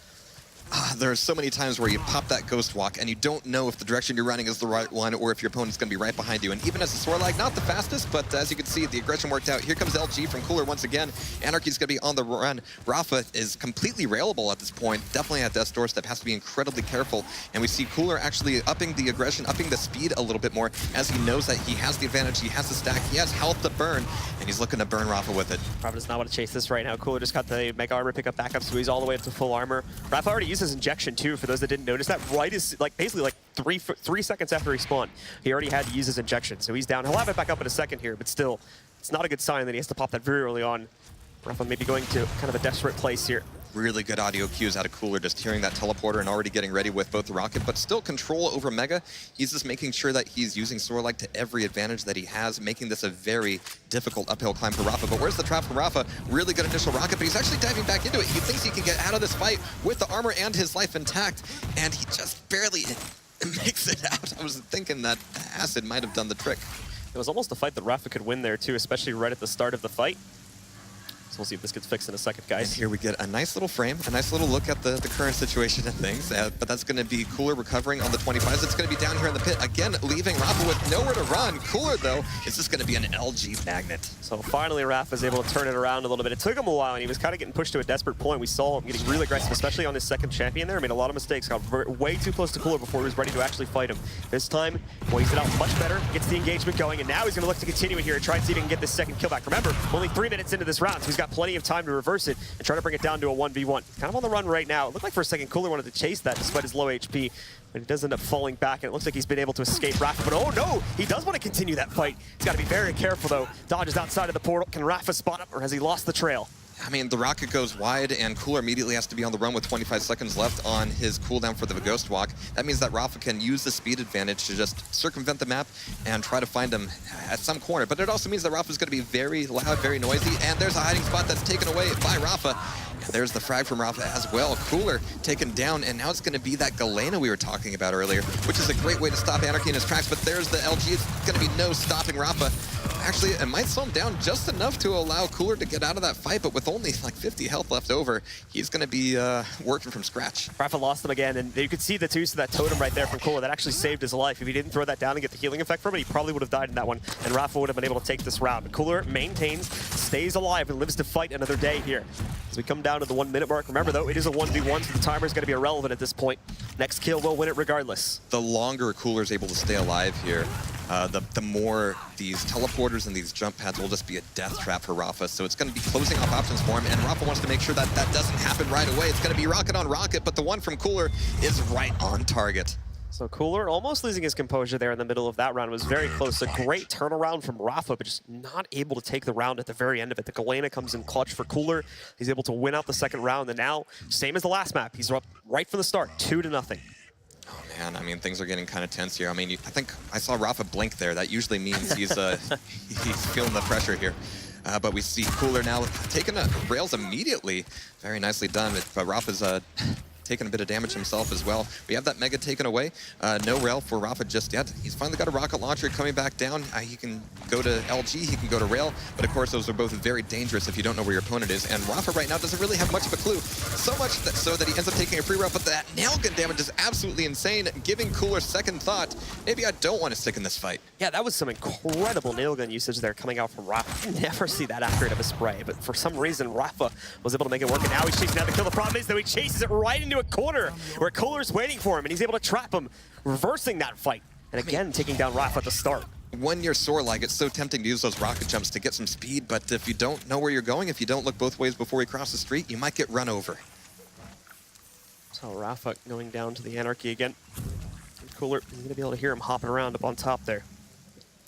There are so many times where you pop that Ghost Walk and you don't know if the direction you're running is the right one or if your opponent's going to be right behind you. And even as a Sorlag, not the fastest, but as you can see, the aggression worked out. Here comes LG from Cooler once again. Anarchy's going to be on the run. Rafa is completely railable at this point. Definitely at Death's doorstep, has to be incredibly careful. And we see Cooler actually upping the aggression, upping the speed a little bit more as he knows that he has the advantage, he has the stack, he has health to burn, and he's looking to burn Rafa with it. Rafa does not want to chase this right now. Cooler just got the Mega Armor pickup back up, so he's all the way up to full armor. Rafa already uses injection too, for those that didn't notice that. Right is like basically like three seconds after he spawned. He already had to use his injection, so he's down. He'll have it back up in a second here, but still, it's not a good sign that he has to pop that very early on. Rafa maybe going to kind of a desperate place here. Really good audio cues out of Cooler, just hearing that teleporter and already getting ready with both the rocket, but still control over Mega. He's just making sure that he's using Sorlag to every advantage that he has, making this a very difficult uphill climb for Rafa. But where's the trap from Rafa? Really good initial rocket, but he's actually diving back into it. He thinks he can get out of this fight with the armor and his life intact, and he just barely makes it out. I was thinking that acid might have done the trick. It was almost a fight that Rafa could win there too, especially right at the start of the fight. We'll see if this gets fixed in a second, guys. And here we get a nice little frame, a nice little look at the current situation of things. But that's going to be Cooler recovering on the 25s. It's going to be down here in the pit, again, leaving Rafa with nowhere to run. Cooler, though, is just going to be an LG magnet. So finally, Rafa is able to turn it around a little bit. It took him a while, and he was kind of getting pushed to a desperate point. We saw him getting really aggressive, especially on his second champion there. Made a lot of mistakes, got way too close to Cooler before he was ready to actually fight him. This time, weighs it out much better, gets the engagement going, and now he's going to look to continue it here and try and see if he can get this second kill back. Remember, only 3 minutes into this round, so he's got plenty of time to reverse it and try to bring it down to a 1v1. Kind of on the run right now. It looked like for a second Cooler wanted to chase that despite his low HP, but he does end up falling back, and it looks like he's been able to escape Rafa. But oh no, he does want to continue that fight. He's got to be very careful though. Dodges outside of the portal. Can Rafa spot up, or has he lost the trail? I mean, the rocket goes wide, and Cooler immediately has to be on the run with 25 seconds left on his cooldown for the Ghost Walk. That means that Rafa can use the speed advantage to just circumvent the map and try to find him at some corner. But it also means that Rafa's going to be very loud, very noisy, and there's a hiding spot that's taken away by Rafa. And there's the frag from Rafa as well. Cooler taken down, and now it's going to be that Galena we were talking about earlier, which is a great way to stop Anarchy in his tracks. But there's the LG. It's going to be no stopping Rafa. Actually, it might slow him down just enough to allow Cooler to get out of that fight, but with only like 50 health left over, he's going to be working from scratch. Rafa lost him again, and you could see the use of that totem right there from Cooler. That actually saved his life. If he didn't throw that down and get the healing effect from it, he probably would have died in that one, and Rafa would have been able to take this round. But Cooler maintains, stays alive, and lives to fight another day here. As we come down to the 1 minute mark, remember though, it is a 1v1, so the timer is going to be irrelevant at this point. Next kill will win it regardless. The longer Cooler's able to stay alive here, the more these teleporters and these jump pads will just be a death trap for Rafa. So it's going to be closing off options for him, and Rafa wants to make sure that that doesn't happen right away. It's going to be rocket on rocket, but the one from Cooler is right on target. So Cooler almost losing his composure there in the middle of that round. Was very close. A great turnaround from Rafa, but just not able to take the round at the very end of it. The Galena comes in clutch for Cooler. He's able to win out the second round, and now, same as the last map, he's up right from the start, 2-0. Oh man, I mean, things are getting kind of tense here. I mean, I think I saw Rafa blink there. That usually means he's feeling the pressure here. But we see Cooler now taking rails immediately. Very nicely done, but Rafa's taking a bit of damage himself as well. We have that Mega taken away. No rail for Rafa just yet. He's finally got a rocket launcher coming back down. He can go to LG, he can go to rail, but of course those are both very dangerous if you don't know where your opponent is. And Rafa right now doesn't really have much of a clue. So much so that he ends up taking a free rail, but that nail gun damage is absolutely insane, giving Cooler second thought. Maybe I don't want to stick in this fight. Yeah, that was some incredible nail gun usage there coming out from Rafa. You never see that accurate of a spray, but for some reason Rafa was able to make it work, and now he's chasing down the kill. The problem is that he chases it right into a corner where Cooler's waiting for him, and he's able to trap him, reversing that fight, and again taking down Rafa at the start. When you're Sorlag, it's so tempting to use those rocket jumps to get some speed, but if you don't know where you're going, if you don't look both ways before you cross the street, you might get run over. So Rafa going down to the Anarchy again. And Cooler, you're going to be able to hear him hopping around up on top there.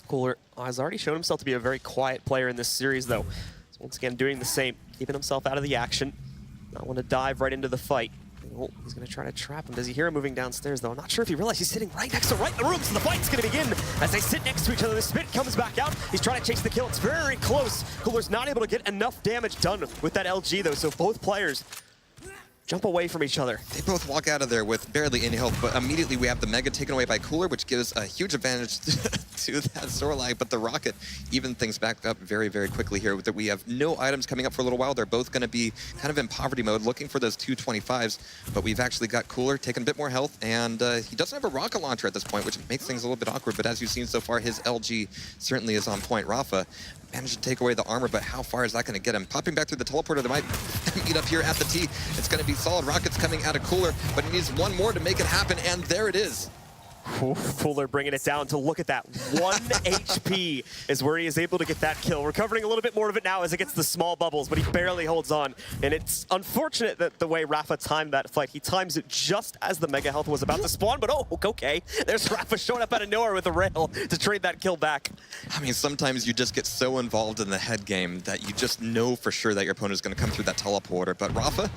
Cooler has already shown himself to be a very quiet player in this series, though. So once again, doing the same, keeping himself out of the action. Not want to dive right into the fight. Oh, he's going to try to trap him. Does he hear him moving downstairs, though? I'm not sure if he realized he's sitting right next to right in the room, so the fight's going to begin as they sit next to each other. The spit comes back out. He's trying to chase the kill. It's very close. Cooler's not able to get enough damage done with that LG, though, so both players jump away from each other. They both walk out of there with barely any health, but immediately we have the Mega taken away by Cooler, which gives a huge advantage to that Sorlag, but the Rocket even things back up very, very quickly here. That we have no items coming up for a little while. They're both going to be kind of in poverty mode, looking for those 225s, but we've actually got Cooler taking a bit more health, and he doesn't have a rocket launcher at this point, which makes things a little bit awkward, but as you've seen so far, his LG certainly is on point. Rafa managed to take away the armor, but how far is that going to get him? Popping back through the teleporter, they might meet up here at the T. It's going to be solid rockets coming out of Cooler, but he needs one more to make it happen, and there it is. Cooler bringing it down to look at that. 1 HP is where he is able to get that kill. Recovering a little bit more of it now as it gets the small bubbles, but he barely holds on. And it's unfortunate that the way Rafa timed that fight, he times it just as the Mega Health was about to spawn, but oh, okay. There's Rafa showing up out of nowhere with a rail to trade that kill back. I mean, sometimes you just get so involved in the head game that you just know for sure that your opponent is going to come through that teleporter. But Rafa,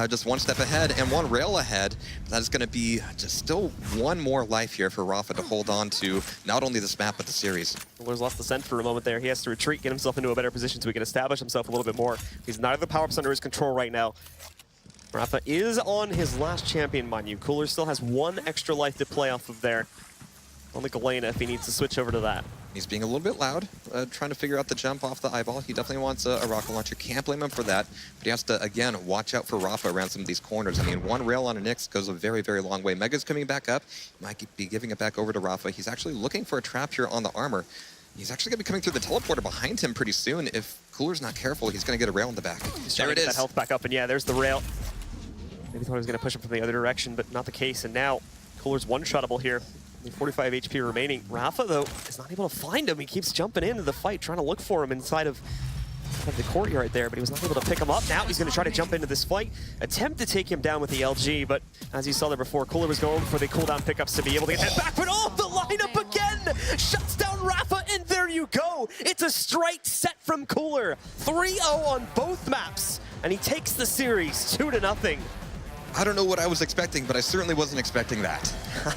just one step ahead and one rail ahead. That is going to be just still one more life here for Rafa to hold on to not only this map, but the series. Cooler's lost the scent for a moment there. He has to retreat, get himself into a better position so he can establish himself a little bit more. He's neither of the power-ups under his control right now. Rafa is on his last champion, mind you. Cooler still has one extra life to play off of there on the Galena if he needs to switch over to that. He's being a little bit loud, trying to figure out the jump off the eyeball. He definitely wants a rocket launcher. Can't blame him for that. But he has to, again, watch out for Rafa around some of these corners. I mean, one rail on a Nyx goes a very, very long way. Mega's coming back up. Might be giving it back over to Rafa. He's actually looking for a trap here on the armor. He's actually going to be coming through the teleporter behind him pretty soon. If Cooler's not careful, he's going to get a rail in the back. There it is. That health back up, and yeah, there's the rail. Maybe thought he was going to push him from the other direction, but not the case. And now Cooler's one-shottable here. 45 HP remaining. Rafa, though, is not able to find him. He keeps jumping into the fight, trying to look for him inside of the courtyard there, but he was not able to pick him up. Now he's going to try to jump into this fight, attempt to take him down with the LG, but as you saw there before, Cooler was going for the cooldown pickups to be able to get that back, but oh, the lineup again! Shuts down Rafa, and there you go! It's a straight set from Cooler. 3-0 on both maps, and he takes the series 2-0. I don't know what I was expecting, but I certainly wasn't expecting that.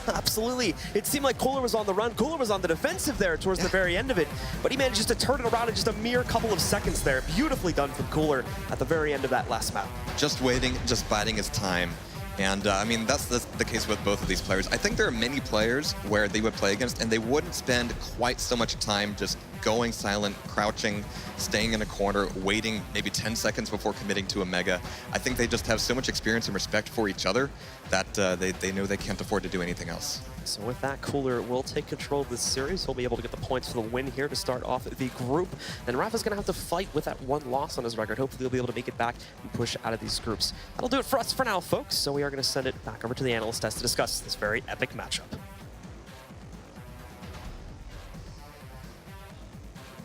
Absolutely. It seemed like Cooler was on the run. Cooler was on the defensive there towards the very end of it, but he manages to turn it around in just a mere couple of seconds there. Beautifully done from Cooler at the very end of that last map. Just waiting, just biding his time. And I mean, that's the case with both of these players. I think there are many players where they would play against and they wouldn't spend quite so much time just going silent, crouching, staying in a corner, waiting maybe 10 seconds before committing to a Mega. I think they just have so much experience and respect for each other that they know they can't afford to do anything else. So with that, Cooler will take control of this series. He'll be able to get the points for the win here to start off the group. And Rafa's going to have to fight with that one loss on his record. Hopefully he'll be able to make it back and push out of these groups. That'll do it for us for now, folks. So we are going to send it back over to the analyst desk to discuss this very epic matchup.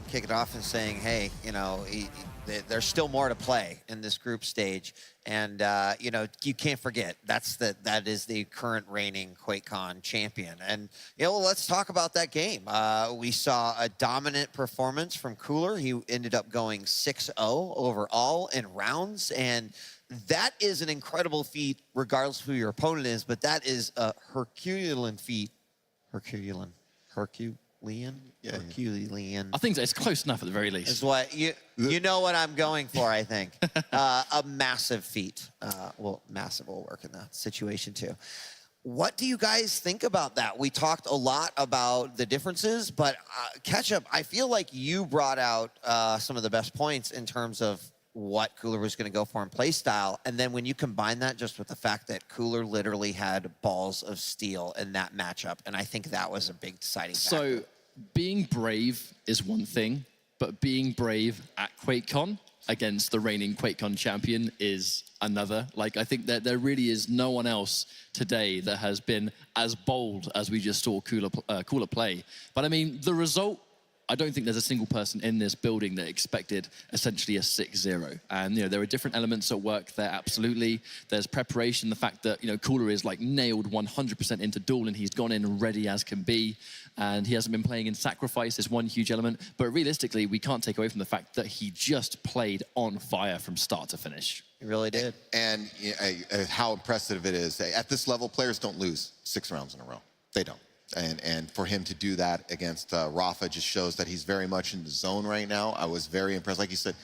kick it off and saying, hey, you know, there's still more to play in this group stage. And, you know, you can't forget, that is the current reigning QuakeCon champion. And, you know, let's talk about that game. We saw a dominant performance from Cooler. He ended up going 6-0 overall in rounds. And that is an incredible feat, regardless of who your opponent is. But that is a Herculean feat. Herculean. Yeah, Herculean. I think it's close enough at the very least. Is what you know what I'm going for, I think. A massive feat. Well, massive will work in that situation too. What do you guys think about that? We talked a lot about the differences, but Ketchup, I feel like you brought out some of the best points in terms of what Cooler was going to go for in play style. And then when you combine that just with the fact that Cooler literally had balls of steel in that matchup, and I think that was a big deciding factor. So being brave is one thing, but being brave at QuakeCon against the reigning QuakeCon champion is another. Like, I think that there really is no one else today that has been as bold as we just saw Cooler play. But I mean, the result, I don't think there's a single person in this building that expected essentially a 6-0. And, you know, there are different elements at work there, absolutely. There's preparation, the fact that, you know, Cooler is like nailed 100% into Duel and he's gone in ready as can be. And he hasn't been playing in Sacrifice is one huge element. But realistically, we can't take away from the fact that he just played on fire from start to finish. He really did. And how impressive it is. At this level, players don't lose 6 rounds in a row. They don't. And for him to do that against Rafa just shows that he's very much in the zone right now. I was very impressed. Like you said,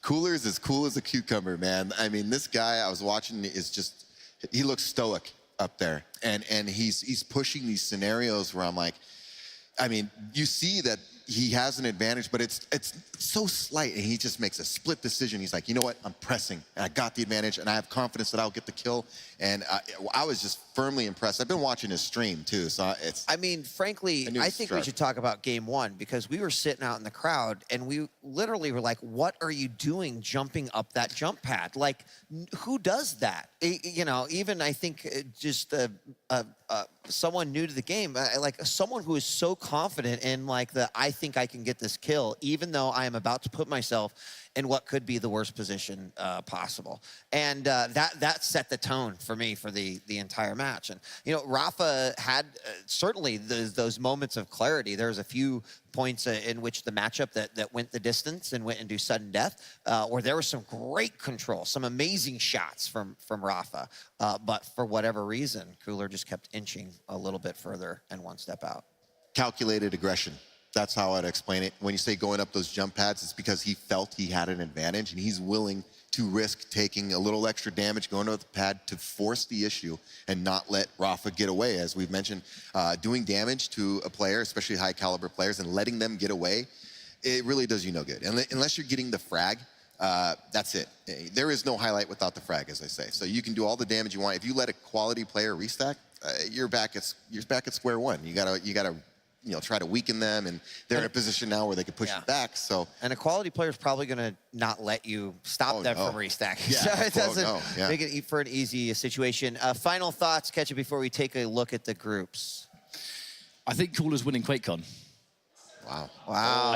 Cooler is as cool as a cucumber, man. I mean, this guy I was watching is just, he looks stoic up there. And he's pushing these scenarios where I'm like, I mean, you see that he has an advantage, but it's so slight, and he just makes a split decision. He's like, you know what, I'm pressing, and I got the advantage, and I have confidence that I'll get the kill. And I was just firmly impressed. I've been watching his stream too, so it's. I mean, frankly, I think we should talk about game one, because we were sitting out in the crowd, and we literally were like, what are you doing jumping up that jump pad? Like, who does that? You know, even I think just someone new to the game, like someone who is so confident in like I think I can get this kill, even though I am about to put myself in what could be the worst position possible. And that set the tone for me for the entire match. And, you know, Rafa had certainly those moments of clarity. There's a few points in which the matchup that went the distance and went into sudden death, where there was some great control, some amazing shots from Rafa. But for whatever reason, Cooler just kept inching a little bit further and one step out. Calculated aggression. That's how I'd explain it. When you say going up those jump pads, it's because he felt he had an advantage, and he's willing to risk taking a little extra damage going up the pad to force the issue and not let Rafa get away. As we've mentioned, doing damage to a player, especially high caliber players, and letting them get away, it really does you no good. Unless you're getting the frag, that's it. There is no highlight without the frag, as I say. So you can do all the damage you want. If you let a quality player restack, you're back at square one. You gotta you know, try to weaken them, and they're in a position now where they can push you back. So, and a quality player is probably going to not let you stop them from restacking. Yeah. So it doesn't make it for an easy situation. Final thoughts, Ketchup, before we take a look at the groups. I think Cooler's winning QuakeCon. Wow.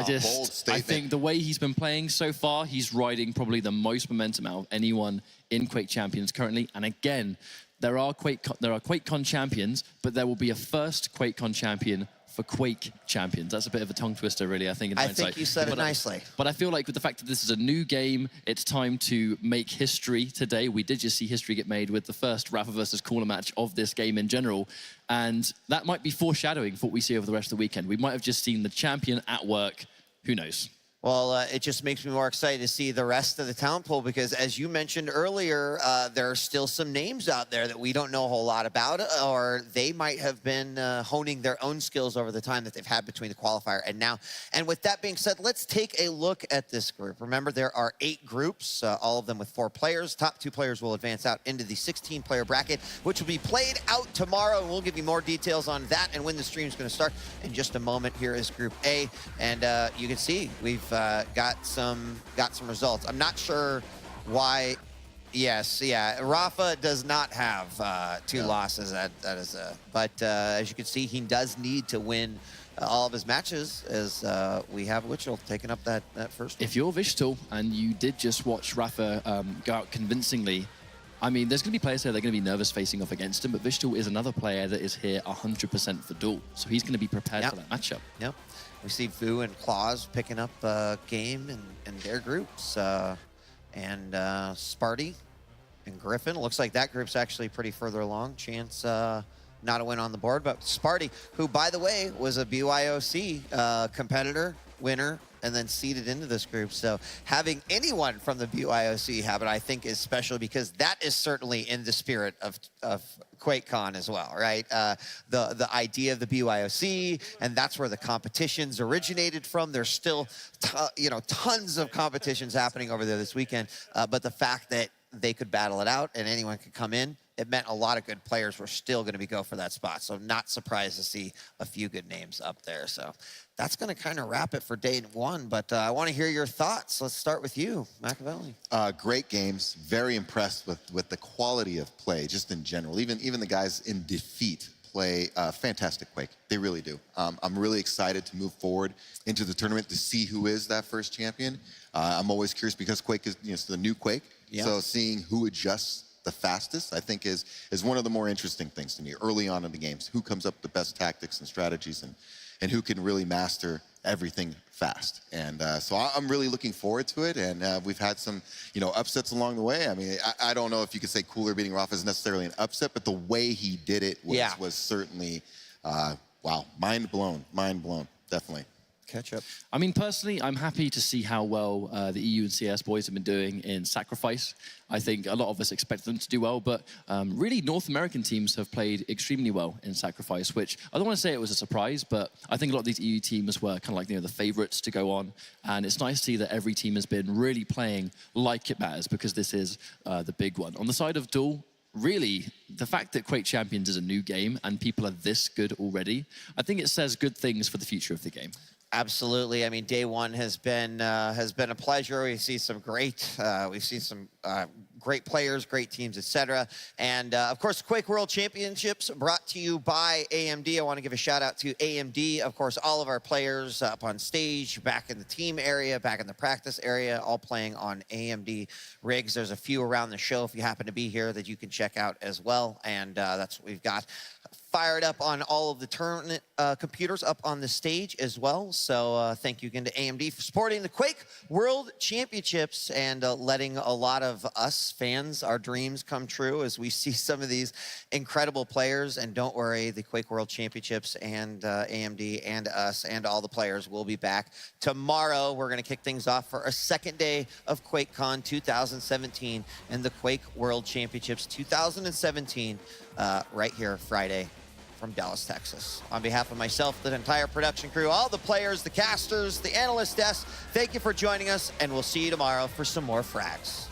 Bold I think the way he's been playing so far, he's riding probably the most momentum out of anyone in Quake Champions currently. And again, there are QuakeCon champions, but there will be a first QuakeCon champion for Quake Champions. That's a bit of a tongue twister, really, I think, in hindsight. I think you said it nicely. But I feel like with the fact that this is a new game, it's time to make history today. We did just see history get made with the first Rafa versus Cooler match of this game in general. And that might be foreshadowing for what we see over the rest of the weekend. We might have just seen the champion at work. Who knows? Well, it just makes me more excited to see the rest of the talent pool, because as you mentioned earlier, there are still some names out there that we don't know a whole lot about, or they might have been honing their own skills over the time that they've had between the qualifier and now. And with that being said, let's take a look at this group. Remember, there are 8 groups, all of them with 4 players. Top 2 players will advance out into the 16-player bracket, which will be played out tomorrow. And we'll give you more details on that and when the stream is going to start in just a moment. Here is Group A, and you can see we've got some results. I'm not sure why. Yes, yeah. Rafa does not have 2 losses. That is but as you can see, he does need to win all of his matches as we have Witchell taking up that first one. If you're Vishtal and you did just watch Rafa go out convincingly, I mean, there's going to be players here that are going to be nervous facing off against him, but Vishtal is another player that is here 100% for duel. So he's going to be prepared for that matchup. Yep. We see Vu and Claus picking up game in their groups. And Sparty and Griffin. Looks like that group's actually pretty further along. Chance not a win on the board, but Sparty, who, by the way, was a BYOC competitor, winner, and then seeded into this group. So having anyone from the BYOC have it, I think, is special because that is certainly in the spirit of Quakecon as well, right? The idea of the BYOC, and that's where the competitions originated from. There's still, tons of competitions happening over there this weekend, but the fact that they could battle it out and anyone could come in, it meant a lot of good players were still going to go for that spot. So not surprised to see a few good names up there. So that's going to kind of wrap it for day one. But I want to hear your thoughts. Let's start with you, Machiavelli. Great games. Very impressed with the quality of play, just in general. Even the guys in defeat play fantastic Quake. They really do. I'm really excited to move forward into the tournament to see who is that first champion. I'm always curious because Quake is it's the new Quake. Yeah. So seeing who adjusts the fastest, I think, is one of the more interesting things to me early on in the games. Who comes up with the best tactics and strategies and who can really master everything fast. And so I'm really looking forward to it. And we've had some, upsets along the way. I mean, I don't know if you could say Cooler beating Rafa is necessarily an upset, but the way he did it was certainly, wow, mind blown, definitely. Catch up. I mean, personally, I'm happy to see how well the EU and CS boys have been doing in Sacrifice. I think a lot of us expect them to do well, but really North American teams have played extremely well in Sacrifice, which I don't want to say it was a surprise, but I think a lot of these EU teams were kind of like, the favorites to go on. And it's nice to see that every team has been really playing like it matters because this is the big one. On the side of Duel, really, the fact that QuakeChampions is a new game and people are this good already, I think it says good things for the future of the game. Absolutely. I mean, day one has been a pleasure. We see some great, great players, great teams, etc. And of course, Quake World Championships brought to you by AMD. I want to give a shout out to AMD. Of course, all of our players up on stage, back in the team area, back in the practice area, all playing on AMD rigs. There's a few around the show if you happen to be here that you can check out as well. And that's what we've got fired up on all of the tournament computers up on the stage as well. So thank you again to AMD for supporting the Quake World Championships and letting a lot of us fans, our dreams come true as we see some of these incredible players. And don't worry, the Quake World Championships and AMD and us and all the players will be back tomorrow. We're going to kick things off for a second day of QuakeCon 2017 and the Quake World Championships 2017 right here Friday from Dallas, Texas. On behalf of myself, the entire production crew, all the players, the casters, the analyst desk, thank you for joining us, and we'll see you tomorrow for some more frags.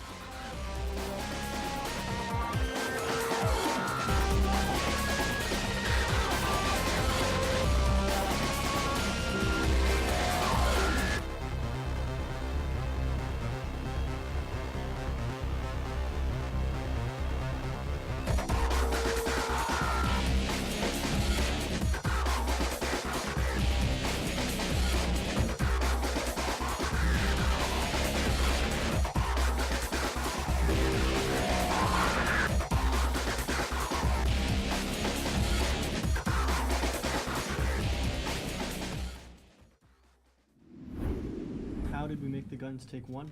How did we make the guns take one?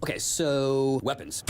Okay, so weapons.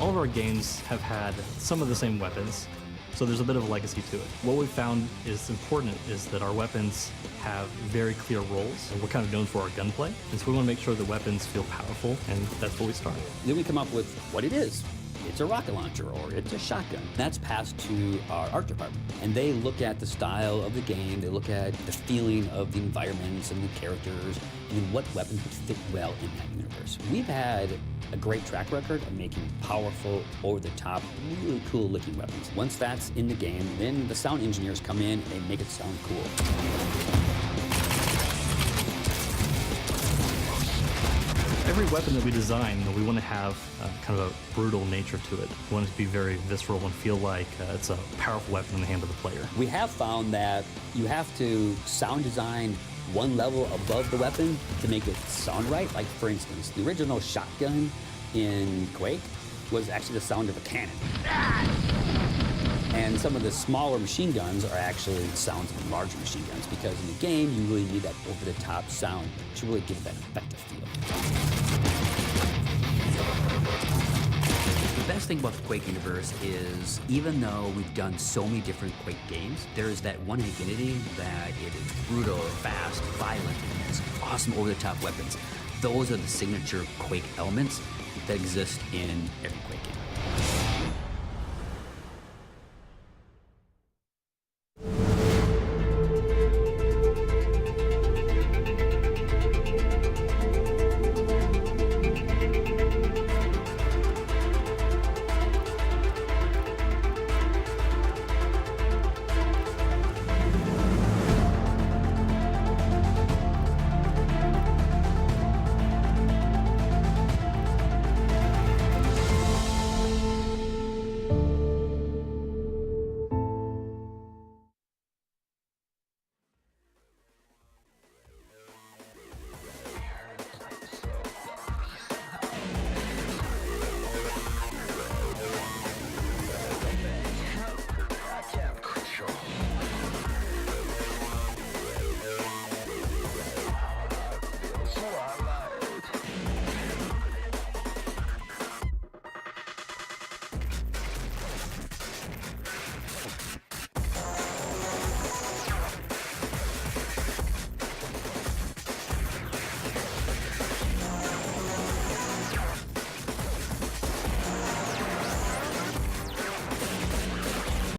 All of our games have had some of the same weapons, so there's a bit of a legacy to it. What we've found is important is that our weapons have very clear roles, and we're kind of known for our gunplay, and so we want to make sure the weapons feel powerful, and that's where we start. Then we come up with what it is. It's a rocket launcher or it's a shotgun. That's passed to our art department. And they look at the style of the game, they look at the feeling of the environments and the characters, and what weapons would fit well in that universe. We've had a great track record of making powerful, over-the-top, really cool-looking weapons. Once that's in the game, then the sound engineers come in and they make it sound cool. Every weapon that we design, we want to have kind of a brutal nature to it. We want it to be very visceral and feel like it's a powerful weapon in the hand of the player. We have found that you have to sound design one level above the weapon to make it sound right. Like, for instance, the original shotgun in Quake was actually the sound of a cannon. And some of the smaller machine guns are actually the sounds of larger machine guns, because in the game, you really need that over-the-top sound to really give that effective feel. The best thing about the Quake universe is, even though we've done so many different Quake games, there is that one identity that it is brutal, fast, violent, and has awesome over-the-top weapons. Those are the signature Quake elements that exist in every Quake game.